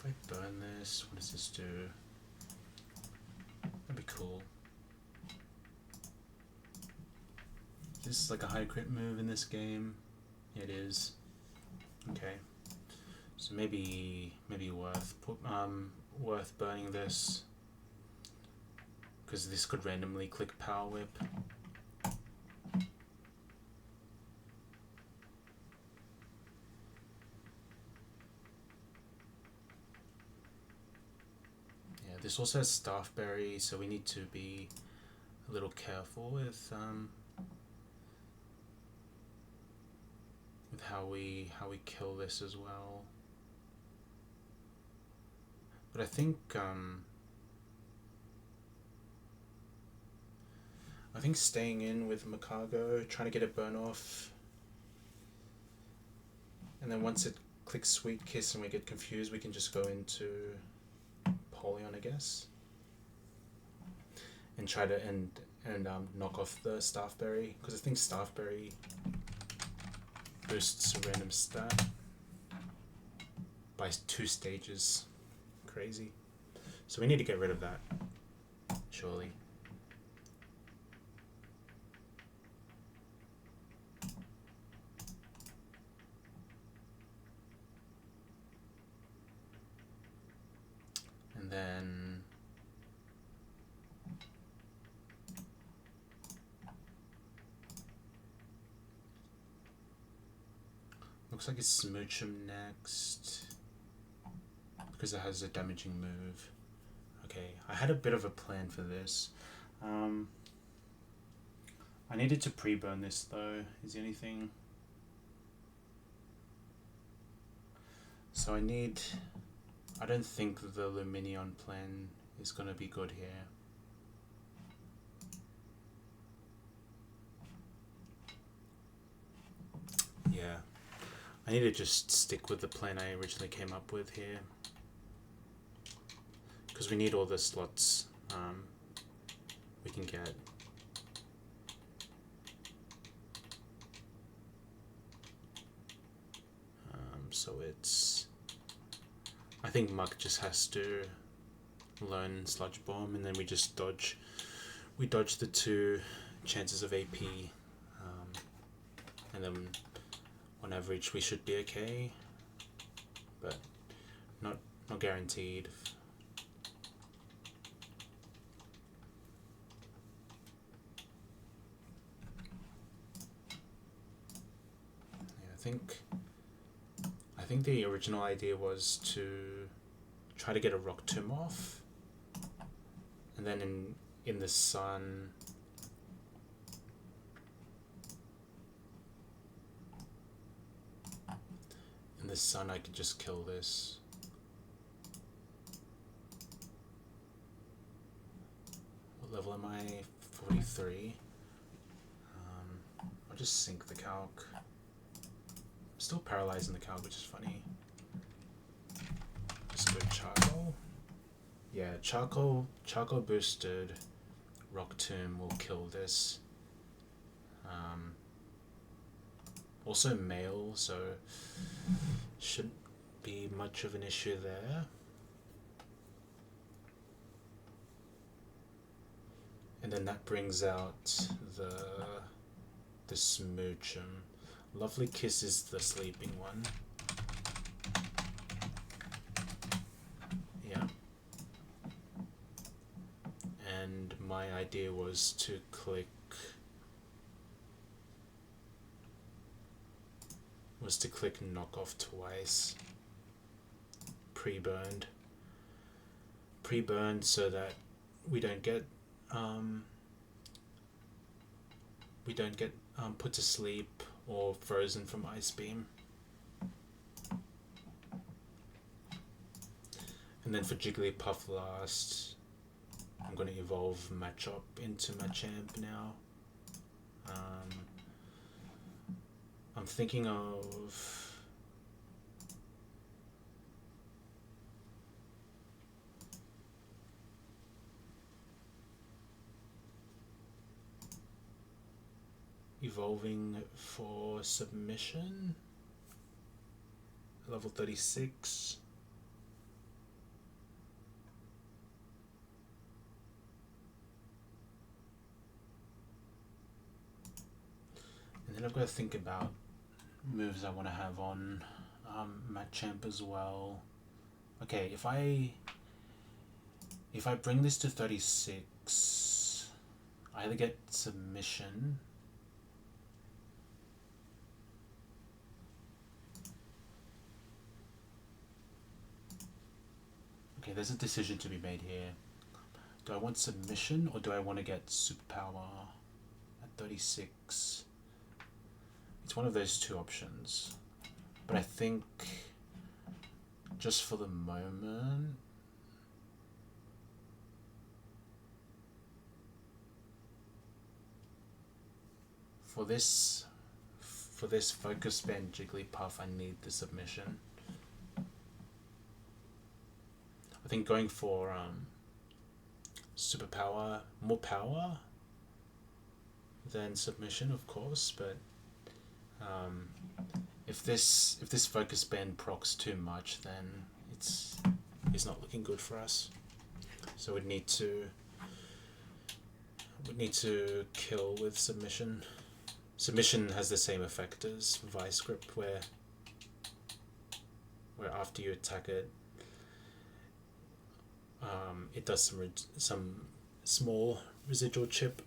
If I burn this, what does this do? That'd be cool. Is this like a high crit move in this game? It is. Okay. So maybe worth burning this, because this could randomly click Power Whip. Yeah, this also has Staffberry, so we need to be a little careful with how we kill this as well. But I think staying in with Macargo, trying to get a burn off, and then once it clicks Sweet Kiss and we get confused, we can just go into Polion, I guess, and try to knock off the Staffberry, because I think Staffberry boosts a random stat by 2 stages. Crazy. So we need to get rid of that, surely. And then looks like it's Smooch him next, because it has a damaging move. Okay, I had a bit of a plan for this. I needed to pre-burn this though. Is there anything? So I don't think the Luminion plan is gonna be good here. Yeah, I need to just stick with the plan I originally came up with here, because we need all the slots we can get. So I think Muck just has to learn Sludge Bomb, and then we just dodge the 2 chances of AP, and then on average we should be okay, but not guaranteed. Yeah, I think the original idea was to try to get a Rock Tomb off, and then in the sun I could just kill this. What level am I? 43. I'll just sink the calc. I'm still paralyzing the calc, which is funny. Just go charcoal. Yeah, charcoal boosted Rock Tomb will kill this. Also male, so shouldn't be much of an issue there. And then that brings out the Smoochum. Lovely Kiss is the sleeping one. Yeah. And my idea was to click knock off twice. Pre-burned so that we don't get put to sleep or frozen from Ice Beam. And then for Jigglypuff last, I'm going to evolve Machop into Machamp now. I'm thinking of evolving for submission, level 36. And then I've got to think about moves I want to have on Machamp as well. Okay, if I bring this to 36, I either get submission. Okay, there's a decision to be made here. Do I want submission or do I want to get superpower at 36? It's one of those two options. But I think just for the moment, for this focus band Jigglypuff, I need the submission. I think going for superpower, more power than submission, of course, but if this focus band procs too much, then it's not looking good for us. So we'd need to kill with submission. Submission has the same effect as Vice Grip, where after you attack it, it does some small residual chip.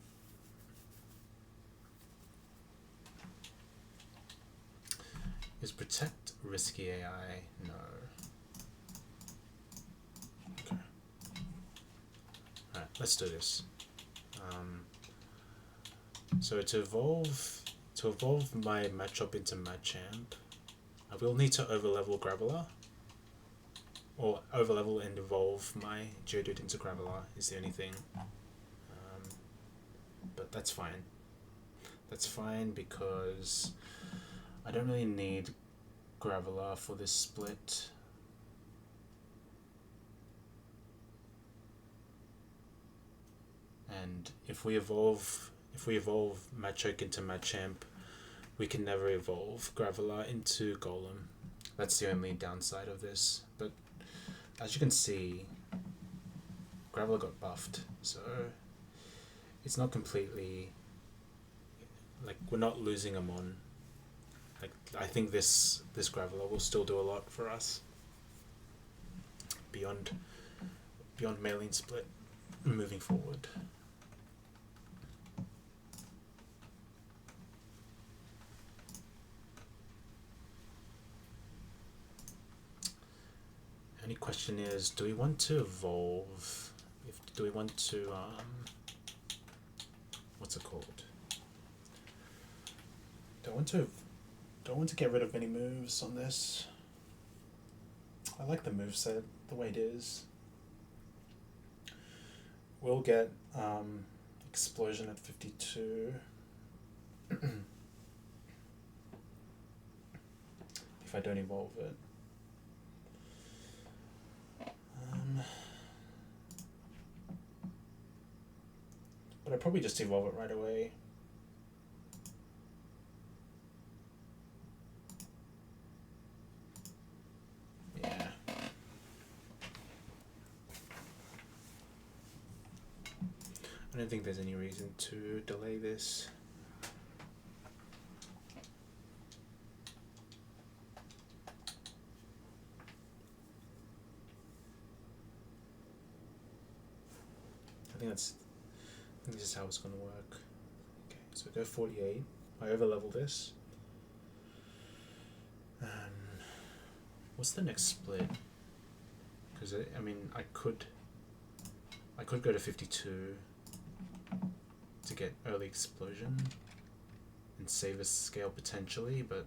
Is protect risky AI? No. Okay. Alright, let's do this. So to evolve my Machop into Machamp, I will need to overlevel Graveler. Or overlevel and evolve my Geodude into Graveler is the only thing. But that's fine. That's fine because I don't really need Graveler for this split. And if we evolve Machoke into Machamp, we can never evolve Graveler into Golem. That's the only downside of this. But as you can see, Graveler got buffed, so it's not completely, like, we're not losing him on. Like, I think this Graveler will still do a lot for us beyond Mailing Split moving forward. Only question is, do we want to evolve? Do we want to what's it called? Don't want to get rid of any moves on this. I like the moveset the way it is. We'll get Explosion at 52. If I don't evolve it. But I'd probably just evolve it right away. Yeah. I don't think there's any reason to delay this. I think this is how it's going to work. Okay, so go 48. I overlevel this. What's the next split? Because I mean, I could go to 52 to get early explosion and save a scale potentially, but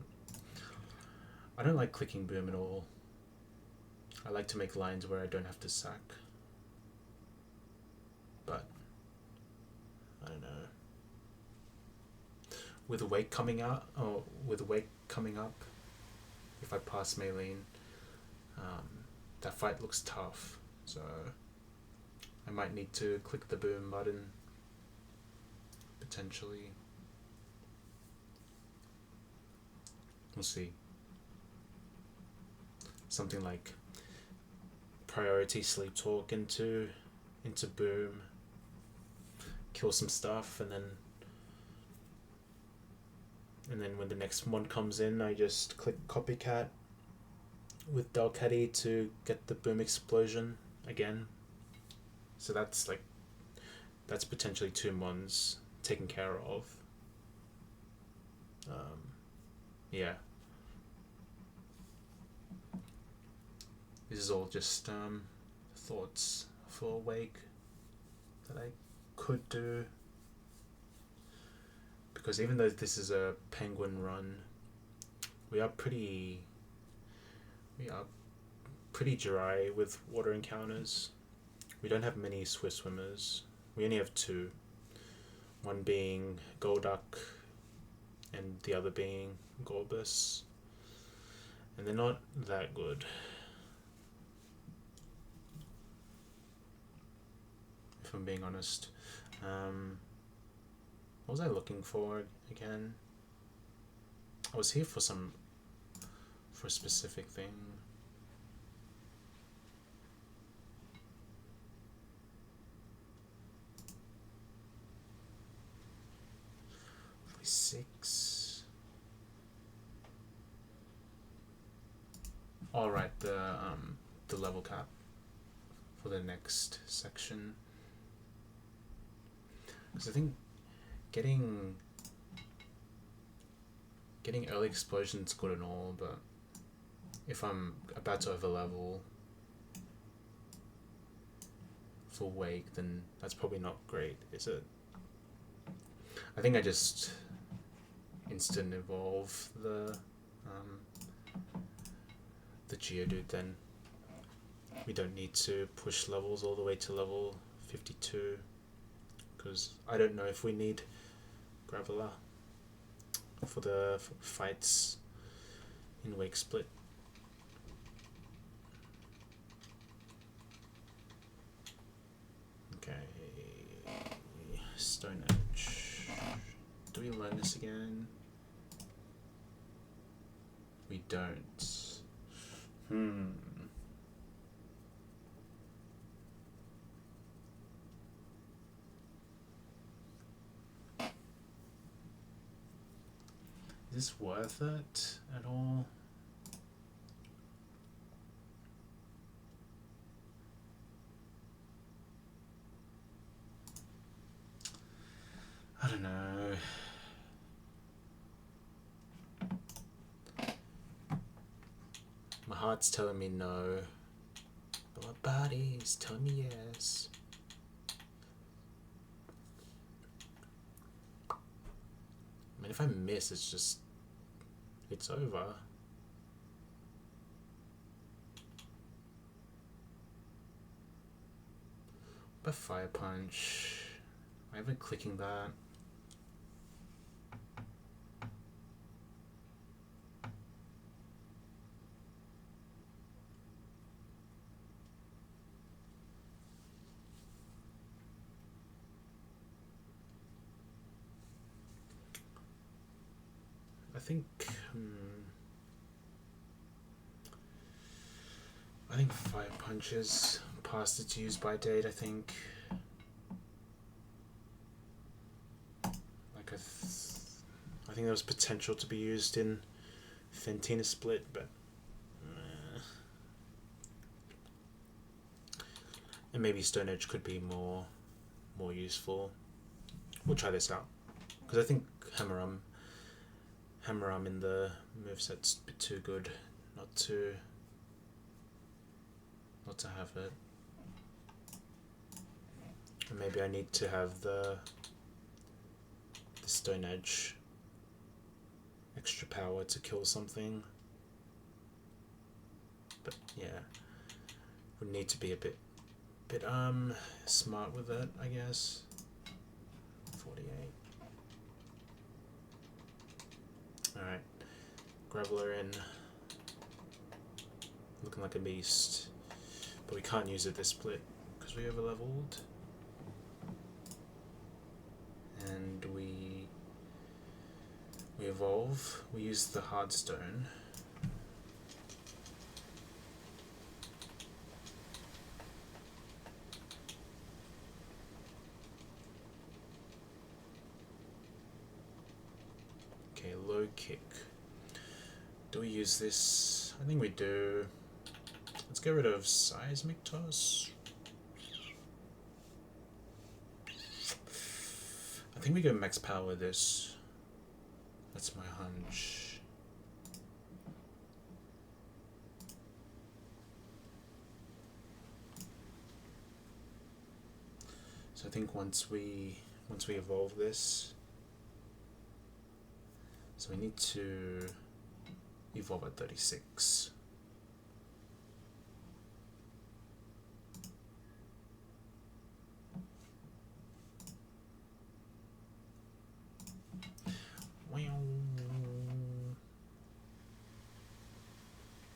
I don't like clicking boom at all. I like to make lines where I don't have to sack, but I don't know. With wake coming out, if I pass Maylene, that fight looks tough, so I might need to click the boom button potentially. We'll see. Something like priority sleep talk into boom, kill some stuff, and then when the next one comes in, I just click copycat with Delcatty to get the boom explosion again. So that's potentially 2 mons taken care of. Yeah. This is all just thoughts for Wake that I could do. Because even though this is a penguin run, we are pretty dry with water encounters. We don't have many swift swimmers. We only have 2. One being Golduck and the other being Gorbus. And they're not that good. If I'm being honest. What was I looking for again? I was here for a specific thing. Six. All right, the level cap for the next section. Because I think getting early explosion is good and all, but if I'm about to overlevel for Wake, then that's probably not great, is it? I think I just instant evolve the Geodude then. We don't need to push levels all the way to level 52, because I don't know if we need Graveler for the fights in Wake Split. Okay, Stone Edge. Do we learn this again? We don't. Is this worth it at all? I don't know. My heart's telling me no, but my body's telling me yes. I mean, if I miss, it's over. By Fire Punch, am I ever clicking that? I think Fire Punch is past its use by date. I think I think there was potential to be used in Fantina Split, but and maybe Stone Edge could be more useful. We'll try this out, because I think Hammer Arm in the moveset's a bit too good not to have it. And maybe I need to have the Stone Edge extra power to kill something. But yeah, would need to be a bit smart with it, I guess. 48. Alright, Graveler in. Looking like a beast. But we can't use it this split because we over leveled. And we evolve. We use the hard stone. Okay, low kick. Do we use this? I think we do. Let's get rid of seismic toss. I think we go max power with this. That's my hunch. So I think once we evolve this, so we need to evolve at 36.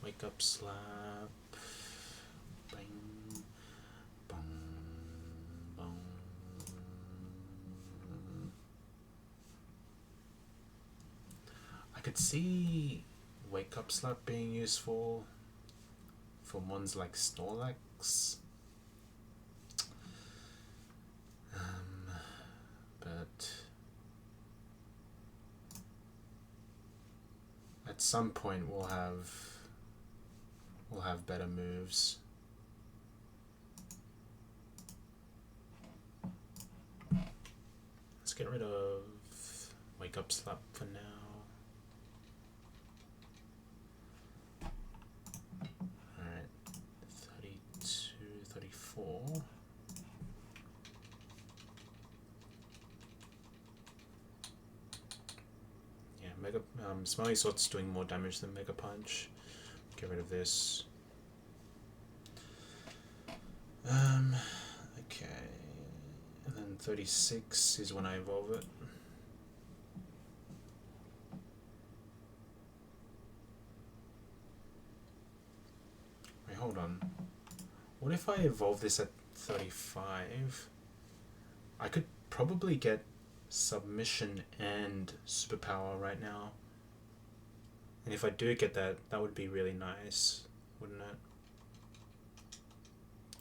Wake up slap. Bang. Bang. Bang. I could see wake up slap being useful for ones like Snorlax. But at some point we'll have better moves. Let's get rid of wake up slap for now. Alright, 32, 34. Yeah, Mega Smelly Salt's doing more damage than Mega Punch. Get rid of this. Okay, and then 36 is when I evolve it. Wait, hold on. What if I evolve this at 35? I could probably get submission and superpower right now. And if I do get that, that would be really nice, wouldn't it?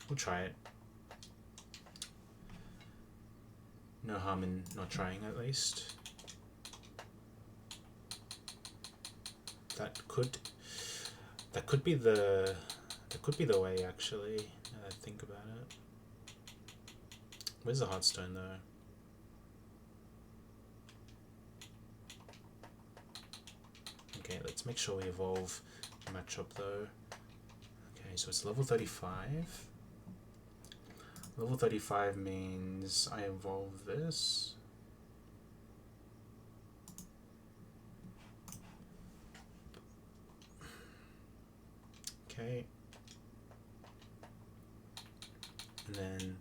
We'll try it. No harm in not trying, at least. That could be the way, actually, now that I think about it. Where's the Heartstone though? Okay, let's make sure we evolve match up though. Okay, so it's level 35. Level 35 means I evolve this. Okay. And then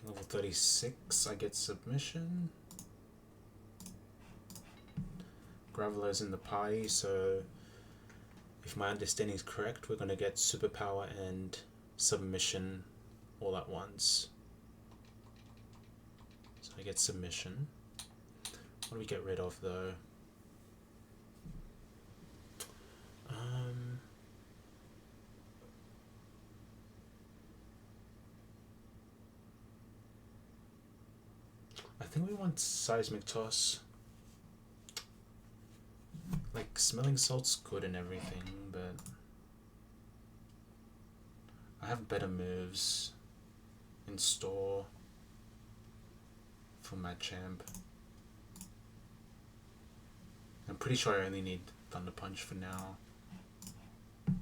level 36 I get submission. Graveler's in the party, so if my understanding is correct, we're going to get superpower and submission all at once. So I get submission. What do we get rid of though? I think we want seismic toss. Like, smelling salt's good and everything, but I have better moves in store for my champ. I'm pretty sure I only need Thunder Punch for now. And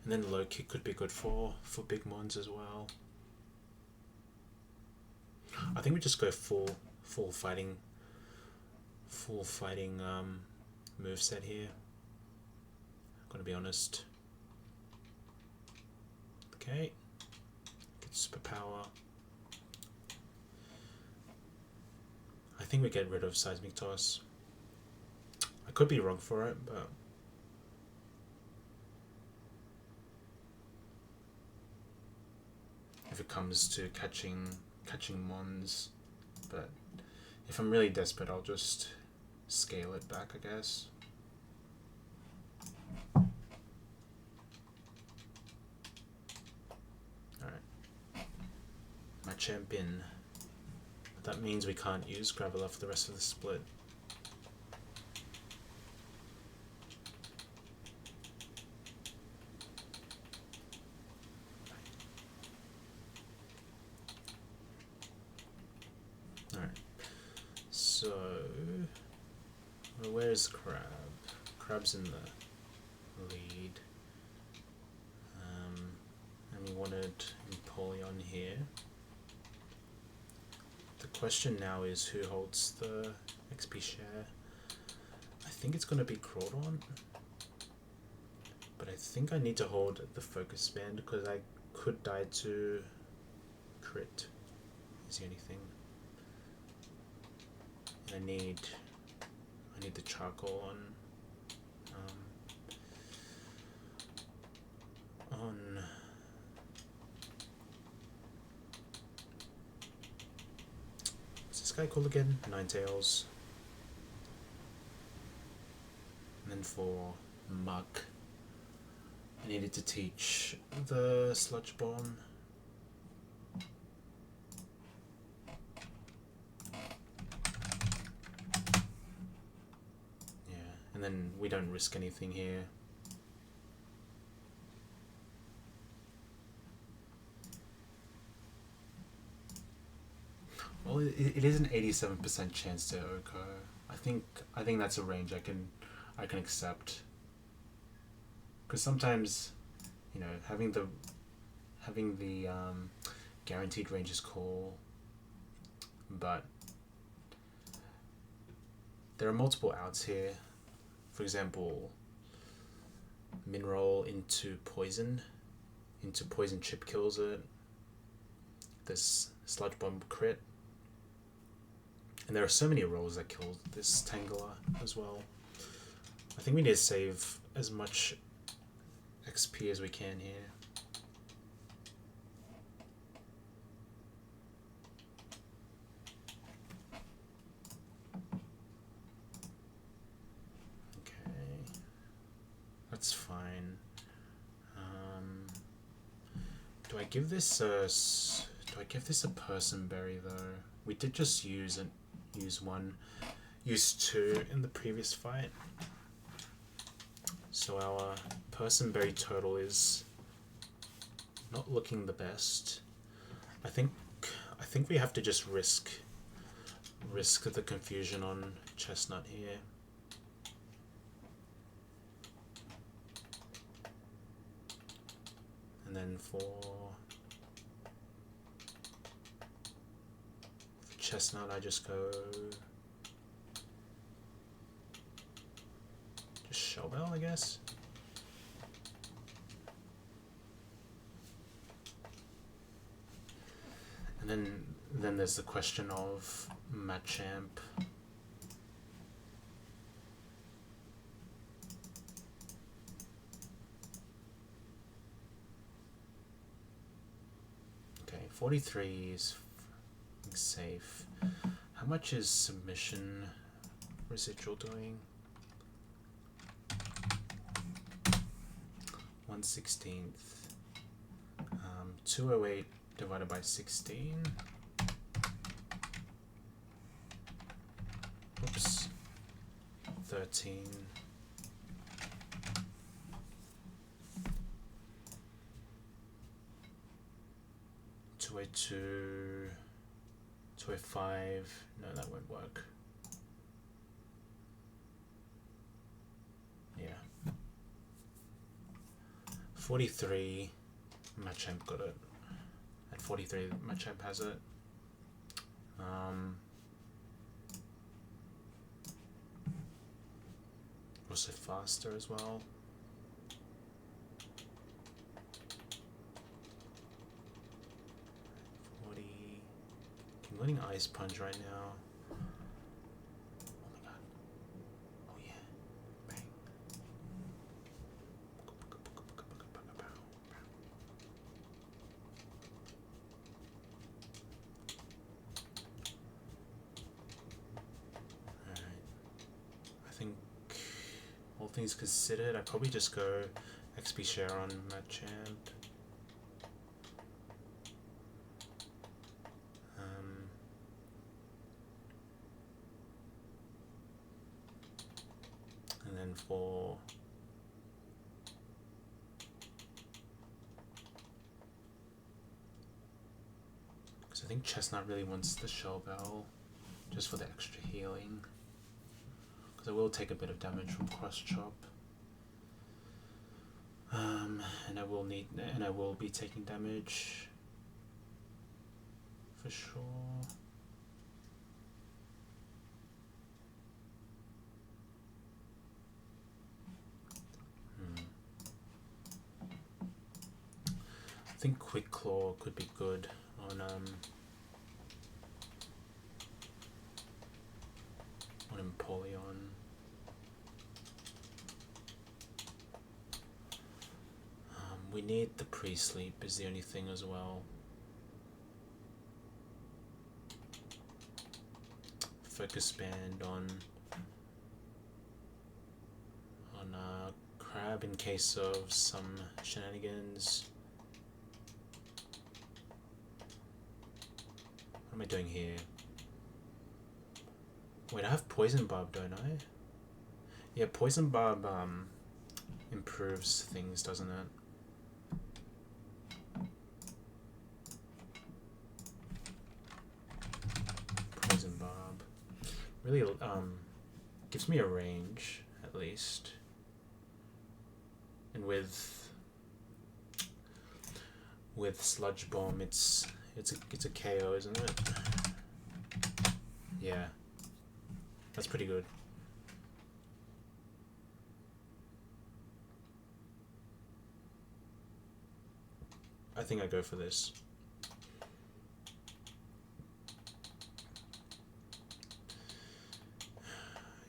then low kick could be good for big mons as well. I think we just go full fighting full fighting moveset here. Gotta be honest. Okay. Get superpower. I think we get rid of seismic toss. I could be wrong for it, but if it comes to catching mons, but if I'm really desperate, I'll just scale it back, I guess. Champion. That means we can't use Graveler for the rest of the split. Alright. So where's Crab? Crab's in the lead. And we wanted Empoleon here. The question now is who holds the XP share. I think it's going to be Crawdon, but I think I need to hold the focus band because I could die to crit is the only thing. And I need the charcoal on this guy called again? Ninetales. And then for Muck, I needed to teach the Sludge Bomb. Yeah, and then we don't risk anything here. Well, it is an 87% chance to Oko. I think that's a range I can accept. Because sometimes, you know, having the guaranteed range is cool, but there are multiple outs here. For example, Minroll into poison chip kills it. This Sludge Bomb crit. And there are so many rolls that kill this Tangela as well. I think we need to save as much XP as we can here. Okay, that's fine. Do I give this a Personberry though? We did just use two in the previous fight. So our Personberry total is not looking the best. I think we have to just risk the confusion on Chestnut here. And then for Chestnut, I just go Shellbell, I guess. And then there's the question of Machamp. Okay, 43 is safe. How much is submission residual doing? 1/16. 208 divided by 16. Oops. 13. $282. 205. No, that won't work. Yeah. 43. Machamp got it. At 43, Machamp has it. Also faster as well. I'm letting Ice Punch right now. Oh my god. Oh yeah. Bang. Alright. I think all things considered, I'd probably just go XP share on Machamp. And then for because I think Chestnut really wants the Shell Bell just for the extra healing. Because I will take a bit of damage from Cross Chop. And I will be taking damage for sure. I think Quick Claw could be good on Empoleon. We need the pre-sleep is the only thing as well. Focus Band on Crab in case of some shenanigans. What am I doing here? Wait, I have Poison Barb, don't I? Yeah, Poison Barb improves things, doesn't it? Poison Barb really gives me a range at least, and with Sludge Bomb, it's a KO, isn't it? Yeah, that's pretty good. I think I go for this.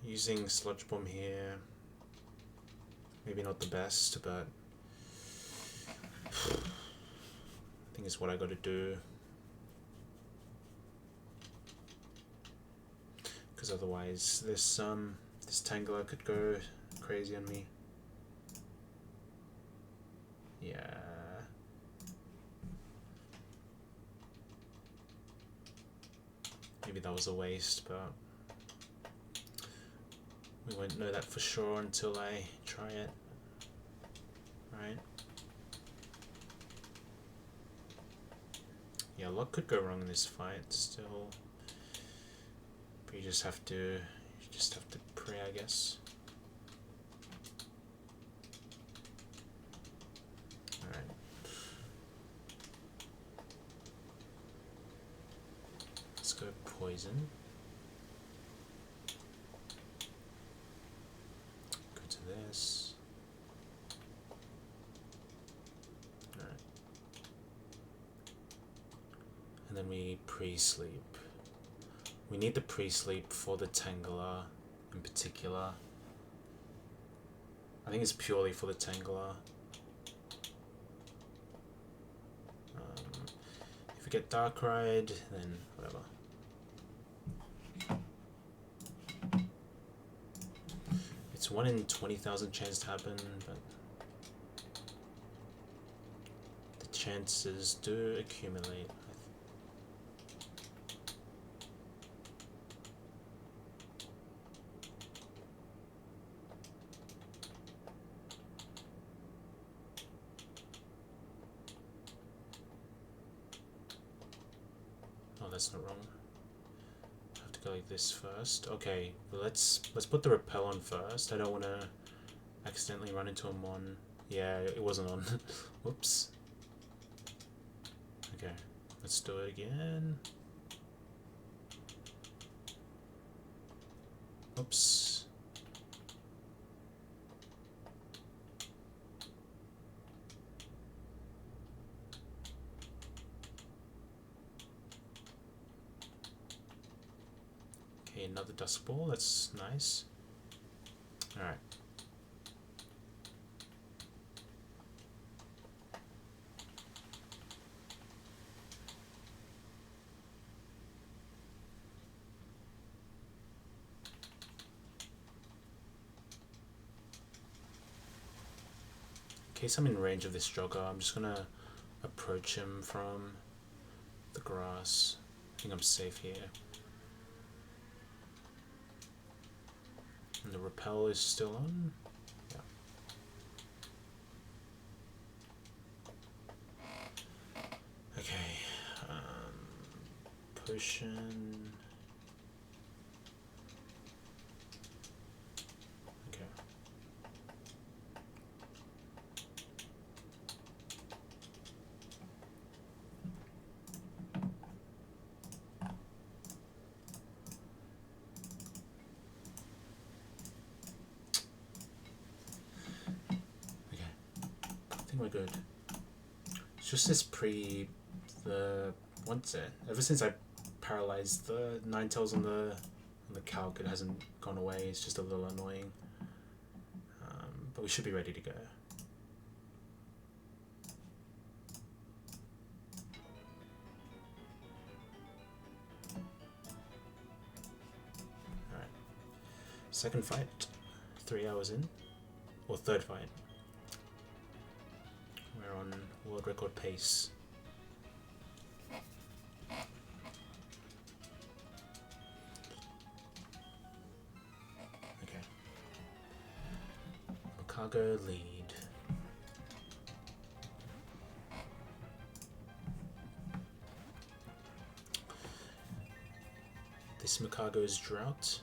Using Sludge Bomb here, maybe not the best, but I think it's what I gotta do. Because otherwise this Tangler could go crazy on me. Yeah. Maybe that was a waste, but we won't know that for sure until I try it. Right? Yeah, a lot could go wrong in this fight still. But you just have to pray, I guess. Alright. Let's go Poison. Go to this. Alright. And then we pre-sleep. We need the pre-sleep for the Tangler in particular. I think it's purely for the Tangler. If we get Darkrai, then whatever. It's 1 in 20,000 chance to happen, but the chances do accumulate. That's not wrong. I have to go like this first. Okay, well, let's put the repel on first. I don't want to accidentally run into him on. Yeah, it wasn't on. Whoops. Okay, let's do it again. Oops. Okay, another dusk ball. That's nice. All right. In case I'm in range of this jogger, I'm just gonna approach him from the grass. I think I'm safe here. And the rappel is still on. Yeah. Okay. Potion. Okay. We're good. It's just this ever since I paralyzed the Ninetales on the calc, it hasn't gone away. It's just a little annoying. But we should be ready to go. Alright. Second fight. 3 hours in. Or third fight. We're on world record pace. Okay. Cargo lead. This Mikago's drought.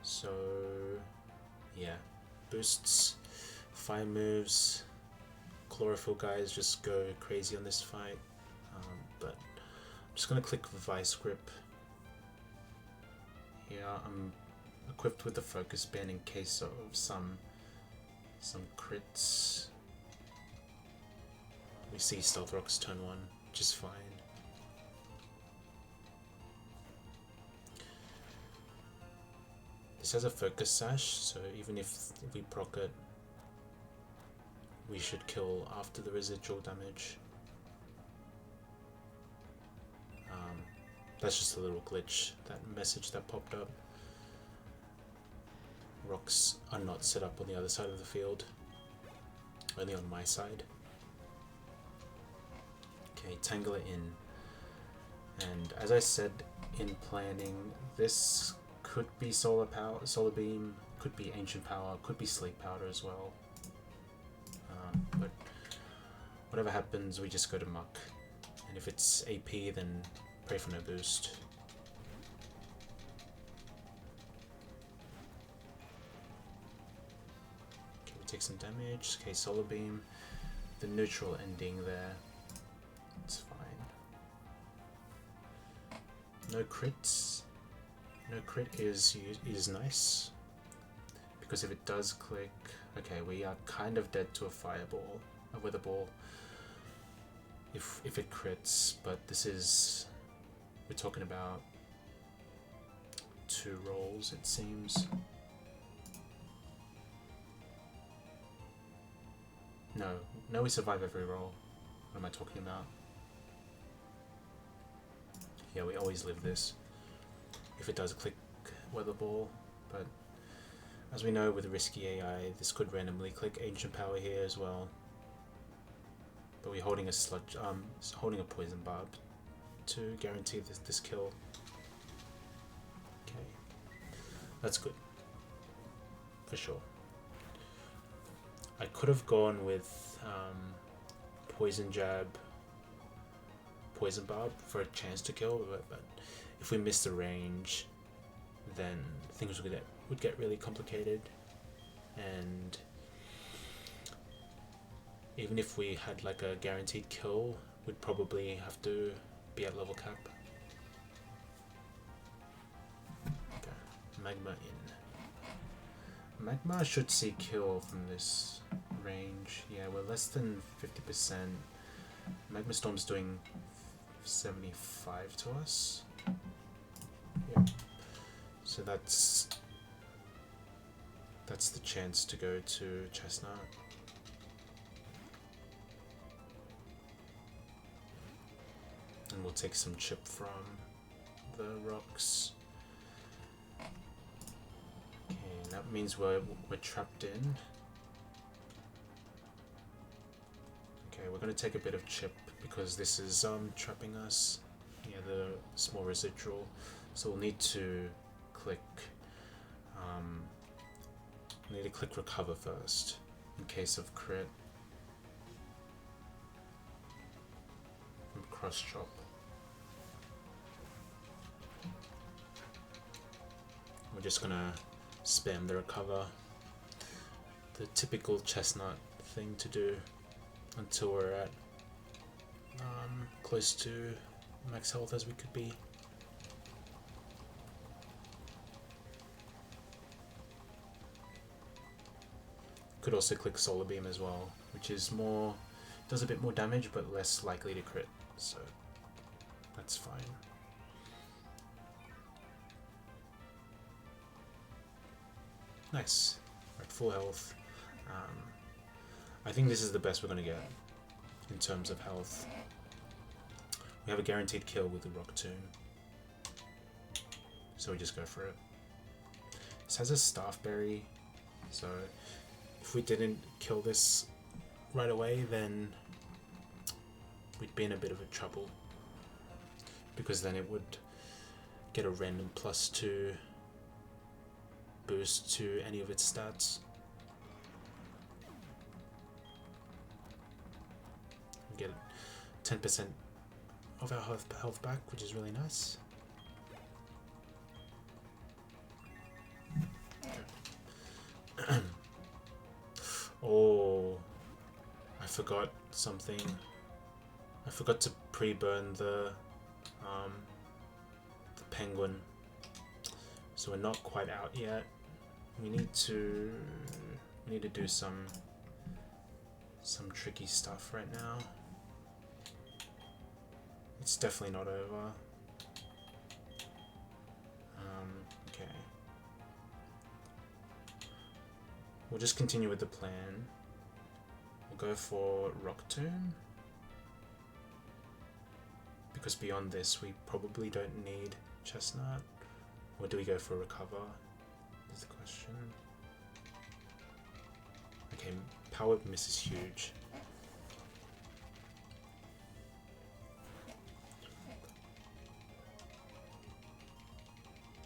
So yeah, boosts, fire moves, chlorophyll guys just go crazy on this fight. But I'm just gonna click Vice Grip. Here I'm equipped with the focus band in case of some crits. We see Stealth Rocks turn 1, which is fine. This has a focus sash, so even if we proc it, we should kill after the residual damage. That's just a little glitch, that message that popped up. Rocks are not set up on the other side of the field, only on my side. Okay, tangle it in. And as I said in planning, this could be solar power, solar beam, could be ancient power, could be sleep powder as well. But whatever happens, we just go to muck. And if it's AP, then pray for no boost. Okay, we take some damage. Okay, solar beam. The neutral ending there. It's fine. No crits. No crit is nice, because if it does click, okay, we are kind of dead to a fireball, a weather ball, if it crits. But this is, we're talking about 2 rolls, it seems. No, we survive every roll. What am I talking about? Yeah, we always live this. If it does click weather ball, but as we know with risky AI, this could randomly click ancient power here as well. But we're holding a sludge, holding a poison barb to guarantee this kill. Okay, that's good for sure. I could have gone with poison jab, poison barb for a chance to kill, but if we miss the range, then things would get really complicated. And even if we had like a guaranteed kill, we'd probably have to be at level cap. Okay, magma in. Magma should see kill from this range. Yeah, we're less than 50%. Magma Storm's doing 75 to us. Yeah. So that's the chance to go to Chestnut. And we'll take some chip from the rocks. Okay, that means we're trapped in. Okay, we're gonna take a bit of chip because this is trapping us. Yeah, the small residual. So we'll need to click recover first in case of crit. And cross chop. We're just gonna spam the recover. The typical Chestnut thing to do until we're at close to max health as we could be. Could also click Solar Beam as well, which is more, does a bit more damage but less likely to crit, so that's fine. Nice, we're at full health. I think this is the best we're going to get in terms of health. We have a guaranteed kill with the Rock Tomb, so we just go for it. This has a Staff Berry, so if we didn't kill this right away, then we'd be in a bit of a trouble, because then it would get a random +2 boost to any of its stats. We get 10% of our health back, which is really nice. Okay. Oh, I forgot something. I forgot to pre-burn the penguin, so we're not quite out yet. We need to do some tricky stuff right now. It's definitely not over. Okay. We'll just continue with the plan. We'll go for Rock Tomb, because beyond this we probably don't need Chestnut. Or do we go for Recover? Is the question. Okay, Power Miss is huge.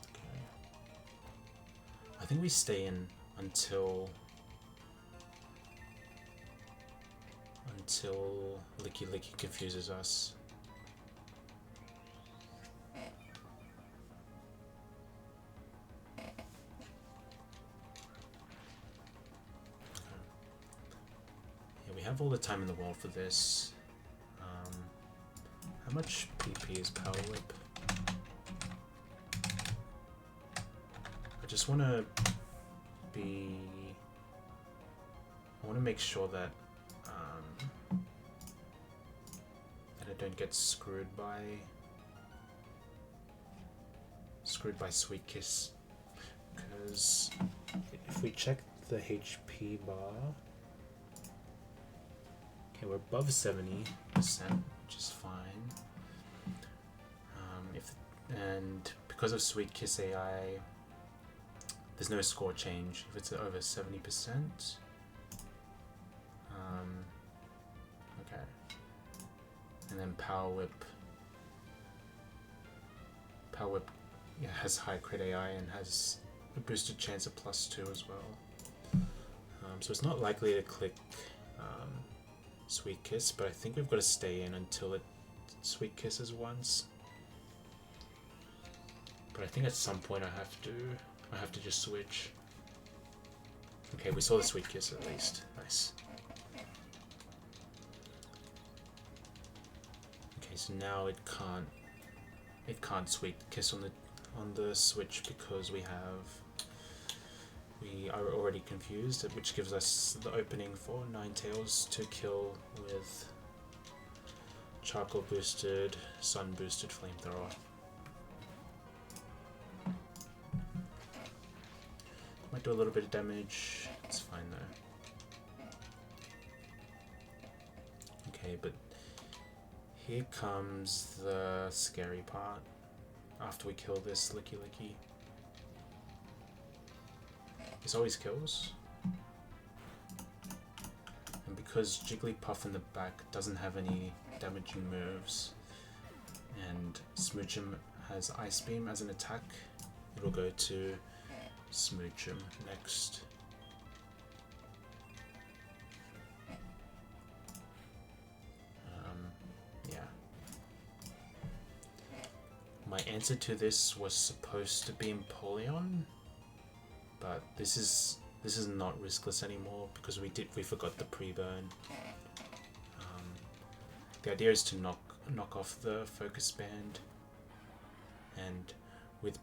Okay. I think we stay in until Licky Licky confuses us. Yeah, we have all the time in the world for this. How much PP is Power Whip? I just want to make sure that I don't get screwed by Sweet Kiss, because if we check the HP bar, okay, we're above 70%, which is fine. And because of Sweet Kiss AI, there's no score change if it's over 70%. Okay. And then Power Whip yeah, has high crit AI and has a boosted chance of +2 as well. So it's not likely to click Sweet Kiss, but I think we've got to stay in until it Sweet Kisses once. But I think at some point I have to just switch. Okay, we saw the Sweet Kiss at least. Nice. Okay, so now it can't Sweet Kiss on the switch because we are already confused, which gives us the opening for Ninetales to kill with charcoal boosted, sun boosted flamethrower. Might do a little bit of damage. It's fine though. Okay, but here comes the scary part. After we kill this Licky Licky. This always kills. And because Jigglypuff in the back doesn't have any damaging moves, and Smoochum has Ice Beam as an attack, it'll go to Smoochum next. Yeah. My answer to this was supposed to be Empoleon, but this is not riskless anymore because we forgot the pre-burn. The idea is to knock off the focus band, and with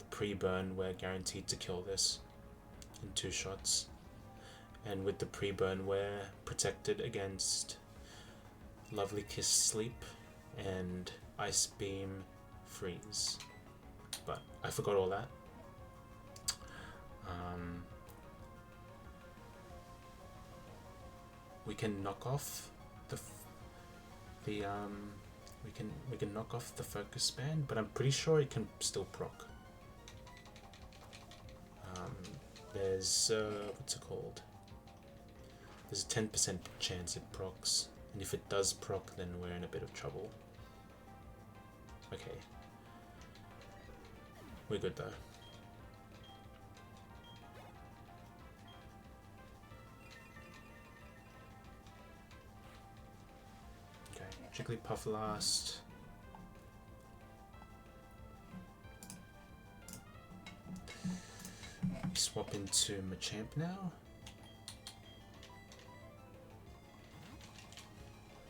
pre-burn we're guaranteed to kill this in 2 shots, and with the pre-burn we're protected against Lovely Kiss Sleep and Ice Beam Freeze, but I forgot all that. We can knock off we can knock off the focus band, but I'm pretty sure it can still proc. There's what's it called? There's a 10% chance it procs, and if it does proc, then we're in a bit of trouble. Okay, we're good though. Jigglypuff last. Swap into Machamp now.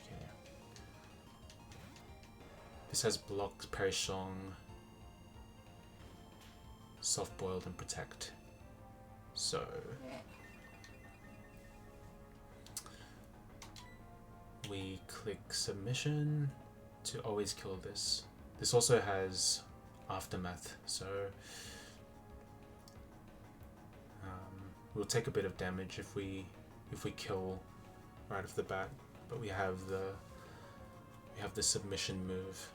Okay. This has Block, Perishong, Soft Boiled, and Protect. So we click Submission to always kill this. This also has Aftermath, so we'll take a bit of damage if we kill right off the bat, but we have the submission move.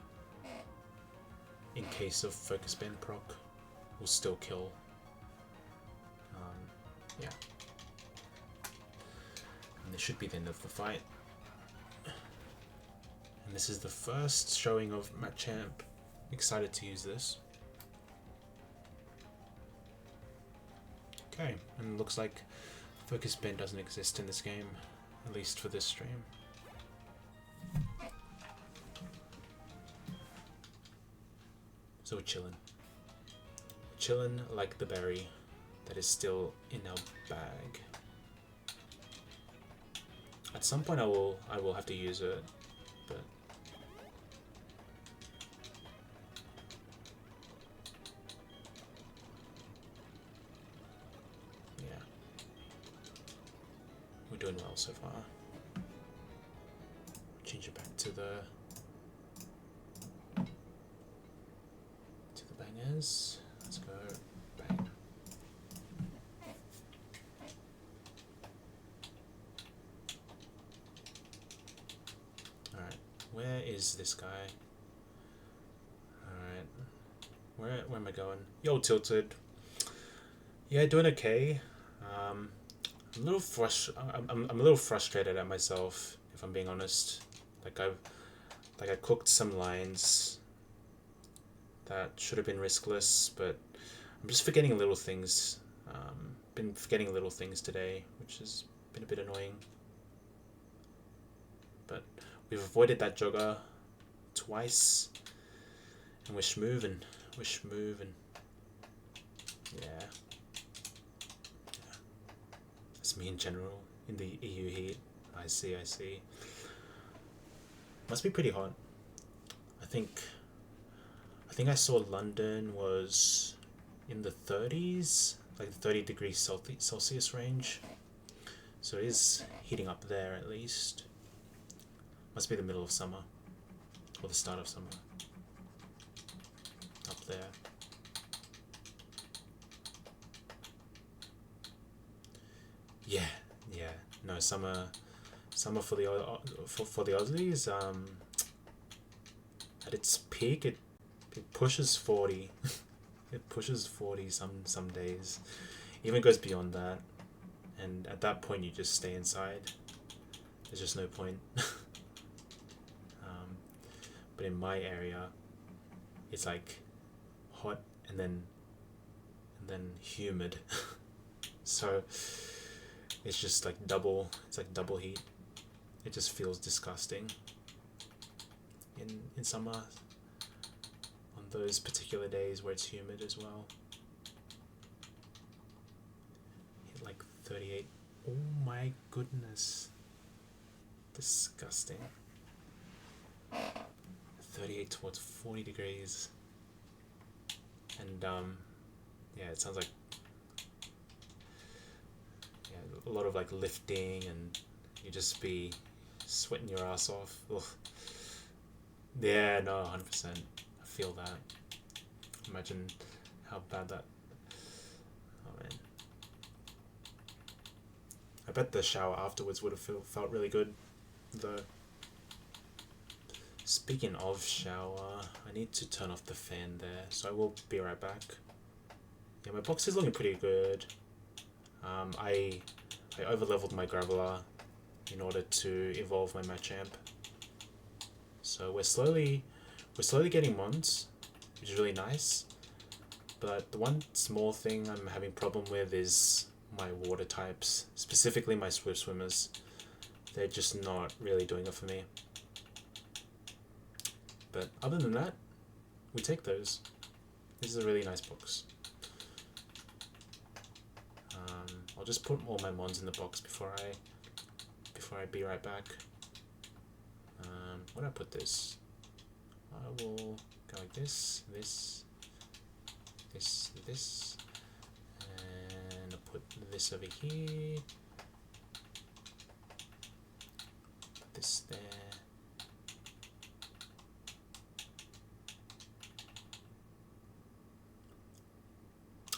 In case of focus band proc, we'll still kill. Yeah, and this should be the end of the fight. And this is the first showing of Machamp. Excited to use this. Okay, and it looks like Focus Band doesn't exist in this game, at least for this stream. So we're chillin'. Chillin' like the berry that is still in our bag. At some point I will have to use it, but yeah, we're doing well so far. Change it back to the bangers. Let's go bang. Alright, where is this guy? Alright, where am I going? Yo, Tilted. Yeah, doing okay. I'm a little I'm a little frustrated at myself, if I'm being honest. I cooked some lines that should have been riskless, but I'm just forgetting little things. Been forgetting little things today, which has been a bit annoying. But we've avoided that jogger twice, and we're schmoving. Yeah. That's me in general in the EU heat. I see. Must be pretty hot. I think I saw London was in the 30s, like 30 degrees Celsius range. So it is heating up there at least. Must be the middle of summer. or the start of summer. Up there. Yeah, yeah. No, summer for the for the Aussies. At its peak, it pushes 40. It pushes 40 some days. Even goes beyond that. And at that point, you just stay inside. There's just no point. But in my area, it's like hot and then humid. So it's just like double. It's like double heat. It just feels disgusting. In summer, on those particular days where it's humid as well. Hit like 38. Oh my goodness. Disgusting. 38 towards 40 degrees. And yeah, it sounds like a lot of like lifting, and you just be sweating your ass off. Ugh. Yeah, no, 100%. I feel that. Imagine how bad that. Oh man. I bet the shower afterwards would have felt really good, though. Speaking of shower, I need to turn off the fan there, so I will be right back. Yeah, my box is looking pretty good. I over-leveled my Graveler in order to evolve my Machamp. So we're slowly getting mons, which is really nice. But the one small thing I'm having problem with is my water types, specifically my Swift Swimmers. They're just not really doing it for me. But other than that, we take those. This is a really nice box. I'll just put all my mons in the box before I be right back. Where do I put this? I will go like this, this, and I'll put this over here. Put this there.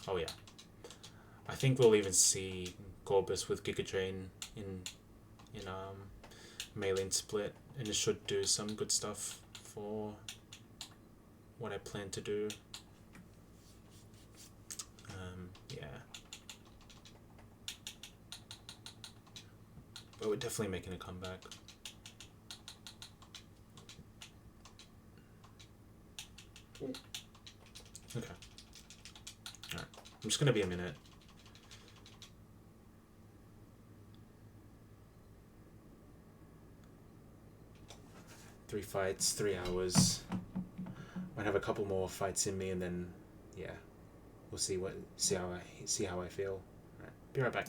Oh yeah. I think we'll even see Gorbis with Giga Drain in Maylin Split, and it should do some good stuff for what I plan to do. Yeah. But we're definitely making a comeback. Okay. Alright. I'm just gonna be a minute. Three fights, 3 hours. Might have a couple more fights in me, and then yeah, we'll see how I feel. All right, be right back.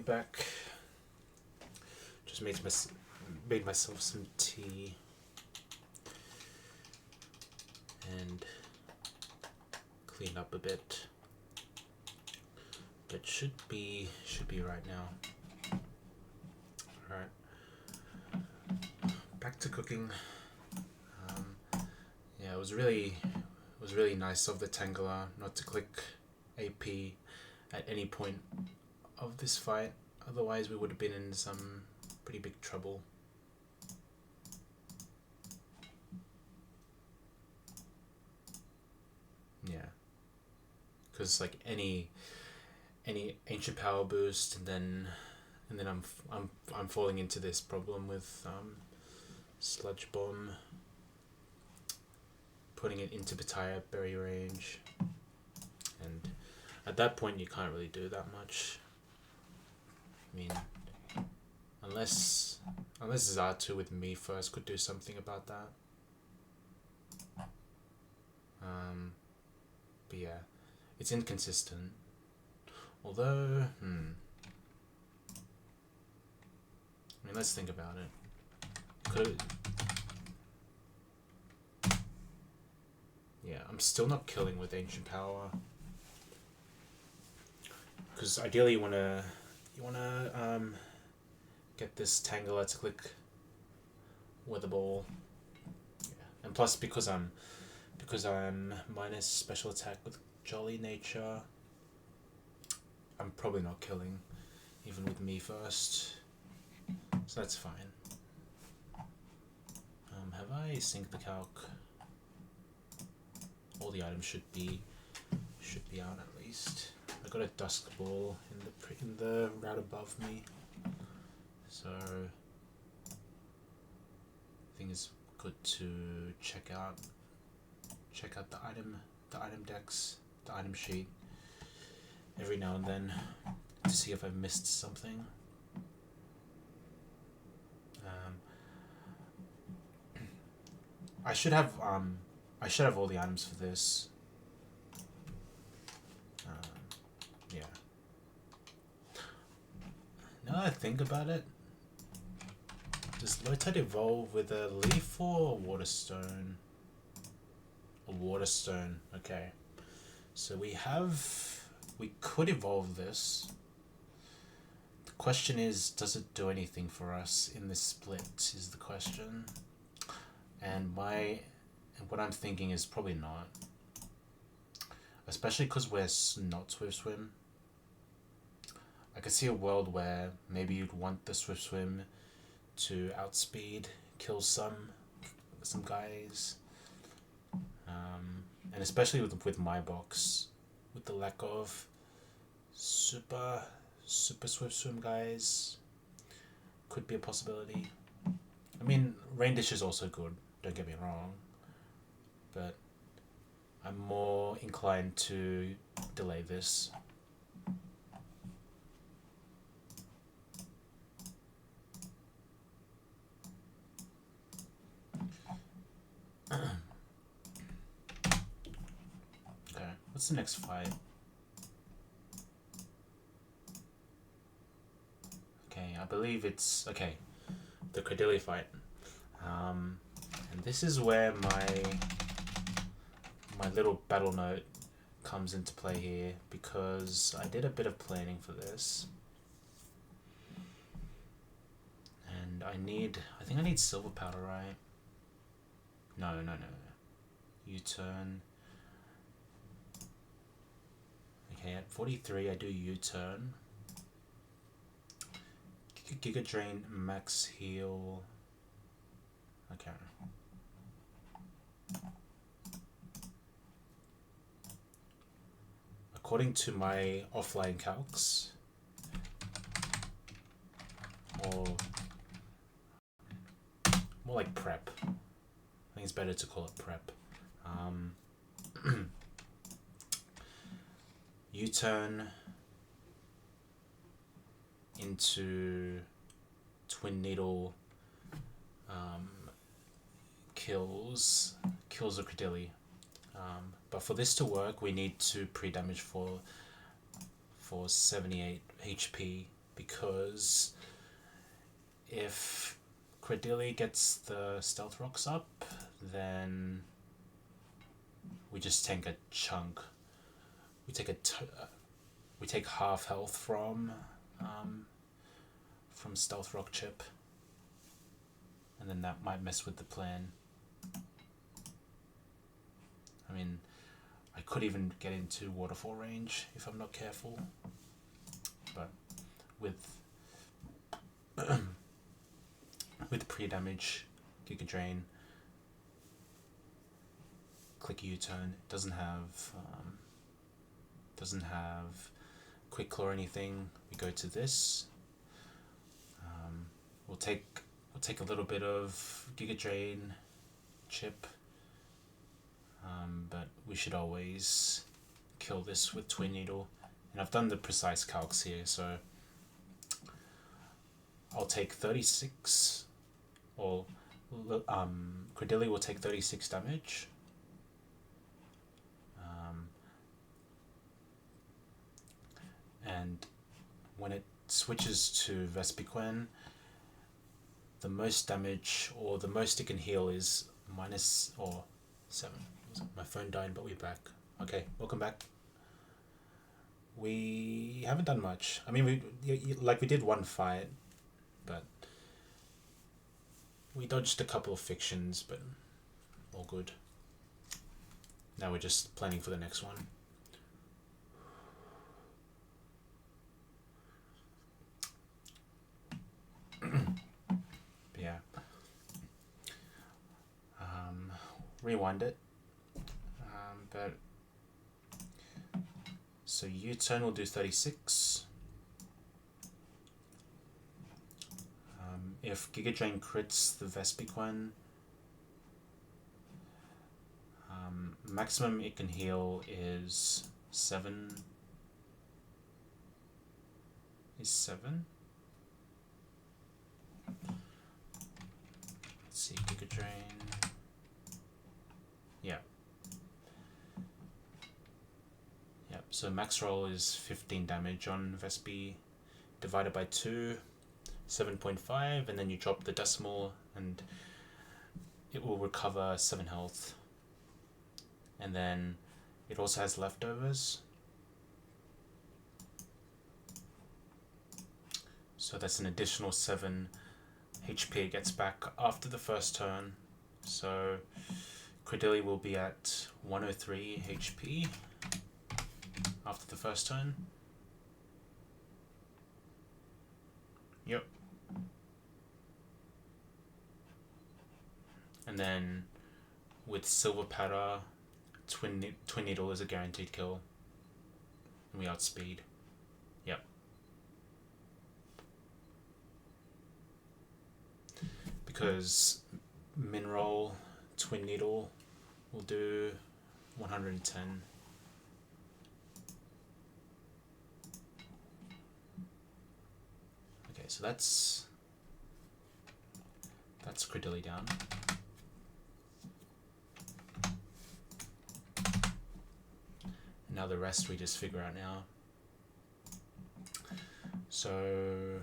finally back. Just made myself some tea and cleaned up a bit. But should be right now. Alright. Back to cooking. Yeah, it was really nice of the Tangler not to click AP at any point of this fight. Otherwise we would have been in some pretty big trouble. Yeah, because like any ancient power boost, and then I'm falling into this problem with sludge bomb, putting it into Bataya berry range, and at that point you can't really do that much. I mean, unless Zatu with me first could do something about that. But yeah, it's inconsistent. Although, I mean, let's think about it. Yeah, I'm still not killing with ancient power. Because ideally you wanna get this Tangler to click with the ball. Yeah. And plus because I'm minus special attack with Jolly Nature, I'm probably not killing, even with me first. So that's fine. Have I synced the calc? All the items should be out at least. I got a dusk ball in the route above me, so I think it's good to check out the item decks, the item sheet every now and then to see if I've missed something. I should have all the items for this. Yeah. Now that I think about it, does Lotad evolve with a leaf or a water stone? A water stone, okay. So we could evolve this. The question is, does it do anything for us in this split is the question. And what I'm thinking is probably not. Especially because we're not Swift Swim. I could see a world where maybe you'd want the Swift Swim to outspeed, kill some guys. And especially with my box, with the lack of super Swift Swim guys, could be a possibility. I mean, Rain Dish is also good, don't get me wrong, but I'm more inclined to delay this. Okay, what's the next fight? Okay, I believe it's, okay, the Credilli fight. And this is where my little battle note comes into play here, because I did a bit of planning for this. And I think I need silver powder, right? No. U-turn. Okay, at 43 I do U-turn. Giga Drain, max heal. Okay. According to my offline calcs, or more like prep. I think it's better to call it prep. U-turn into Twin Needle kills a Credilli. But for this to work, we need to pre-damage for 78 HP, because if Credilli gets the stealth rocks up, then we just take a chunk. We take half health from stealth rock chip, and then that might mess with the plan. I mean, I could even get into waterfall range if I'm not careful, but with with pre-damage, Giga Drain, click U-turn, doesn't have quick claw or anything. We go to this. We'll take a little bit of Giga Drain chip, but we should always kill this with Twin Needle. And I've done the precise calcs here, so I'll take 36, or Credilli will take 36 damage. And when it switches to Vespiquen, the most damage, or the most it can heal, is minus, or 7. My phone died, but we're back. Okay, welcome back. We haven't done much. I mean, we did one fight, but we dodged a couple of fictions, but all good. Now we're just planning for the next one. Yeah. Rewind it. But so U-turn will do 36. If Giga Drain crits the Vespiquen, maximum it can heal is 7. Is 7? Let's see, Giga Drain. Yeah. Yep, so max roll is 15 damage on Vespi, divided by 2, 7.5, and then you drop the decimal and it will recover 7 health. And then it also has leftovers. So that's an additional 7 HP it gets back after the first turn. So Credilli will be at 103 HP after the first turn. Yep. And then with Silver Powder, Twin Needle is a guaranteed kill. And we outspeed. Yep. Because Min Roll, Twin Needle will do 110. Okay, so that's Credilli down. And now the rest we just figure out now. So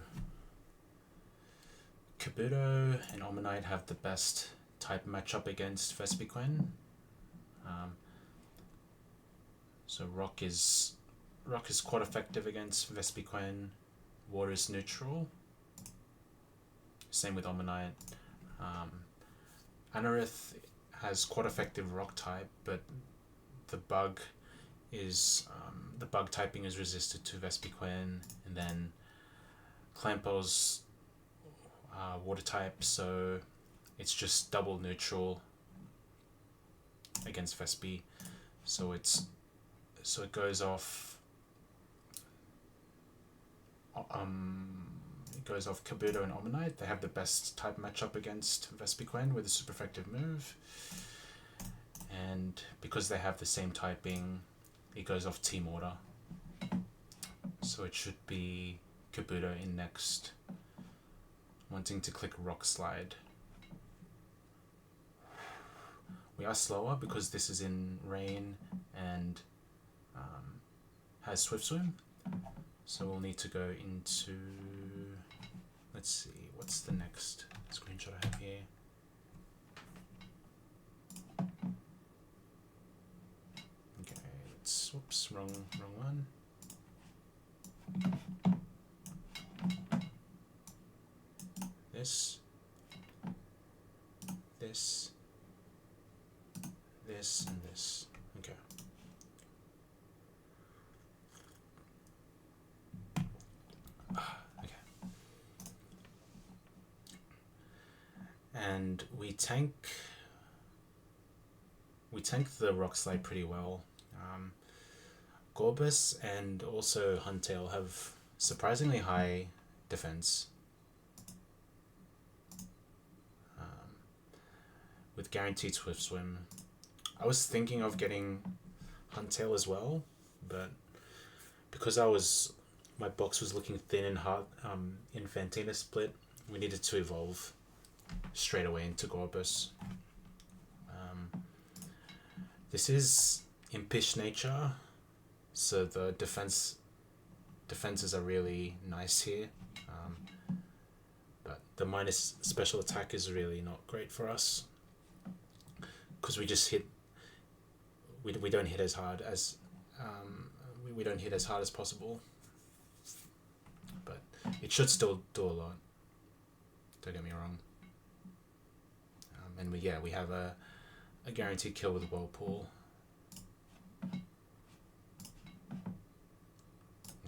Kabuto and Omanyte have the best type matchup against Vespiquen. So Rock is quite effective against Vespiquen. Water is neutral. Same with Omanyte. Anorith has quite effective rock type, but the bug typing is resisted to Vespiquen, and then Clampel's water type, so it's just double neutral against Vespi. So it goes off Kabuto and Omanyte. They have the best type matchup against Vespiquen with a super effective move. And because they have the same typing, it goes off Team Order. So it should be Kabuto in next, wanting to click Rock Slide. We are slower because this is in rain and has Swift Swim. So we'll need to go into, let's see, what's the next screenshot I have here? Okay, let's, whoops, wrong one. This, this, this, and this. Okay. Okay. And we tank the rock slide pretty well. Gorbis and also Huntail have surprisingly high defense. With guaranteed swift swim. I was thinking of getting Huntail as well, but because my box was looking thin and hard in Fantina split, we needed to evolve straight away into Gorbis. This is impish nature, so the defenses are really nice here, but the minus special attack is really not great for us because we just hit. We don't hit as hard as we don't hit as hard as possible, but it should still do a lot. Don't get me wrong. And we have a guaranteed kill with Whirlpool.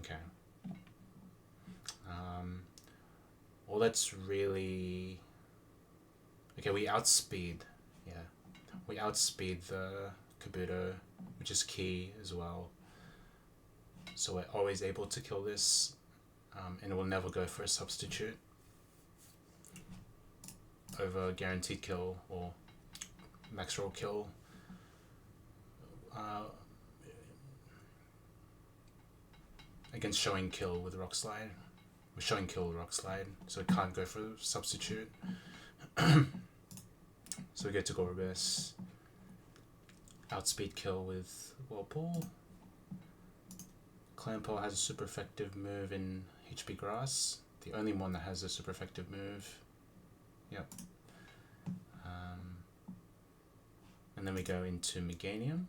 Okay. Well, that's really okay. We outspeed the Kabuto, which is key as well. So we're always able to kill this, and it will never go for a substitute over guaranteed kill or max roll kill. Against showing kill with rock slide. We're showing kill with rock slide, so it can't go for substitute. So we go to Gorbis. Outspeed kill with Whirlpool. Clampo has a super effective move in HP Grass. The only one that has a super effective move. Yep. And then we go into Meganium.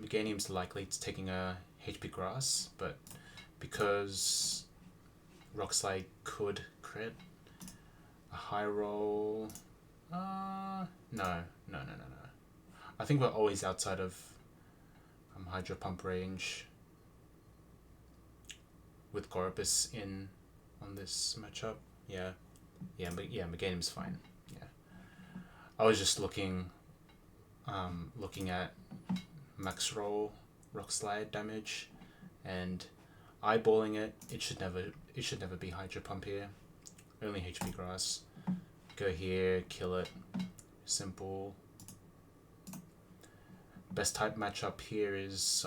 Meganium's likely to taking a HP Grass, but because Rock Slide could crit, a high roll. No. I think we're always outside of Hydro Pump range with Gorbis in on this matchup. Yeah, Meganium's fine. Yeah, I was just looking at max roll rock slide damage and eyeballing it. It should never be Hydro Pump here. Only HP Grass. Go here, kill it. Simple. Best type matchup here is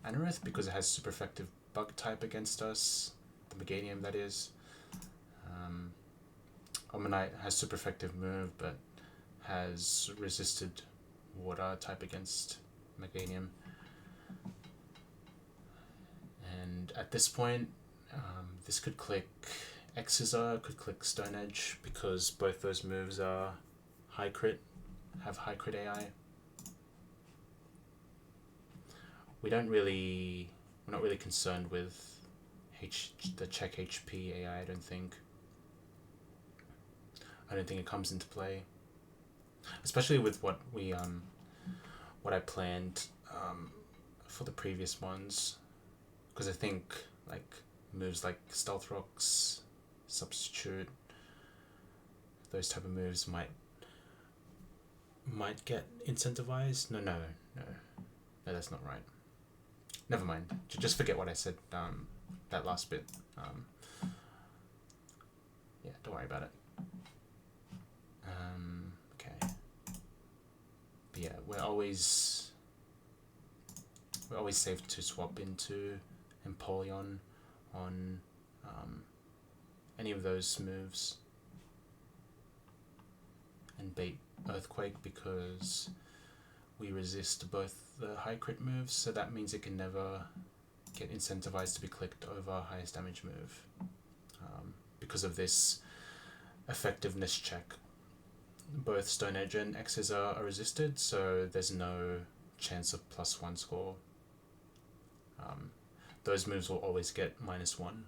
Anorith because it has super effective bug type against us. The Meganium, that is. Omanite has super effective move but has resisted water type against Meganium. And at this point, this could click X-Scissor, could click Stone Edge because both those moves are high crit, have high crit AI. We're not really concerned with the check HP AI. I don't think it comes into play, especially with what I planned for the previous ones, because I think like moves like Stealth Rocks, Substitute, those type of moves might get incentivized. No, that's not right. Never mind. Just forget what I said. That last bit. Yeah, don't worry about it. Okay. But yeah, we're always safe to swap into Empoleon on any of those moves and bait Earthquake because we resist both the high crit moves, so that means it can never get incentivized to be clicked over highest damage move because of this effectiveness check. Both Stone Edge and X's are resisted, so there's no chance of +1 score. Those moves will always get -1.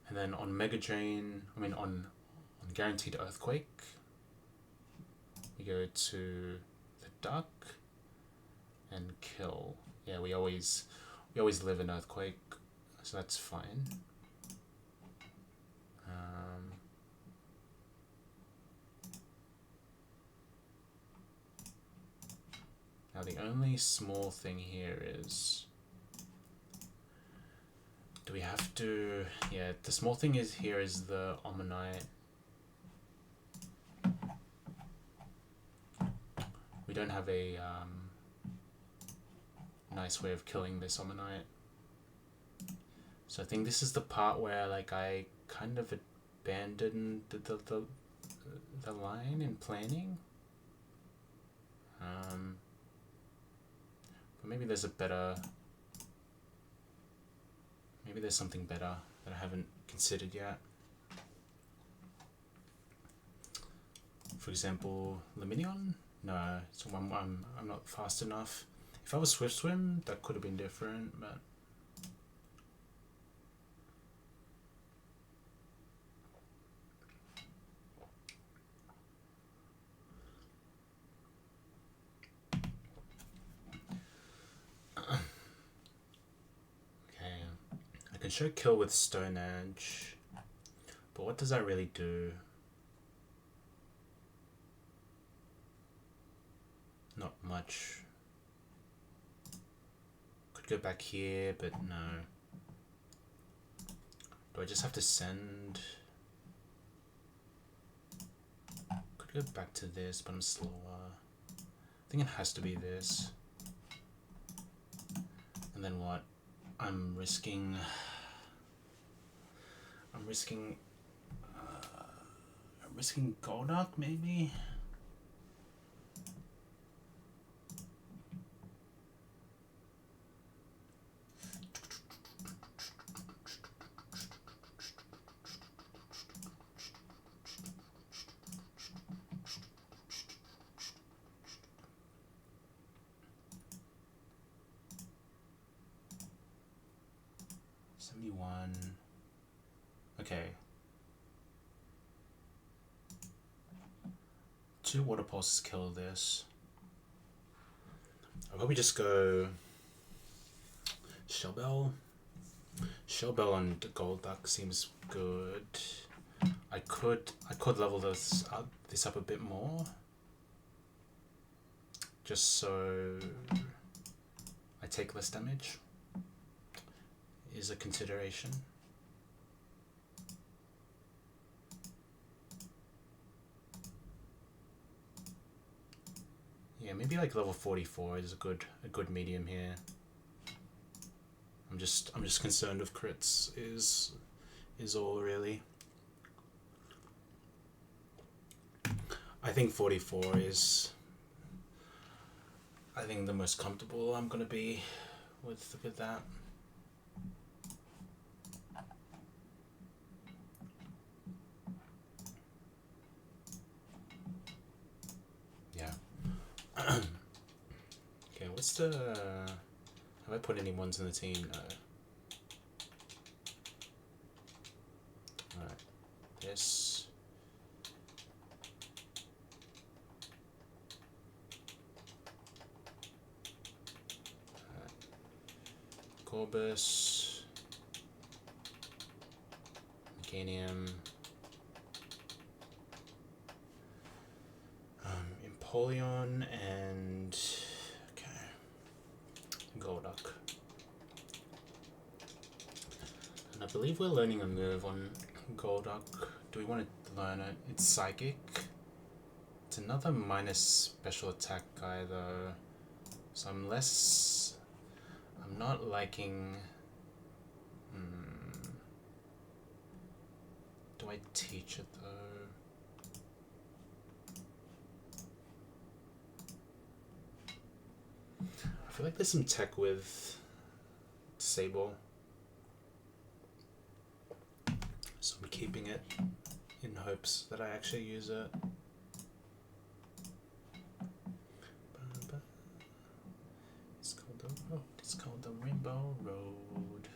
And then on Mega Drain, on Guaranteed Earthquake, we go to the Duck and kill. Yeah, we always live in Earthquake, so that's fine. Now the only small thing here is, do we have to, yeah, the small thing is here is the Omanyte. We don't have a nice way of killing this Omanyte. So I think this is the part where like I kind of abandoned the line in planning. But maybe there's something better that I haven't considered yet. For example, Luminion? No, so I'm not fast enough. If I was Swift Swim, that could have been different, but I can show kill with Stone Edge, but what does that really do? Not much. Could go back here, but no. Do I just have to send? Could go back to this, but I'm slower. I think it has to be this. And then what? I'm risking Golduck maybe? Okay. 2 water pulses kill this. I'll probably just go Shellbell. Shellbell on the Golduck seems good. I could level this up a bit more, just so I take less damage. Is a consideration. Yeah, maybe like level 44 is a good medium here. I'm just concerned with crits is all really. I think 44 is the most comfortable I'm gonna be with that. Okay, what's the... Have I put any ones in the team? No. Alright, this... Corbus... Meganium... Empoleon and Golduck. And I believe we're learning a move on Golduck. Do we want to learn it? It's Psychic. It's another minus special attack guy though. So I'm not liking... Do I teach it though? feel like there's some tech with Sable. So I'm keeping it in hopes that I actually use it. It's called the Rainbow Road.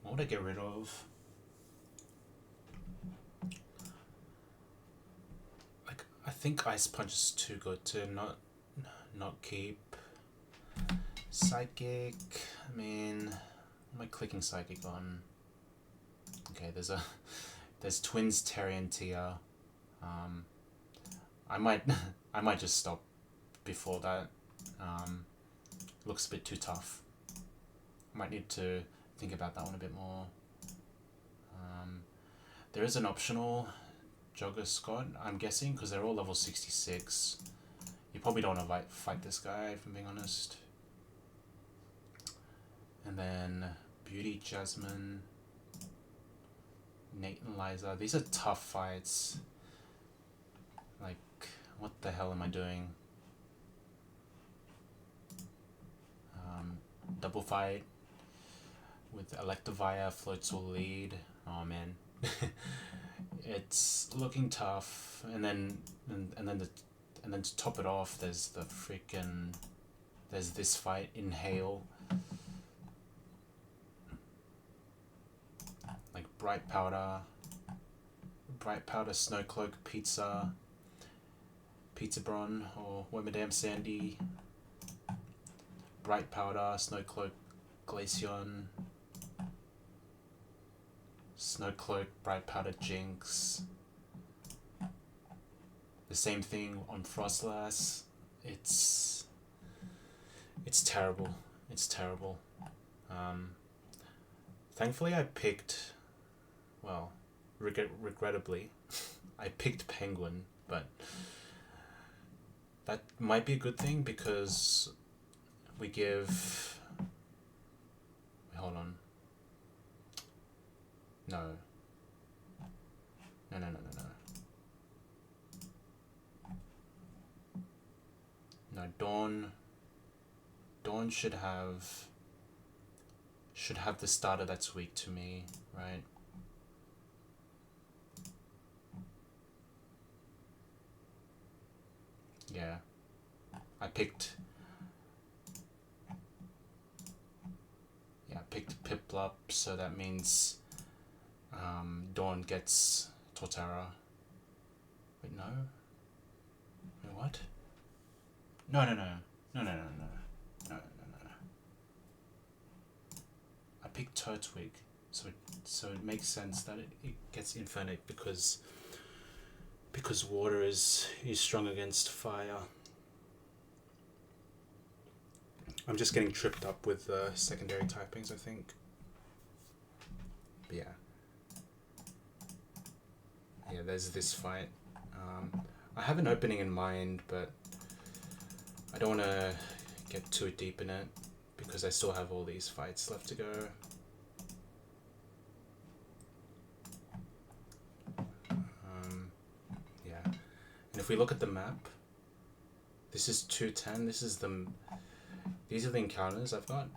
What would I get rid of? Like, I think Ice Punch is too good to not keep. Psychic. I mean, what am I clicking Psychic on? Okay, there's Twins, Terry and Tia. I might just stop before that. Looks a bit too tough. I might need to think about that one a bit more. There is an optional Jogger Scott, I'm guessing, because they're all level 66. You probably don't want to fight this guy, if I'm being honest. And then Beauty, Jasmine, Nate and Liza. These are tough fights. Like, what the hell am I doing? Double fight with Electivire, Floatzel lead. Oh man. It's looking tough. And then to top it off, there's this fight, Inhale. Like Bright Powder, Snowcloak, Pizza Bron, or What Madame Sandy, Bright Powder, Snowcloak, Glaceon, Snowcloak, Bright Powder, Jinx. The same thing on Frostlass. It's terrible. It's terrible. Thankfully I picked, well, regrettably, I picked Penguin, but that might be a good thing because we give, hold on, no, Dawn should have the starter that's weak to me, right? Yeah, I picked Piplup, so that means Dawn gets Torterra. Wait, no? Wait, what? No. I picked Turtwig, so it makes sense that it gets Infernape because water is strong against fire. I'm just getting tripped up with the secondary typings, I think. But yeah, there's this fight. I have an opening in mind, but I don't want to get too deep in it because I still have all these fights left to go. Yeah, and if we look at the map, this is 210. These are the encounters I've got.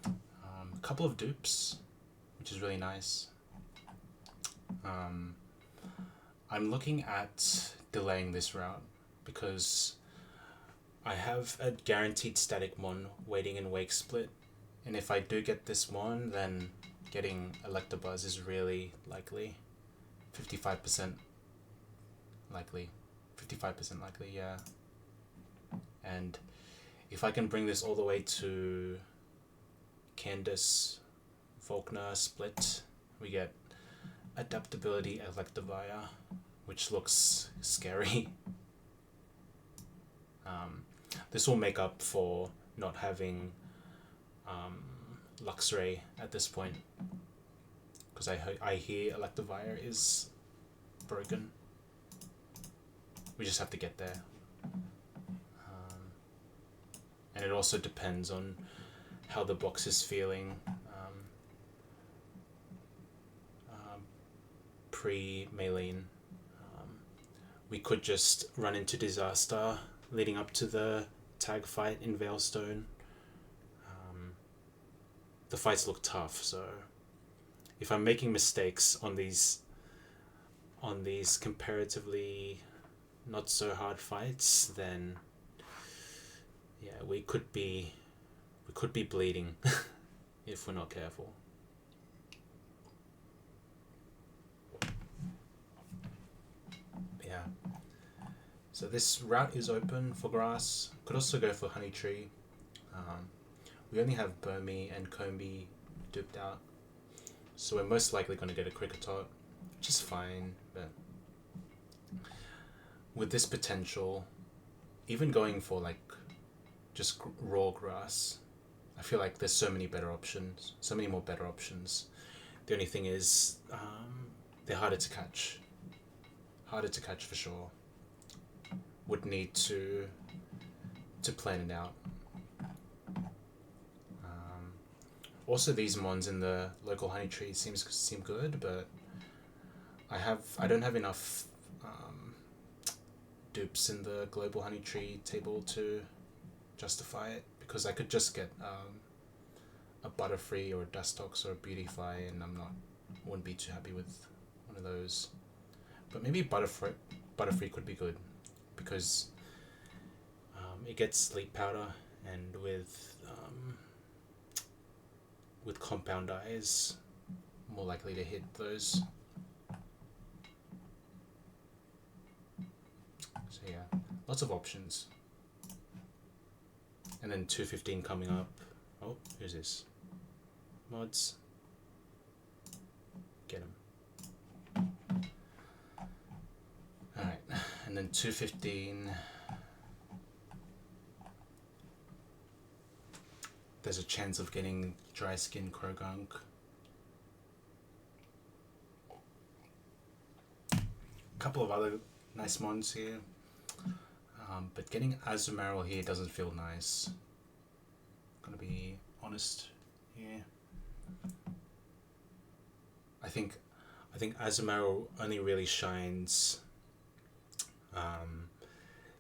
A couple of dupes, which is really nice. I'm looking at delaying this route because I have a guaranteed static mon waiting in Wake Split, and if I do get this one, then getting Electabuzz is really likely. 55% likely. 55% likely, yeah. And if I can bring this all the way to Candace, Faulkner split, we get Adaptability Electivire, which looks scary. This will make up for not having Luxray at this point, because I hear Electivire is broken. We just have to get there. And it also depends on how the box is feeling pre-Maylene. we could just run into disaster leading up to the tag fight in Veilstone. The fights look tough, so if I'm making mistakes on these comparatively not so hard fights, then yeah, we could be bleeding if we're not careful. Yeah. So this route is open for grass. Could also go for honey tree. We only have Burmy and Combi duped out, so we're most likely going to get a Cricketot, which is fine, but with this potential, even going for like just raw grass, I feel like there's so many more better options. The only thing is, they're harder to catch for sure. Would need to plan it out. Also, these mons in the local honey tree seem good, but I don't have enough dupes in the global honey tree table to justify it, because I could just get a Butterfree or a Dustox or a Beautify, and wouldn't be too happy with one of those. But maybe Butterfree could be good, because it gets Sleep Powder, and with Compound Eyes, more likely to hit those. So yeah, lots of options. And then 215 coming up. Oh, who's this? Mods. Get him. Alright, and then 215. There's a chance of getting Dry Skin Krogunk. A couple of other nice mons here. But getting Azumarill here doesn't feel nice. Gonna be honest here. I think Azumarill only really shines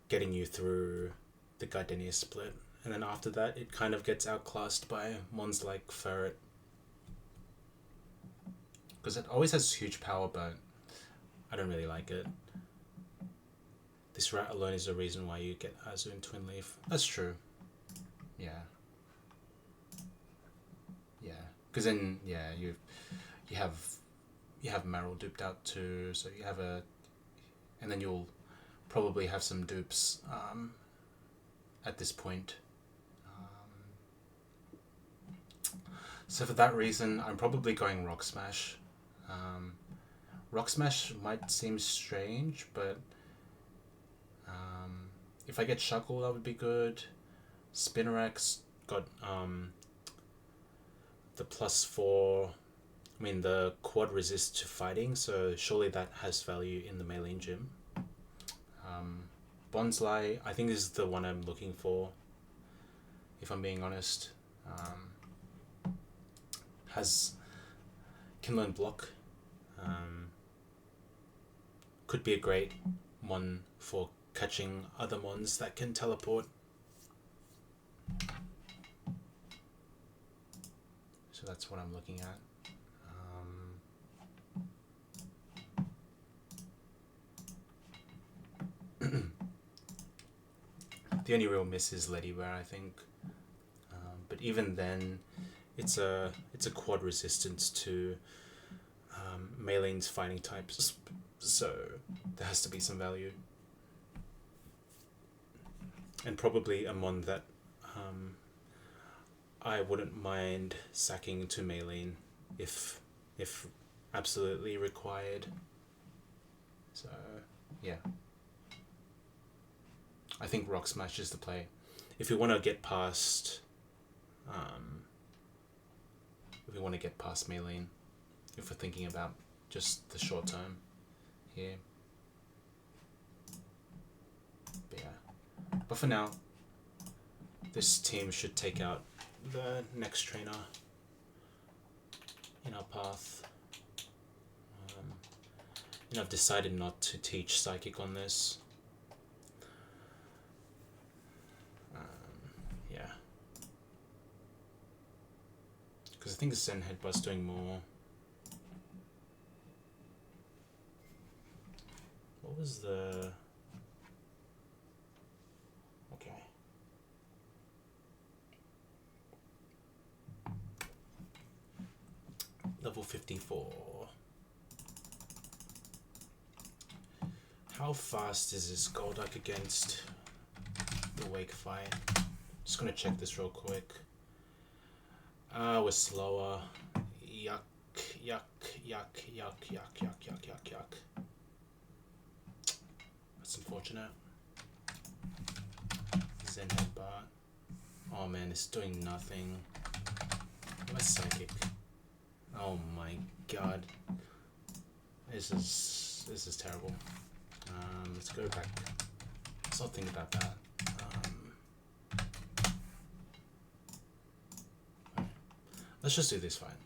getting you through the Gardenia split, and then after that it kind of gets outclassed by mons like Ferret, because it always has huge power, but I don't really like it. This route alone is the reason why you get Azu and Twin Leaf. That's true. Yeah. Yeah. Because then, yeah, you have Marill duped out too, so you have and then you'll probably have some dupes at this point. So for that reason, I'm probably going Rock Smash. Rock Smash might seem strange, but if I get Shuckle, that would be good. Spinarak's got the +4, the quad resist to fighting, so surely that has value in the Maylene gym. Bonsly, I think is the one I'm looking for, if I'm being honest. Can learn block. Could be a great mon for catching other mons that can teleport. So that's what I'm looking at. The only real miss is Leddybear, I think. But even then, it's a quad resistance to Maylene's fighting types, so there has to be some value. And probably a mon that I wouldn't mind sacking to Maylene if absolutely required. So yeah, I think Rock Smash is the play if we want to get past Maylene, if we're thinking about just the short term here. But yeah, but for now, this team should take out the next trainer in our path. I've decided not to teach psychic on this. Yeah. Because I think the Zen Headbutt's doing more. What was the... Okay. Level 54. How fast is this Golduck against the Wake fight? Just gonna check this real quick. We're slower. Yuck, yuck, yuck, yuck, yuck, yuck, yuck, yuck, yuck. That's unfortunate. Zen Headbutt. Oh man, it's doing nothing. Where's Psychic? Oh my god. This is terrible. Let's go back. Let's not think about that. Let's just do this fight.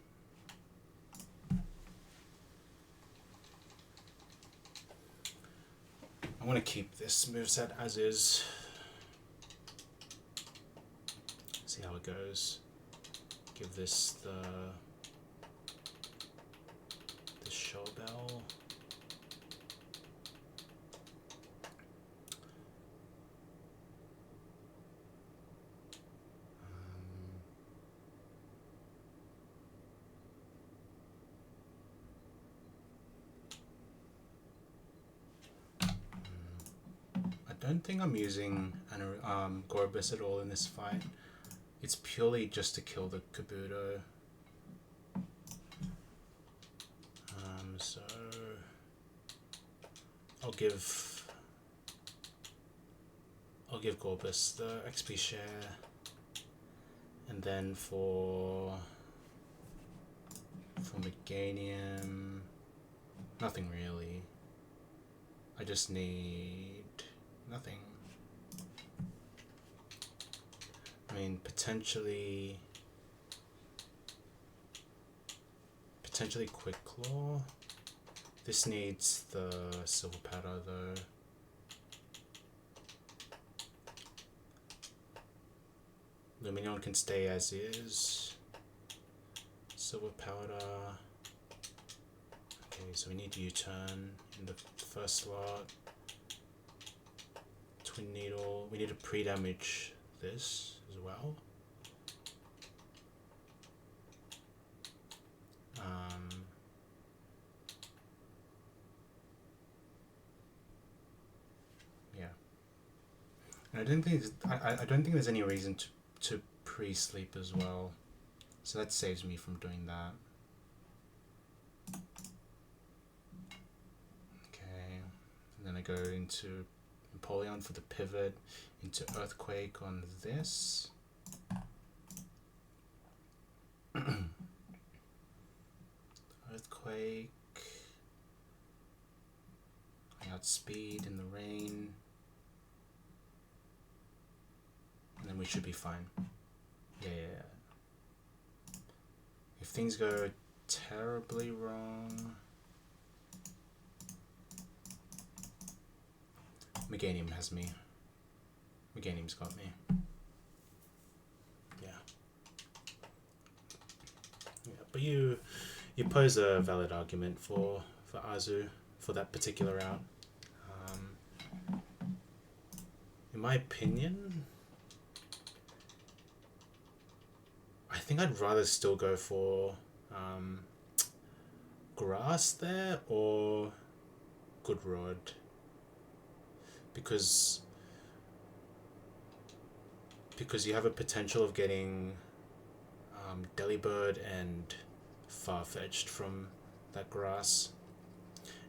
I want to keep this moveset as is. See how it goes. Give this the show bell. I don't think I'm using Gorbis at all in this fight. It's purely just to kill the Kabuto. So I'll give Gorbis the XP share, and then for Meganium, nothing really. I just need nothing. I mean, potentially Quick Claw. This needs the Silver Powder though. Lumineon can stay as is. Silver Powder. Okay, so we need U-turn in the first slot. Twin Needle. We need to pre-damage this as well. Yeah. And I don't think there's any reason to pre-sleep as well. So that saves me from doing that. Okay. And then I go into Empoleon for the pivot, into Earthquake on this. Earthquake. I outspeed in the rain. And then we should be fine. Yeah. If things go terribly wrong... Meganium has me. Meganium's got me. Yeah. But you pose a valid argument for Azu for that particular route. In my opinion, I think I'd rather still go for Grass there or Good Rod. Because you have a potential of getting Delibird and Farfetch'd from that grass.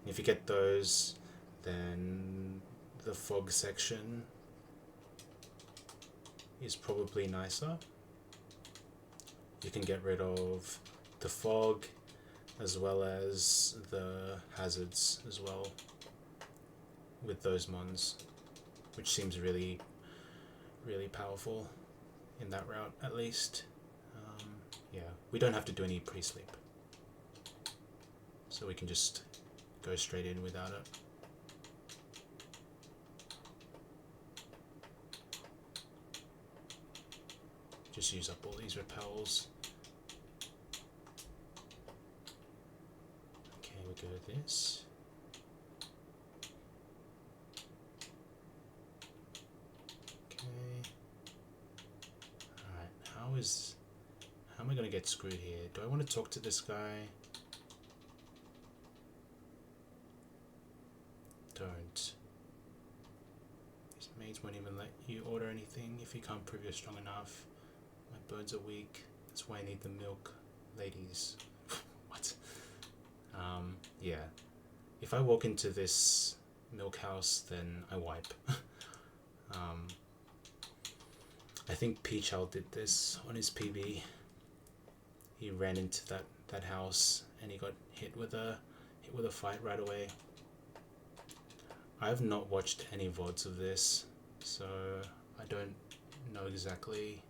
And if you get those, then the fog section is probably nicer. You can get rid of the fog as well as the hazards as well with those mons, which seems really powerful in that route at least. Yeah, we don't have to do any pre-sleep, so we can just go straight in without it. Just use up all these repels. Okay, we go with this. Okay. Alright, how am I gonna get screwed here? Do I want to talk to this guy? Don't. These maids won't even let you order anything if you can't prove you're strong enough. My birds are weak. That's why I need the milk, ladies. What? Yeah. If I walk into this milk house, then I wipe. I think Peach Owl did this on his PB. He ran into that house and he got hit with a fight right away. I have not watched any VODs of this, so I don't know exactly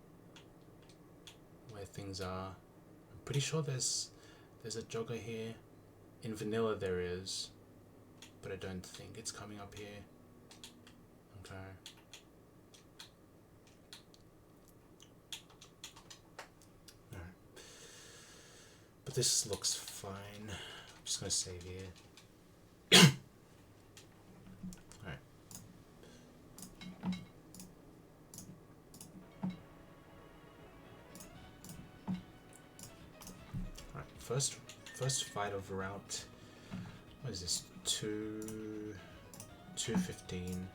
where things are. I'm pretty sure there's a jogger here. In vanilla there is, but I don't think it's coming up here. Okay. Alright. But this looks fine. I'm just gonna save here. Alright. Alright, first fight of route. What is this? 215.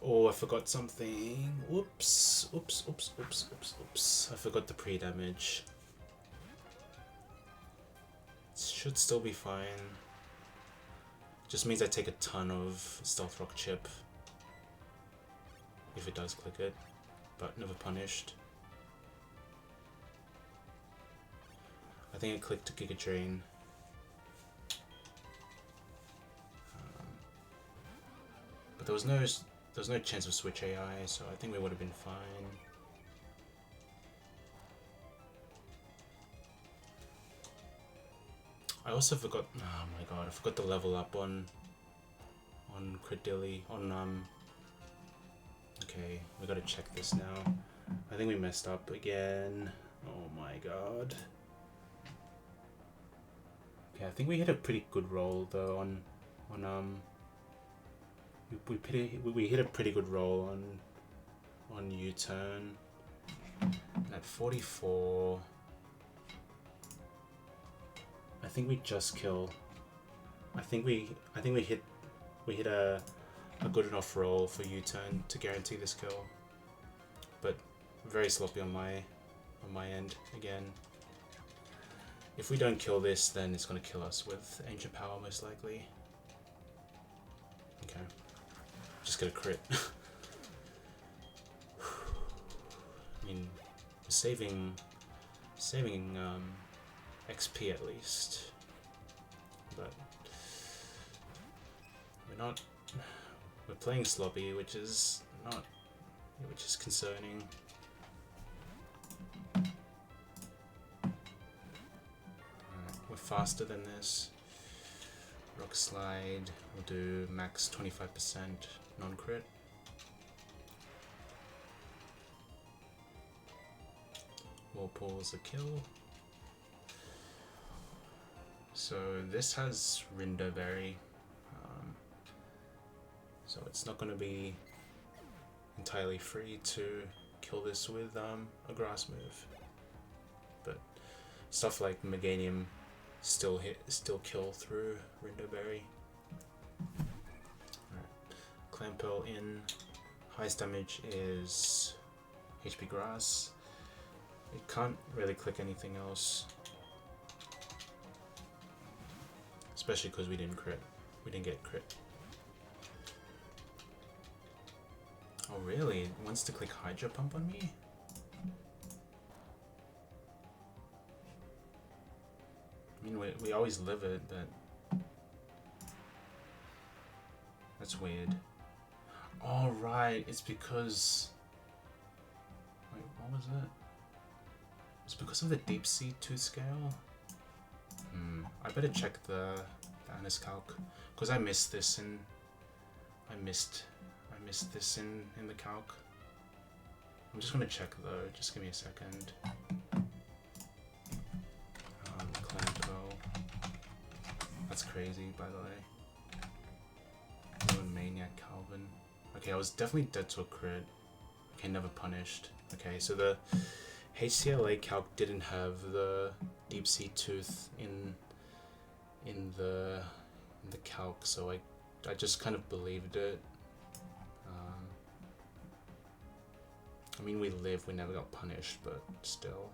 Oh, I forgot something. Oops. I forgot the pre-damage. Should still be fine. Just means I take a ton of Stealth Rock Chip. If it does click it. But never punished. I think I clicked Giga Drain. But there was no chance of switch AI, so I think we would have been fine. I also forgot. Oh my god! I forgot to level up on Credilli. Okay, we gotta check this now. I think we messed up again. Oh my god. Okay, I think we hit a pretty good roll though on we hit a pretty good roll on U-turn. At 44, I think we just kill. I think we hit a good enough roll for U-turn to guarantee this kill, but very sloppy on my end again. If we don't kill this, then it's gonna kill us with Ancient Power most likely. Okay, just get a crit. I mean, we're saving XP at least, but we're playing sloppy, which is concerning. Alright, we're faster than this. Rock Slide, we'll do max 25% non-crit. Whirlpool's a kill. So this has Rindoberry, so it's not going to be entirely free to kill this with a grass move, but stuff like Meganium still kill through Rindoberry. Alright, Clampearl in. Highest damage is HP Grass. It can't really click anything else, especially because we didn't get crit. Oh really? It wants to click Hydro Pump on me? I mean, we always live it, but that's weird. Oh right, it's because What was it? It's because of the deep sea tooth scale. I better check the Annis calc, because I missed this in I missed this in the calc. I'm just gonna check though. Just give me a second. Clampo. That's crazy, by the way. Maniac Calvin. Okay, I was definitely dead to a crit. Okay, never punished. Okay, so the HCLA calc didn't have the deep sea tooth in the calc, so I just kind of believed it. I mean, we lived, we never got punished, but still.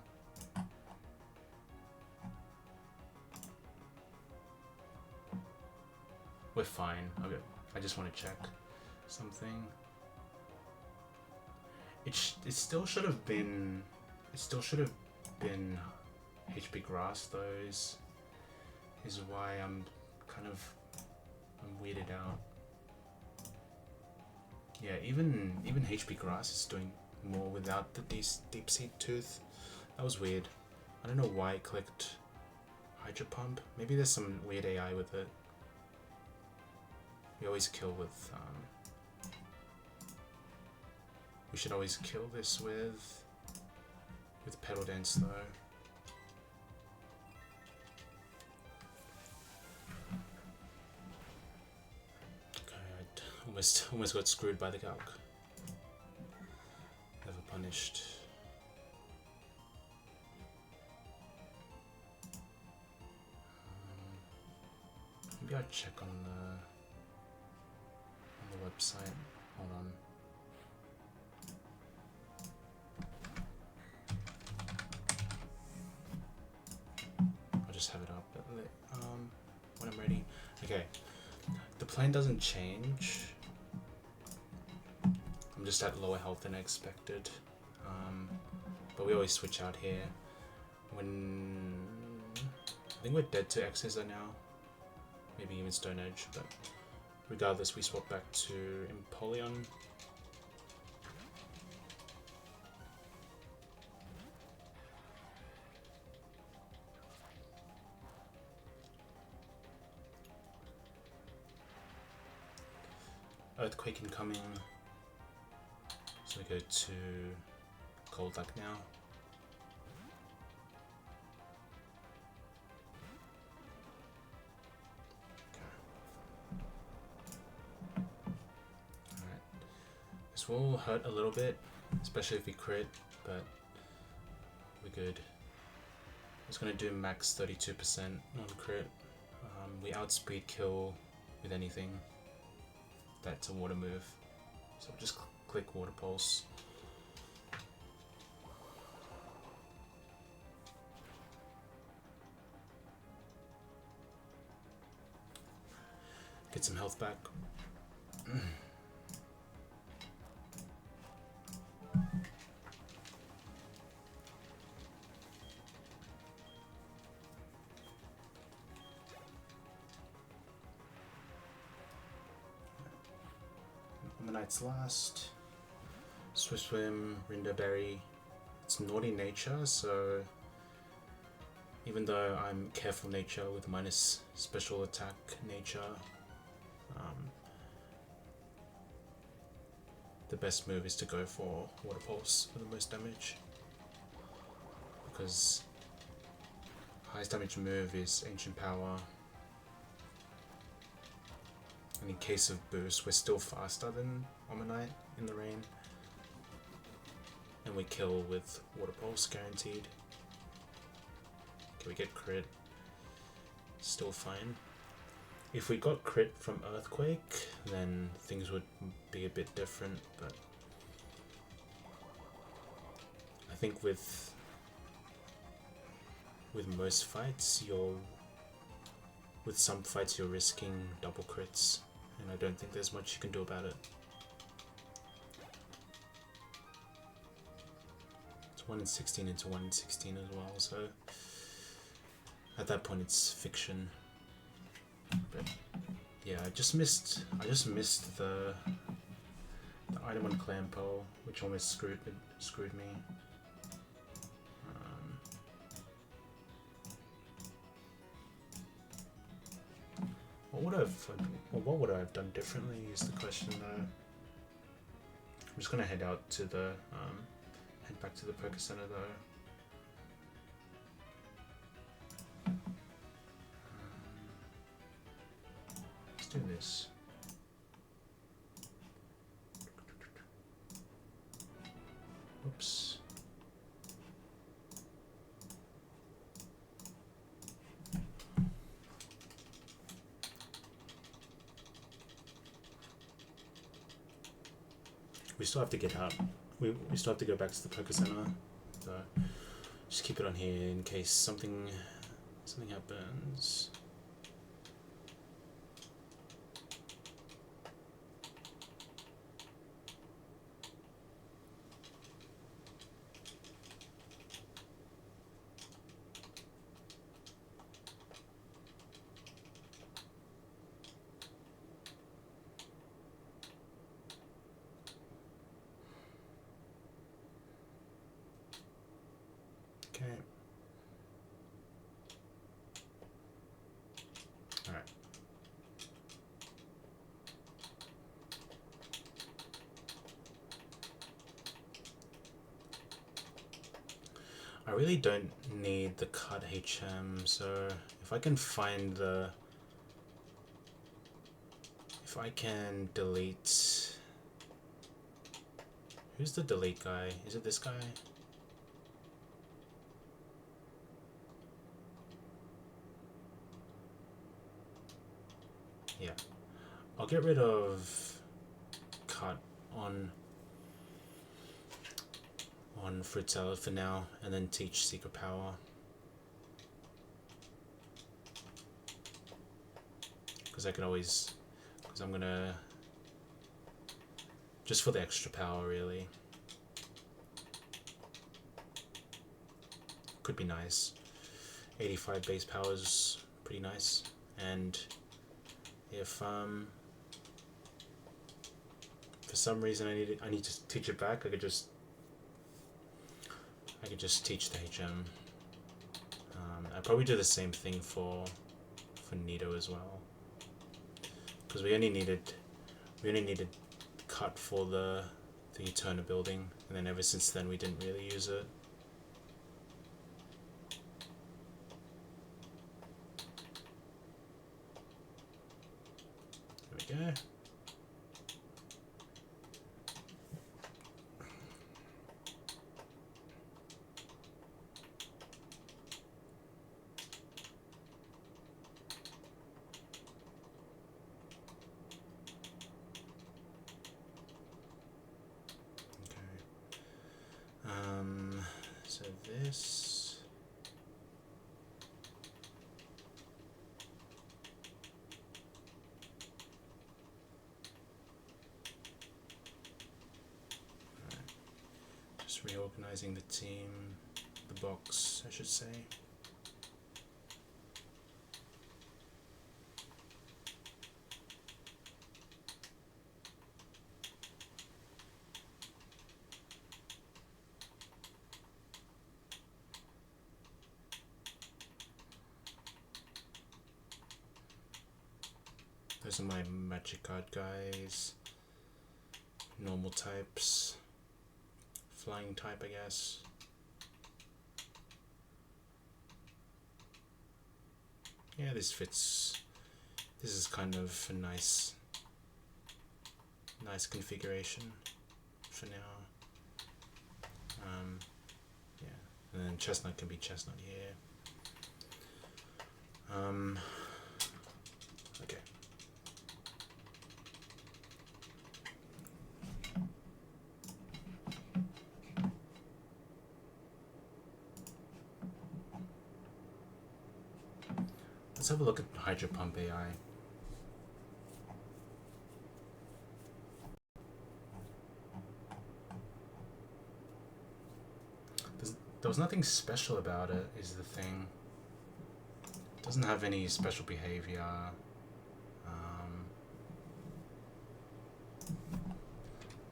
We're fine. Okay, I just want to check something. It still should have been. It still should have been HP grass. Though is why I'm weirded out. Yeah, even HP grass is doing more without the deep sea tooth. That was weird. I don't know why it clicked Hydro Pump. Maybe there's some weird AI with it. We always kill with. We should always kill this with Pedal Dance though. Okay, I almost got screwed by the calc. Never punished. Maybe I'll check on the website. Hold on. I'll just have it up when I'm ready. Okay, the plan doesn't change. I'm just at lower health than I expected, but we always switch out here. When I think we're dead to X's now, maybe even Stone Edge, but regardless, we swap back to Empoleon. Earthquake incoming. So we go to Cold Luck now. This will hurt a little bit, especially if we crit, but we're good. I'm just gonna do max 32% non-crit. We outspeed kill with anything. That's a water move. So just click Water Pulse. Get some health back. Night's Last, Swift Swim, Rinderberry. It's naughty nature, so even though I'm careful nature with minus special attack nature, the best move is to go for Water Pulse for the most damage, because highest damage move is Ancient Power. And in case of boost, we're still faster than Omanite in the rain. And we kill with Water Pulse, guaranteed. Okay, we get crit. Still fine. If we got crit from Earthquake, then things would be a bit different, but I think with most fights, with some fights you're risking double crits, and I don't think there's much you can do about it. It's 1 in 16 into 1 in 16 as well, so at that point it's fiction. But yeah, I just missed the item on Clampo, which almost screwed me. what would I have done differently is the question though. I'm just gonna head out to the head back to the poker center though. Let's do this. Oops. We still have to get out. We still have to go back to the poker center. So just keep it on here in case something happens. Okay. All right. I really don't need the cut HM, so if I can find the... If I can delete... Who's the delete guy? Is it this guy? Yeah. I'll get rid of cut on fruit salad for now, and then teach secret power. Because I can always, because I'm gonna, just for the extra power really. Could be nice. 85 base power is pretty nice, and if for some reason I need to teach it back, I could just teach the HM. I'd probably do the same thing for Nito as well, because we only needed cut for the Eterna building, and then ever since then we didn't really use it. There we go. So this, right. Just reorganizing the team, the box, I should say. Those are my magic card guys. Normal types. Flying type, I guess. Yeah, this fits. This is kind of a nice configuration for now. Yeah, and then chestnut can be chestnut here. Okay. Let's have a look at Hydro Pump AI. There was nothing special about it, is the thing. It doesn't have any special behavior.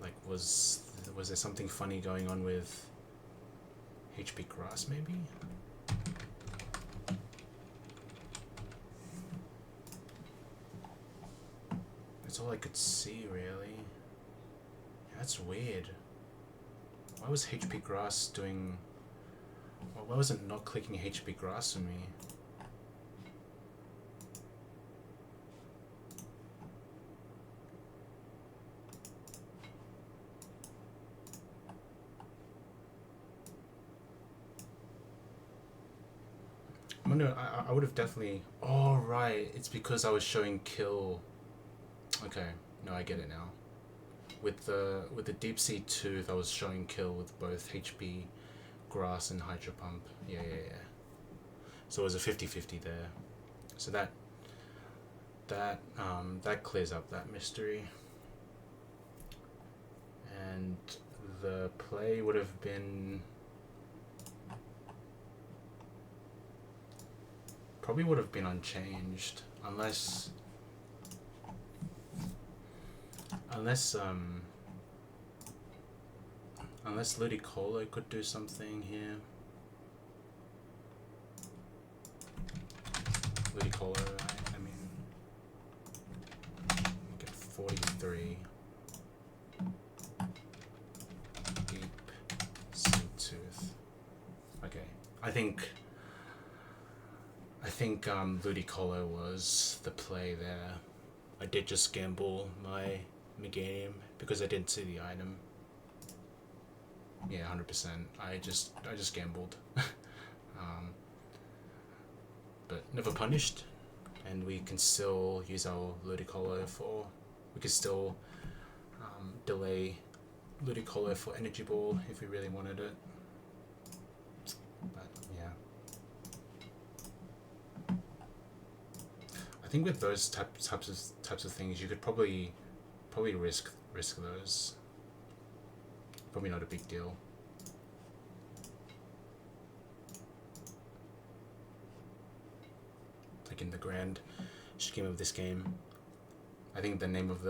Like, was there something funny going on with HP Grass, maybe? That's all I could see, really. Yeah, that's weird. Why was HP Grass doing... Well, why was it not clicking HP Grass on me? I would have definitely... Oh, right. It's because I was showing kill. Okay. No, I get it now. With the Deep Sea Tooth, I was showing kill with both HP Grass and Hydro Pump. Yeah. So it was a 50-50 there. So that clears up that mystery. And the play would have been... Probably would have been unchanged, unless Ludicolo could do something here. Ludicolo, I mean, get 43. Deep Sea Tooth. Okay, I think Ludicolo was the play there. I did just gamble my Meganium because I didn't see the item. Yeah, 100%. I just gambled. But never punished, and we can still use our Ludicolo for... We can still delay Ludicolo for Energy Ball if we really wanted it. But yeah. I think with those types of things, you could probably risk those. Probably not a big deal. Like in the grand scheme of this game, I think the name of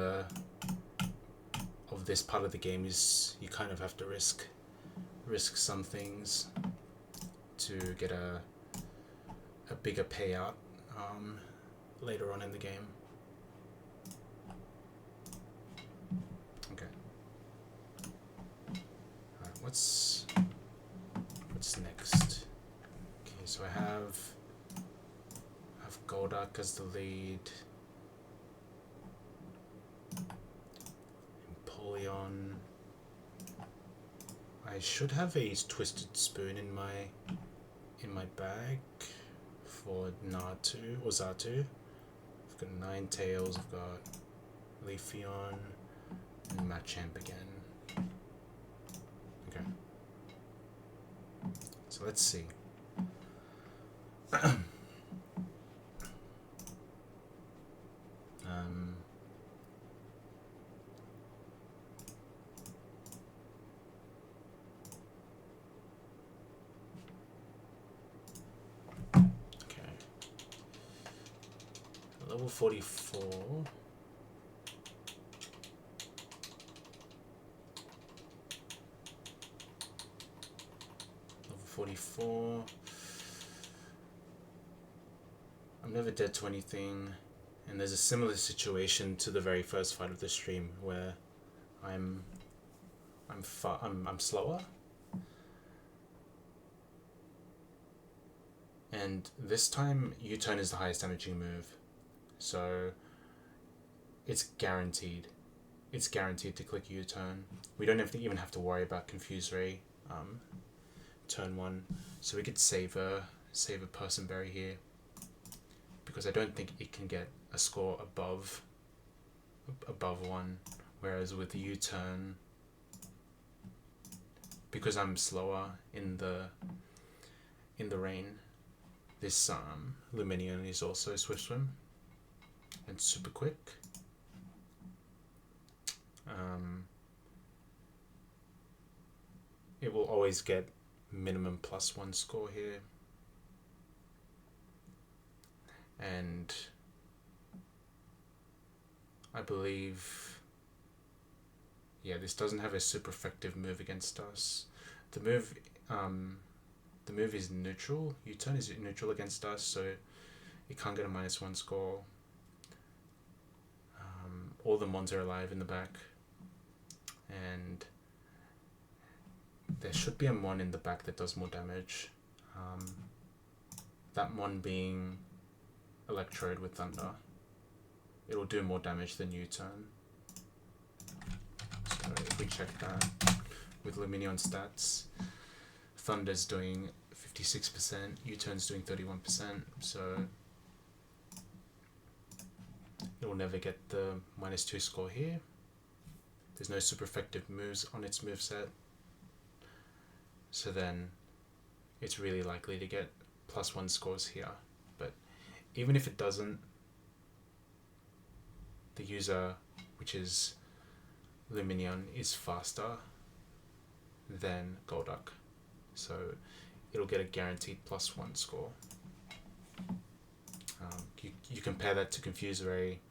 this part of the game is you kind of have to risk some things to get a bigger payout later on in the game. Okay. Alright, what's next? Okay, so I have Golduck as the lead. Empoleon. I should have a Twisted Spoon in my bag for Natu or Xatu. I've got Ninetales, I've got Leafeon, and Machamp again. Okay. So let's see. Level 44. Level 44. I'm never dead to anything, and there's a similar situation to the very first fight of the stream where I'm slower. And this time U-turn is the highest damaging move. So it's guaranteed. It's guaranteed to click U-turn. We don't even have to worry about Confuse Ray turn 1. So we could save a Person Berry here, because I don't think it can get a score above 1. Whereas with the U-turn, because I'm slower in the rain, this Lumineon is also Swift Swim and super quick. It will always get minimum +1 score here, and I believe, yeah, this doesn't have a super effective move against us. The move is neutral. U-turn is neutral against us, so it can't get a -1 score. all the mons are alive in the back, and there should be a mon in the back that does more damage. That mon being Electrode with Thunder. It'll do more damage than U-turn. So if we check that with Luminion stats, Thunder's doing 56%, U-turn's doing 31%, so it will never get the -2 score here. There's no super effective moves on its moveset, so then it's really likely to get +1 scores here. But even if it doesn't, the user, which is Luminion, is faster than Golduck, so it'll get a guaranteed +1 score. You compare that to Confuse Ray,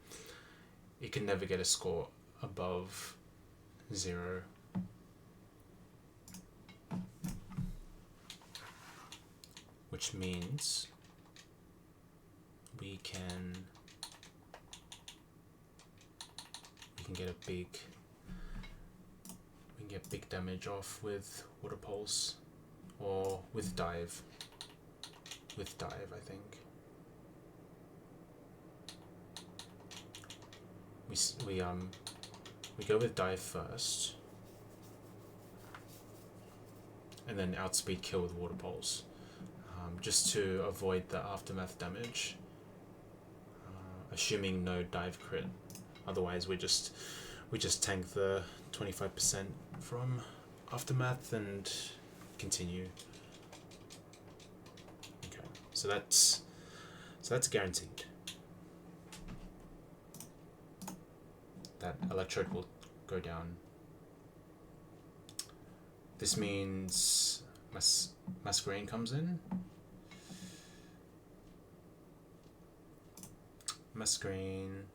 it can never get a score above 0. Which means we can get big damage off with Water Pulse, or with Dive. With Dive, I think. We go with Dive first, and then outspeed kill with Water Pulse, just to avoid the aftermath damage, assuming no dive crit. Otherwise we just tank the 25% from aftermath and continue. Okay, so that's guaranteed. That Electrode will go down. This means Masquerain comes in. Masquerain.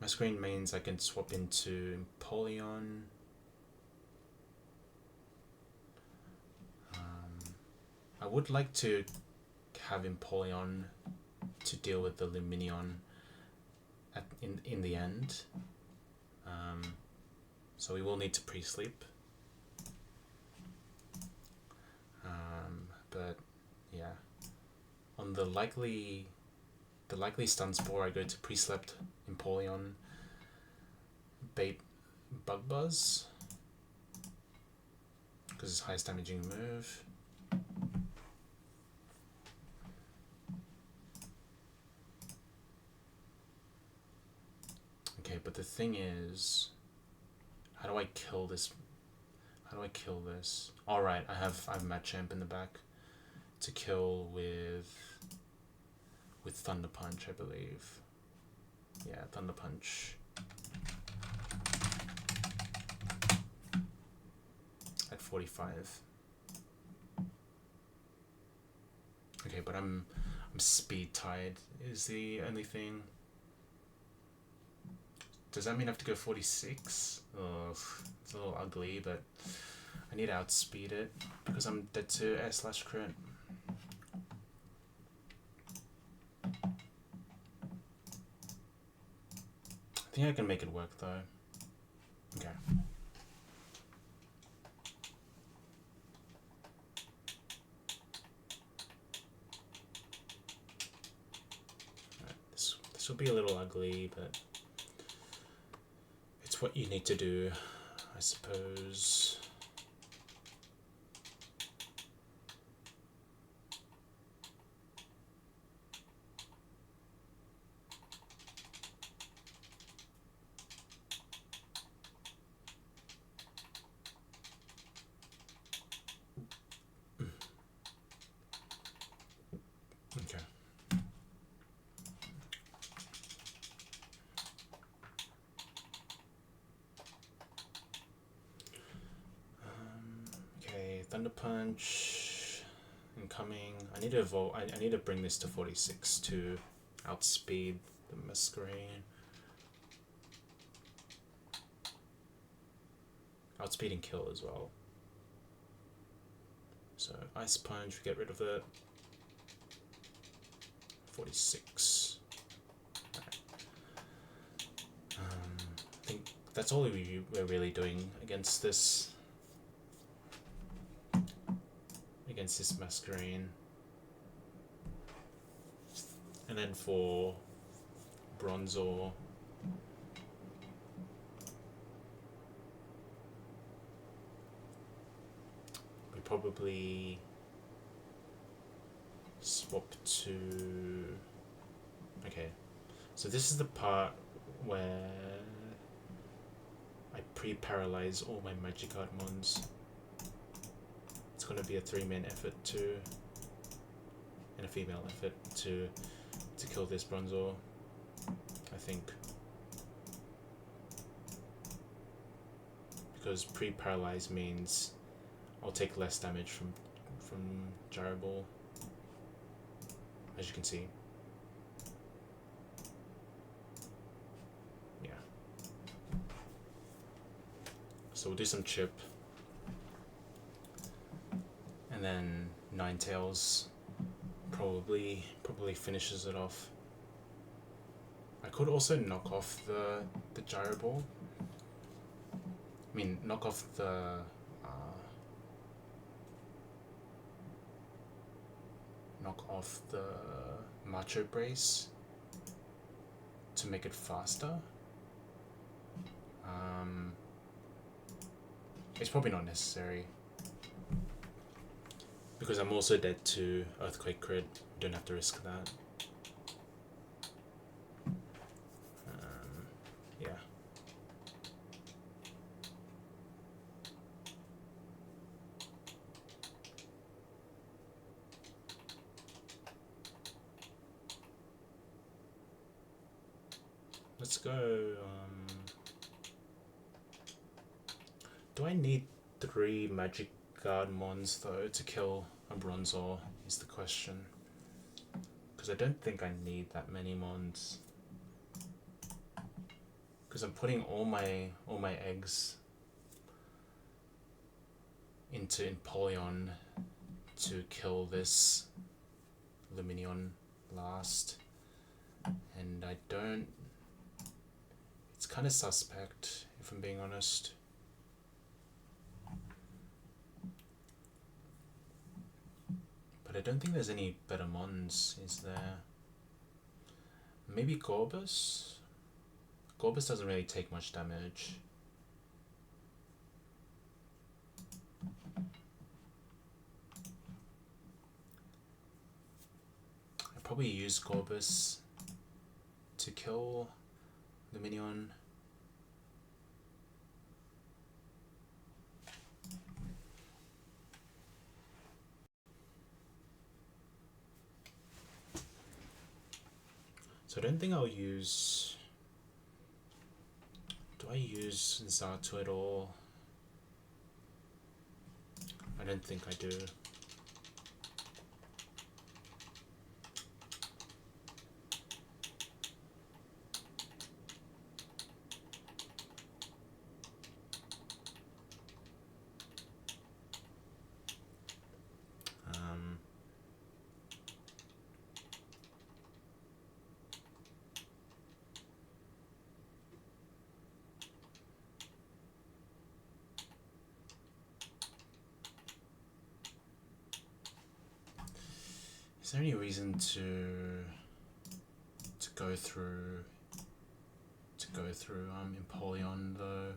Masquerain means I can swap into Empoleon. I would like to have Empoleon to deal with the Luminion in the end. So we will need to pre-sleep. But yeah, on the likely stun spore, I go to pre-slept Empoleon, bait Bug Buzz because it's highest damaging move. Okay, but the thing is, how do I kill this? How do I kill this? All right, I have Machamp in the back to kill with Thunder Punch, I believe. Yeah, Thunder Punch. At 45. Okay, but I'm speed tied is the only thing. Does that mean I have to go 46? Ugh, it's a little ugly, but I need to outspeed it because I'm dead to air/crit. I think I can make it work though. Okay. Alright, this will be a little ugly, but it's what you need to do, I suppose. Okay. Okay, Thunder Punch incoming. I need to evolve. I need to bring this to 46 to outspeed the Masquerain. Outspeed and kill as well. So Ice Punch, we get rid of it. 46. Right. I think that's all we're really doing against this masquerade. And then for Bronzor, we probably swap to... Okay, so this is the part where I pre-paralyze all my magic card mons. It's gonna be a 3-man effort and a female effort to kill this Bronzor, I think. Because pre-paralyze means I'll take less damage from Gyro Ball, as you can see. Yeah. So we'll do some chip. And then Ninetales probably finishes it off. I could also knock off the Gyro Ball. I mean, knock off the Macho Brace to make it faster. It's probably not necessary, because I'm also dead to Earthquake crit. Don't have to risk that. Yeah. Let's go. Do I need 3 magic guard mons though to kill a Bronzor is the question, because I don't think I need that many mons, because I'm putting all my eggs into Empoleon to kill this Luminion last, and I don't... It's kind of suspect, if I'm being honest. But I don't think there's any better mons, is there? Maybe Gorbus? Gorbus doesn't really take much damage. I probably use Gorbus to kill Luminion. So I don't think I'll use... Do I use Xatu at all? I don't think I do. Is there any reason to go through Empoleon though?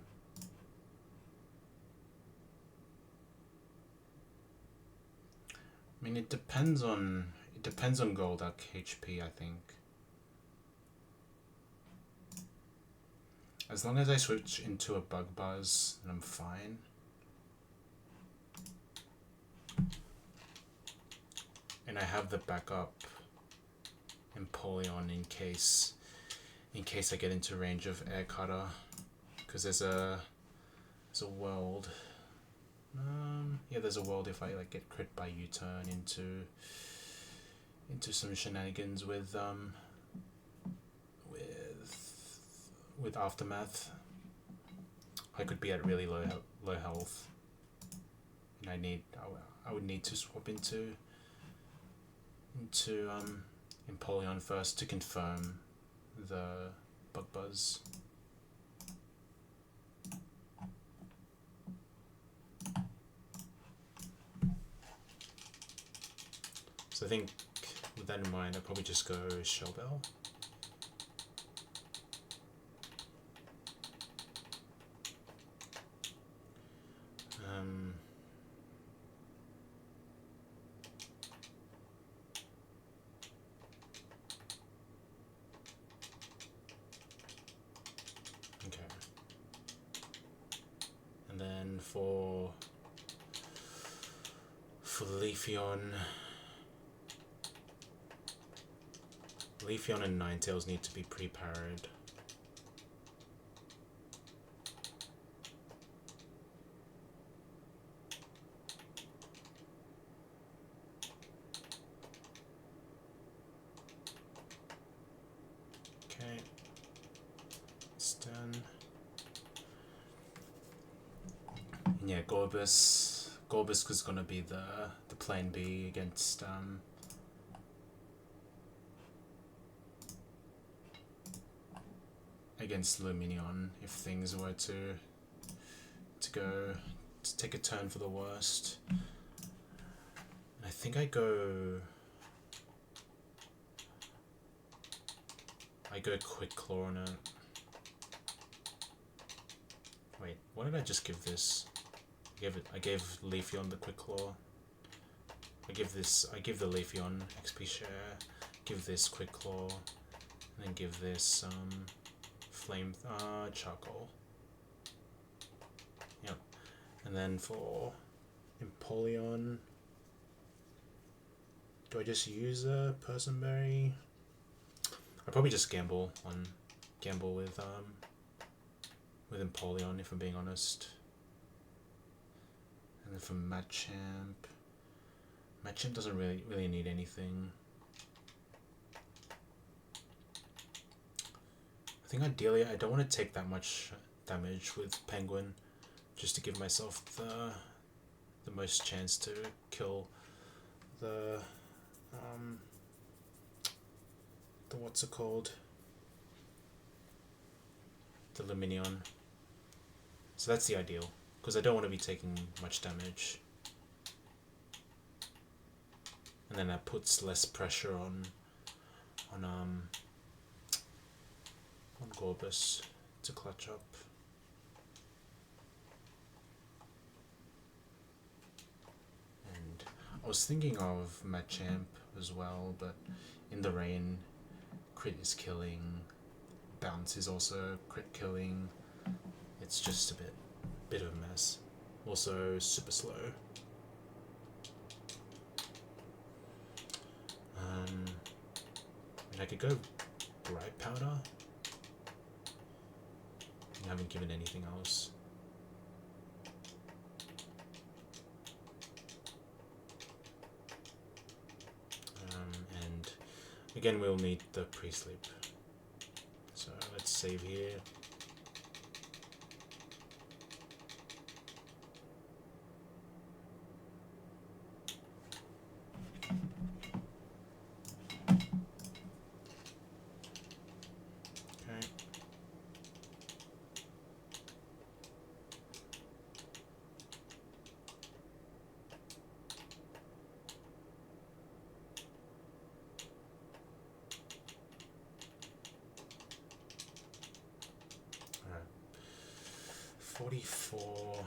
I mean, it depends on Golduck HP, I think. As long as I switch into a Bug Buzz, then I'm fine. And I have the backup Empoleon in case I get into range of Air Cutter, because there's a world. Yeah, there's a world if I like get crit by U-turn into some shenanigans with Aftermath. I could be at really low health, and I would need to swap into Empoleon first to confirm the bug buzz. So I think with that in mind, I'll probably just go Shell Bell. Okay. And then for Leafeon and Ninetales need to be pre-parried. Okay, it's done. And yeah, Gorbis is gonna be the plan B against Luminion if things were to take a turn for the worst. I think I go Quick Claw on it. Wait, what did I just give this? I gave Leafeon the Quick Claw. I give the Leafeon XP share, give this Quick Claw, and then give this Flame Charcoal. Yep. And then for Empoleon, do I just use a Personberry? I probably just gamble with Empoleon if I'm being honest. And then for Machamp doesn't really need anything. I think ideally I don't want to take that much damage with Penguin, just to give myself the most chance to kill the what's it called? The Luminion. So that's the ideal, because I don't want to be taking much damage. And then that puts less pressure on Gorbis to clutch up. And I was thinking of Machamp as well, but in the rain, crit is killing, bounce is also crit killing. It's just a bit of a mess. Also super slow. And I could go Bright Powder. I haven't given anything else. And again, we'll need the pre-sleep. So let's save here. Alright. 44.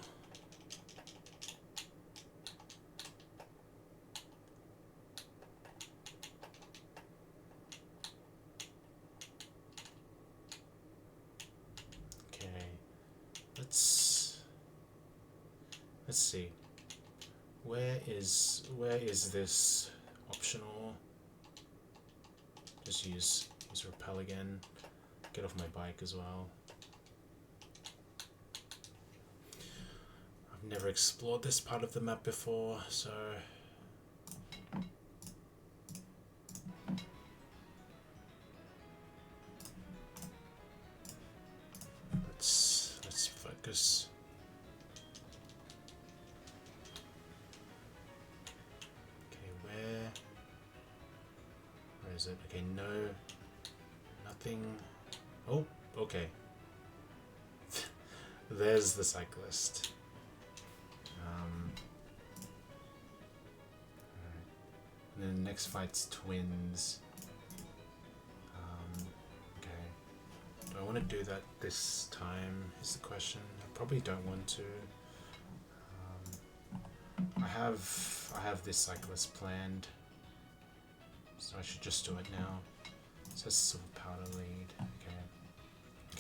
Okay. Let's see. Where is this optional? Just use repel again. Get off my bike as well. I've never explored this part of the map before, so let's focus. is it? Okay, no, nothing. Oh, okay. There's the cyclist. And then the next fight's twins. Okay. Do I want to do that this time? Is the question. I probably don't want to. I have this cyclist planned, so I should just do it now. It says silver powder lead. Okay,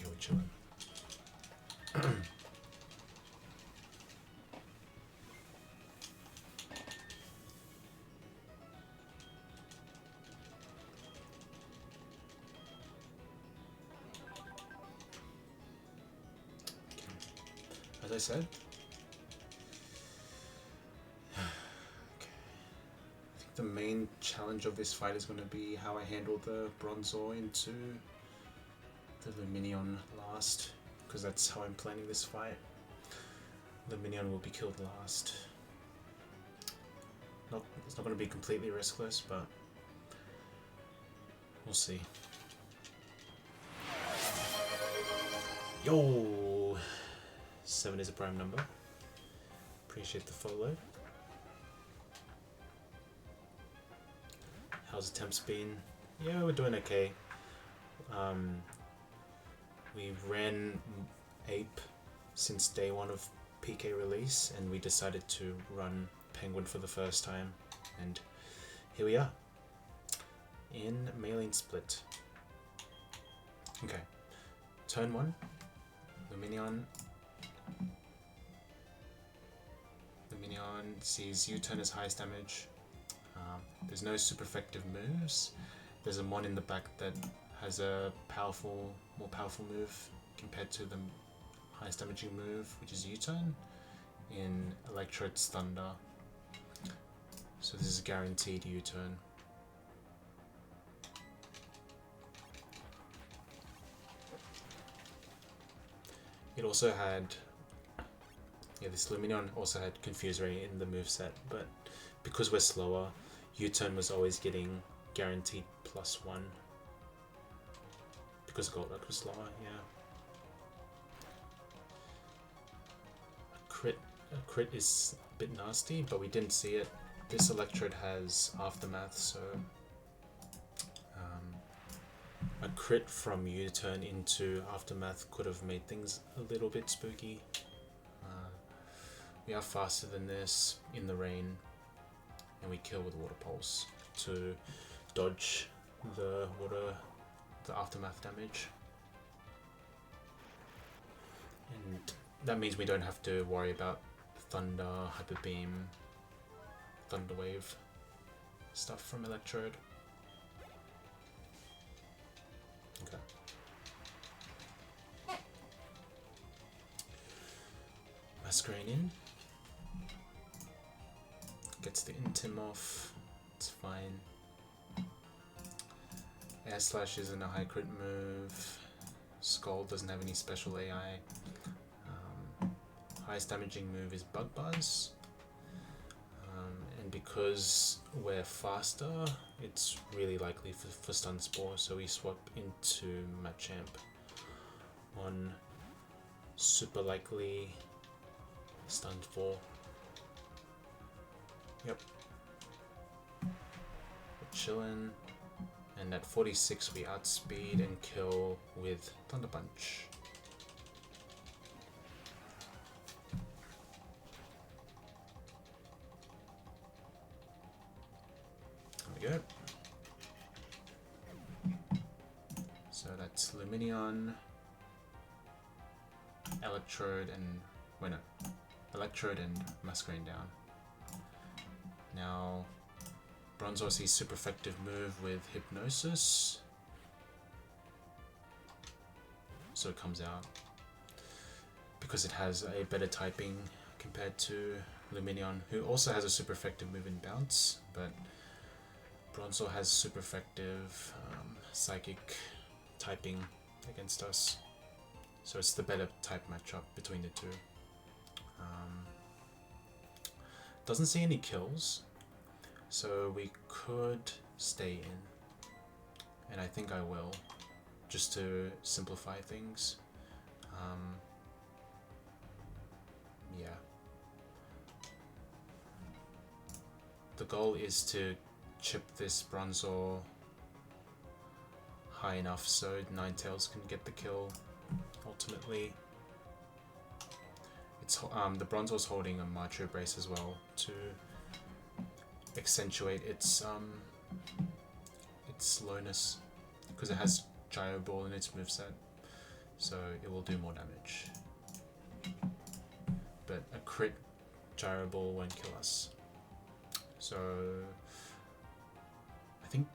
we're chilling. As I said. The main challenge of this fight is going to be how I handle the Bronzor into the Luminion last, because that's how I'm planning this fight. Luminion will be killed last. It's not going to be completely riskless, but we'll see. Yo! 7 is a prime number. Appreciate the follow. How's the temps been? Yeah, we're doing okay. We ran Ape since day 1 of PK release, and we decided to run Penguin for the first time, and here we are in Makin split. Okay, turn 1, Luminion sees U-turn as highest damage. There's no super effective moves. There's a mon in the back that has a more powerful move compared to the highest damaging move, which is U-turn, in Electrode's Thunder. So this is a guaranteed U-turn. It also had, this Luminion also had Confuse Ray in the moveset, but because we're slower, U-turn was always getting guaranteed +1. Because Golduck was slower, yeah. A crit is a bit nasty, but we didn't see it. This Electrode has Aftermath, so a crit from U-turn into Aftermath could have made things a little bit spooky. We are faster than this in the rain, and we kill with Water Pulse to dodge the Aftermath damage. And that means we don't have to worry about Thunder, Hyper Beam, Thunder Wave stuff from Electrode. Okay. Masquerade in. Gets the Intim off. It's fine. Air Slash isn't a high crit move. Skull doesn't have any special AI. Highest damaging move is Bug Buzz. And because we're faster, it's really likely for Stun Spore, so we swap into Machamp on super likely Stun 4. Yep. We're chillin', and at 46 we outspeed and kill with Thunder Punch. There we go. So that's Luminion, Electrode, and Electrode and Masquerade down. Now, Bronzor sees super effective move with Hypnosis, so it comes out because it has a better typing compared to Luminion, who also has a super effective move in Bounce, but Bronzor has super effective Psychic typing against us, so it's the better type matchup between the two. Doesn't see any kills, so we could stay in. and I think I will, just to simplify things. Yeah. The goal is to chip this Bronzor high enough so Ninetales can get the kill. Ultimately, it's the Bronzor's holding a Macho Brace as well to accentuate its slowness, because it has Gyro Ball in its moveset, so it will do more damage. But a crit Gyro Ball won't kill us. So I think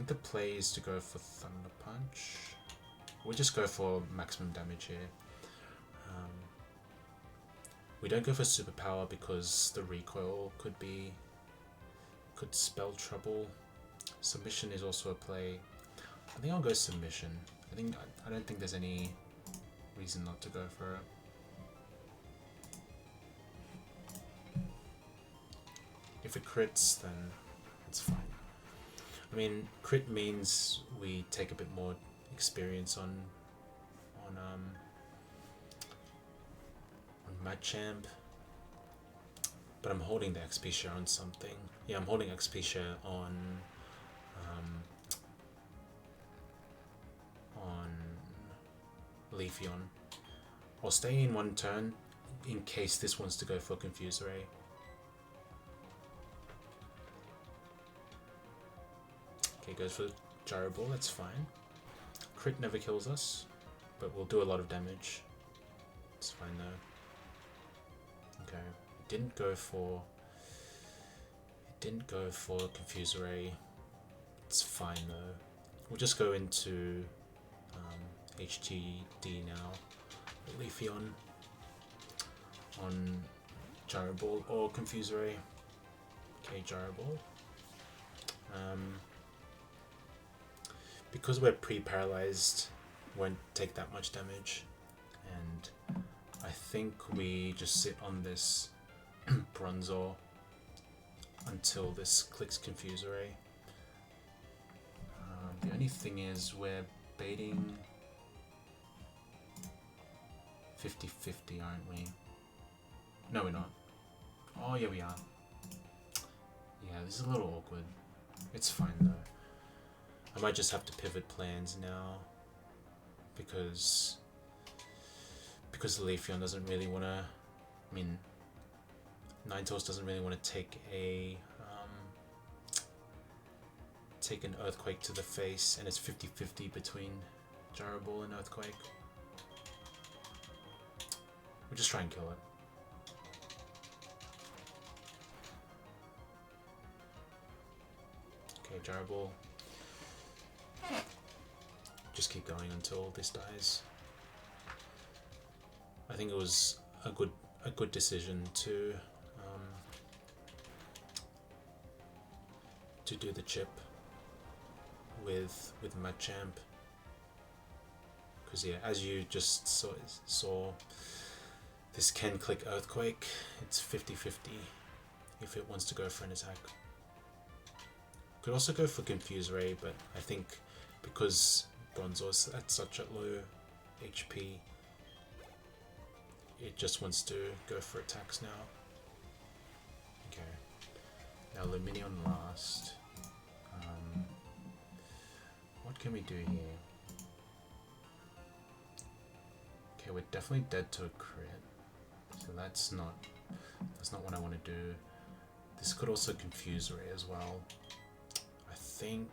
the play is to go for Thunder Punch. We'll just go for maximum damage here. We don't go for Superpower because the recoil could spell trouble. Submission is also a play. I think I'll go Submission. I don't think there's any reason not to go for it. If it crits, then it's fine. I mean, crit means we take a bit more experience on Machamp, but I'm holding the XP share on something. Yeah, I'm holding XP share on Leafeon. I'll stay in one turn in case this wants to go for Confuse Ray. Okay, goes for Gyro Ball, that's fine. Crit never kills us, but we'll do a lot of damage. It's fine though. Okay, it didn't go for Confuse Ray. It's fine though. We'll just go into HTD now. Leafeon on Gyro Ball or Confuse Ray. Okay, Gyro Ball. Because we're pre-paralyzed, won't take that much damage, and I think we just sit on this Bronzor until this clicks Confuse Ray. The only thing is we're baiting 50-50, aren't we? No, we're not. Oh yeah, we are. Yeah, this is a little awkward. It's fine though. I might just have to pivot plans now because the Leafeon doesn't really want to. I mean, Ninetales doesn't really want to take an Earthquake to the face, and it's 50-50 between Gyro Ball and Earthquake. We'll just try and kill it. Okay, Gyro Ball. Just keep going until this dies. I think it was a good decision to do the chip with Machamp, because yeah, as you just saw, this can click Earthquake. It's 50-50 if it wants to go for an attack. Could also go for Confuse Ray, but I think because Bronzor's at such a low HP, it just wants to go for attacks now. Okay, now Lumineon last. What can we do here? Okay, we're definitely dead to a crit, so that's not what I want to do. This could also Confuse Ray as well. I think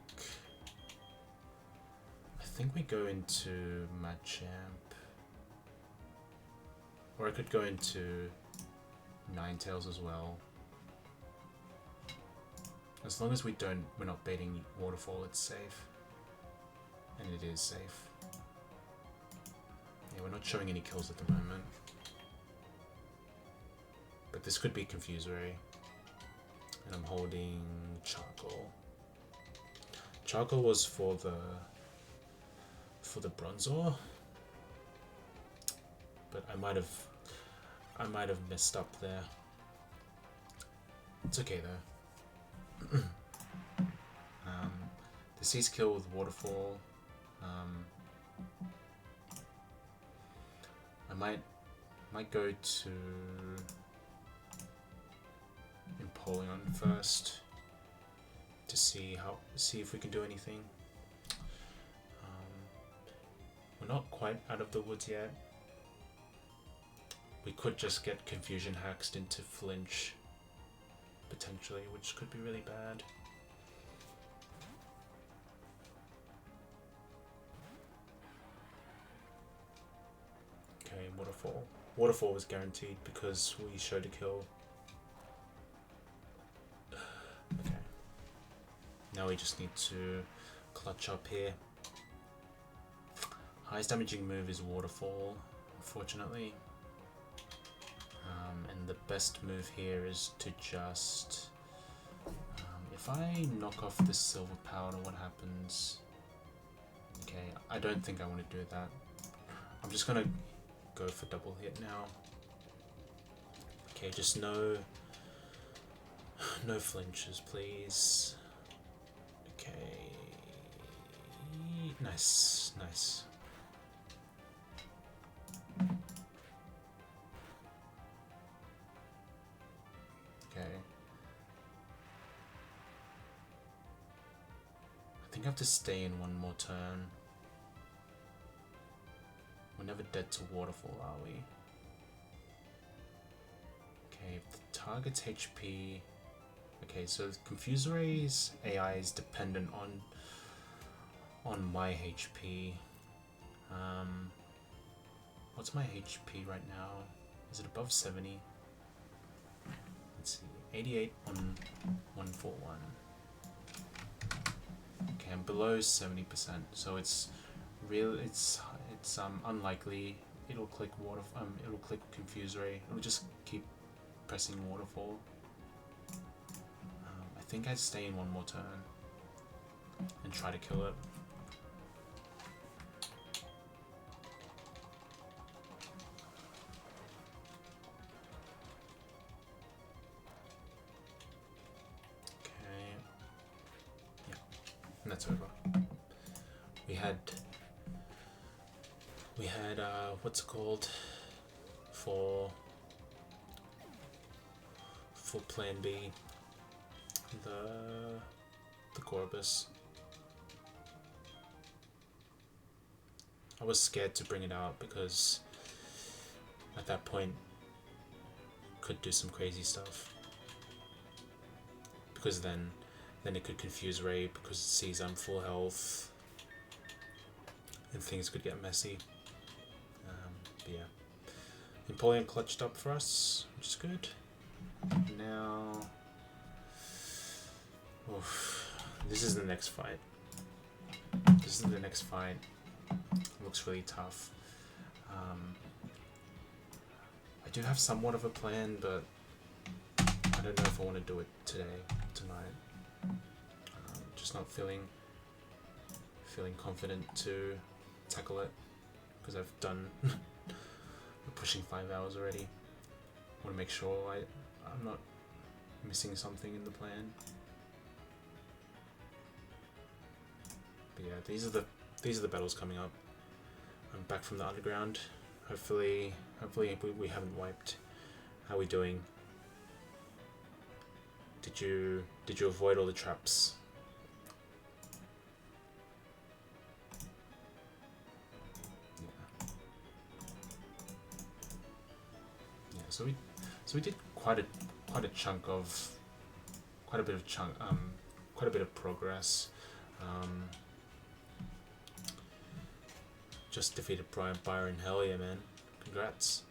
we go into Machamp, or I could go into Ninetales as well. As long as we're not baiting Waterfall, it's safe, and it is safe. Yeah, we're not showing any kills at the moment, but this could be Confuse Ray, and I'm holding Charcoal. Charcoal was for the Bronzor, but I might have messed up there. It's okay though. Deceased kill with waterfall. I might go to Empoleon first to see if we can do anything. We're not quite out of the woods yet. We could just get confusion hacked into flinch potentially, which could be really bad. Okay, waterfall. Waterfall was guaranteed because we showed a kill. Okay. Now we just need to clutch up here. Highest damaging move is waterfall, unfortunately. And the best move here is to just... if I knock off this silver powder, what happens? Okay, I don't think I want to do that. I'm just gonna go for double hit now. Okay, just no flinches, please. Okay, nice, nice. Okay. I think I have to stay in one more turn. We're never dead to waterfall, are we? Okay, if the target's HP... Okay, so Confuse Ray's AI is dependent on my HP. What's my HP right now? Is it above 70? Let's see, 88 on 141. Okay, I'm below 70%, so it's unlikely it'll click it'll click Confuse Ray. It'll just keep pressing waterfall. I think I'd stay in one more turn and try to kill it. Okay. Yeah, and that's over. We had what's it called for plan B, the Corvus. I was scared to bring it out because at that point could do some crazy stuff, because then it could confuse Ray because it sees I'm full health and things could get messy. But yeah, Empoleon clutched up for us, which is good. Now, this is the next fight. This is the next fight. It looks really tough. I do have somewhat of a plan, but I don't know if I want to do it tonight. Just not feeling confident to tackle it because I've done. We're pushing 5 hours already. I want to make sure I'm not missing something in the plan. But yeah, these are the battles coming up. I'm back from the underground. Hopefully we haven't wiped. How are we doing? Did you avoid all the traps? Yeah. So we did quite a bit of progress. Just defeated Byron. Hell yeah, man! Congrats.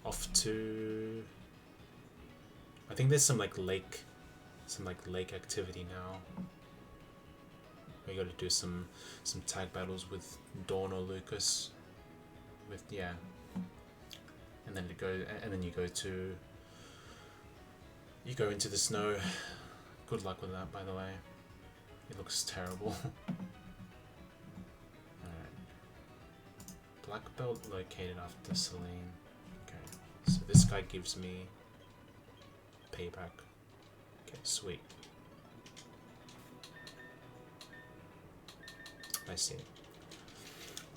Off to. I think there's some lake activity now. We got to do some tag battles with Dawn or Lucas. And then you go into the snow. Good luck with that, by the way. It looks terrible. Alright. Black belt located after Celine. Okay. So this guy gives me payback. Okay, sweet. I see.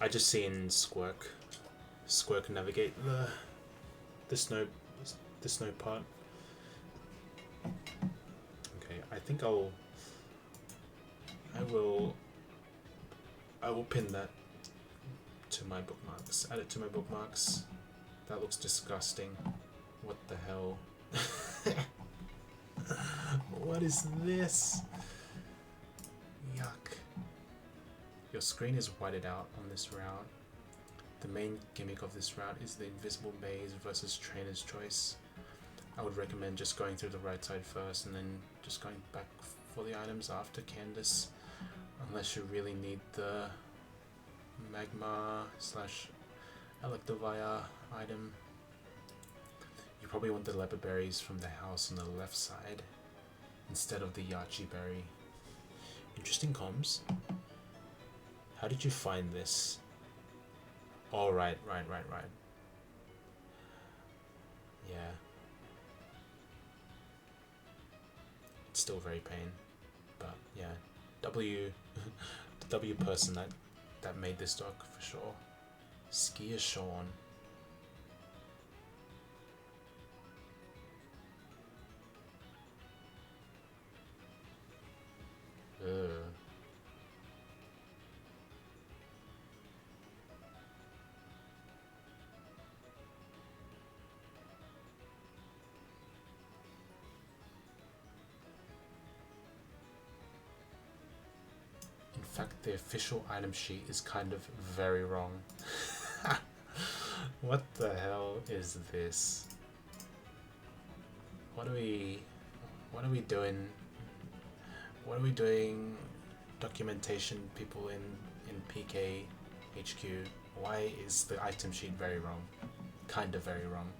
I just seen Squirk navigate the snow part. Okay, I think I will pin that to my bookmarks. Add it to my bookmarks. That looks disgusting. What the hell? What is this? Yuck. Your screen is whited out on this route. The main gimmick of this route is the invisible maze versus trainer's choice. I would recommend just going through the right side first and then just going back for the items after Candace, unless you really need the magma / electivire item. You probably want the leopard berries from the house on the left side instead of the yachi berry. Interesting comms. How did you find this? Oh, right. Yeah. It's still very pain, but yeah. The W person that made this doc for sure. Skier Sean. In fact, the official item sheet is kind of very wrong. What the hell is this? What are we doing? What are we doing, documentation people in PK HQ? Why is the item sheet very wrong? Kind of very wrong.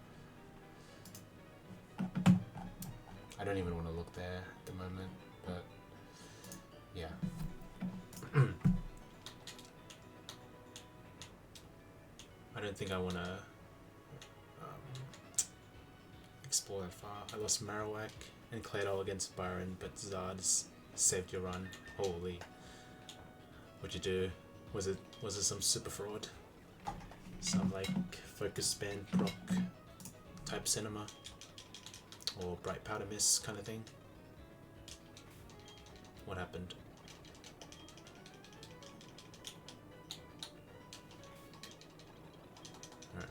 I don't even want to look there at the moment, but yeah. I don't think I want to explore that far. I lost Marowak and Claydol against Byron, but Zard's saved your run. Holy. What'd you do? Was it some super fraud? Some like focus span proc type cinema? Or bright powder miss kind of thing? What happened? Alright.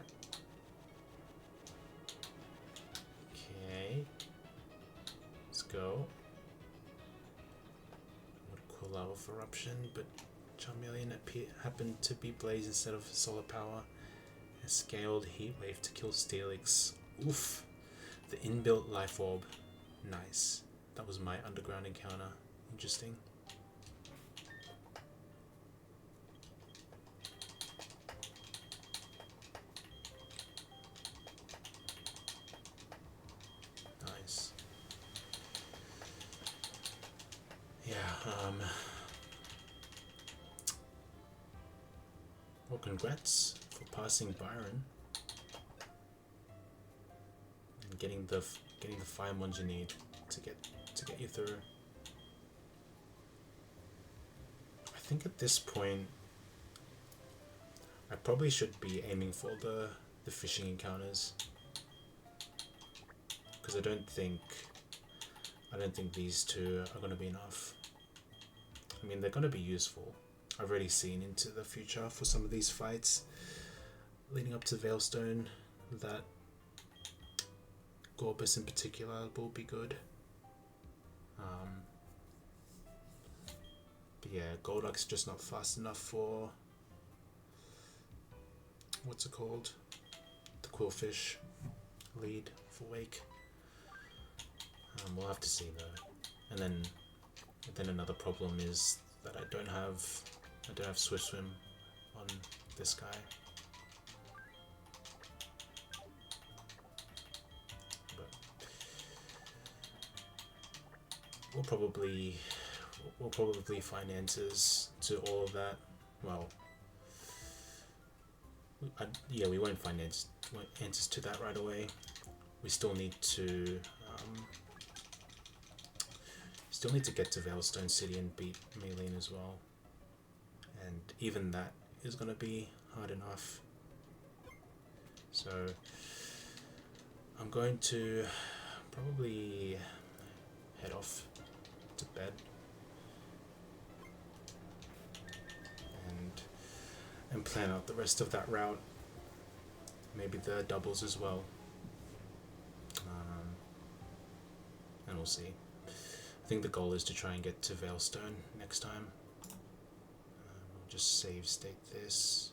Okay. Let's go. Would cool lava for eruption, but Charmeleon happened to be Blaze instead of solar power. A scaled heat wave to kill Steelix. Oof! The inbuilt life orb. Nice. That was my underground encounter. Interesting. Nice. Yeah, well, congrats for passing Byron. And getting the fire ones you need to get you through. I think at this point I probably should be aiming for the fishing encounters, because I don't think these two are going to be enough. I mean, they're going to be useful. I've already seen into the future for some of these fights leading up to Veilstone that Gorbis in particular will be good. But yeah, Golduck's just not fast enough for what's it called? The Quillfish lead for Wake. We'll have to see though. And then another problem is that I don't have Swift Swim on this guy. But we'll probably find answers to all of that. Well, we won't find answers to that right away. We still need to Still need to get to Veilstone City and beat Makin as well. And even that is going to be hard enough. So I'm going to probably head off to bed and plan out the rest of that route. Maybe the doubles as well. And we'll see. I think the goal is to try and get to Veilstone next time. We'll just save state this.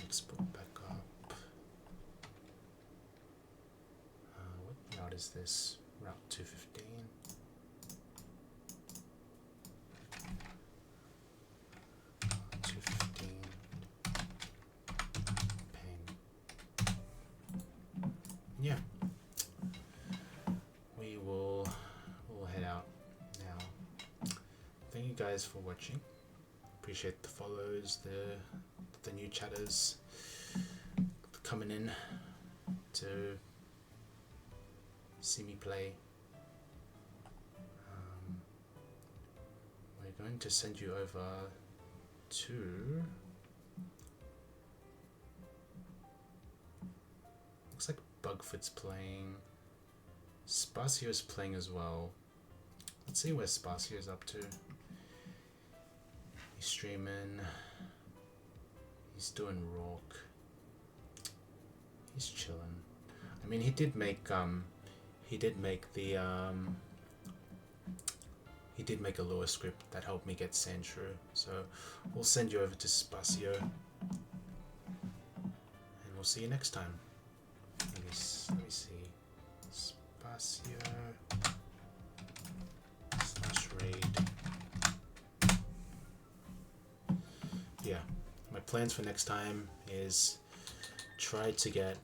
Export back up. What route is this? Route 215. Yeah, we'll head out now. Thank you guys for watching. Appreciate the follows, the new chatters coming in to see me play. We're going to send you over to, looks like Bugfoot's playing. Spacio's playing as well. Let's see where Spacio's up to. He's streaming. He's doing Rourke. He's chilling. I mean, he did make a lower script that helped me get Sandshrew. So we'll send you over to Spacio, and we'll see you next time. Let me see. Spacio /raid. Yeah, my plans for next time is try to get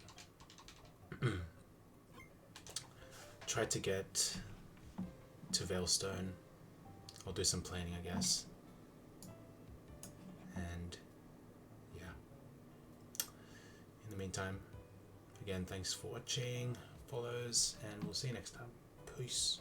to Veilstone. I'll do some planning, I guess. And yeah. In the meantime, again, thanks for watching, follows, and we'll see you next time. Peace.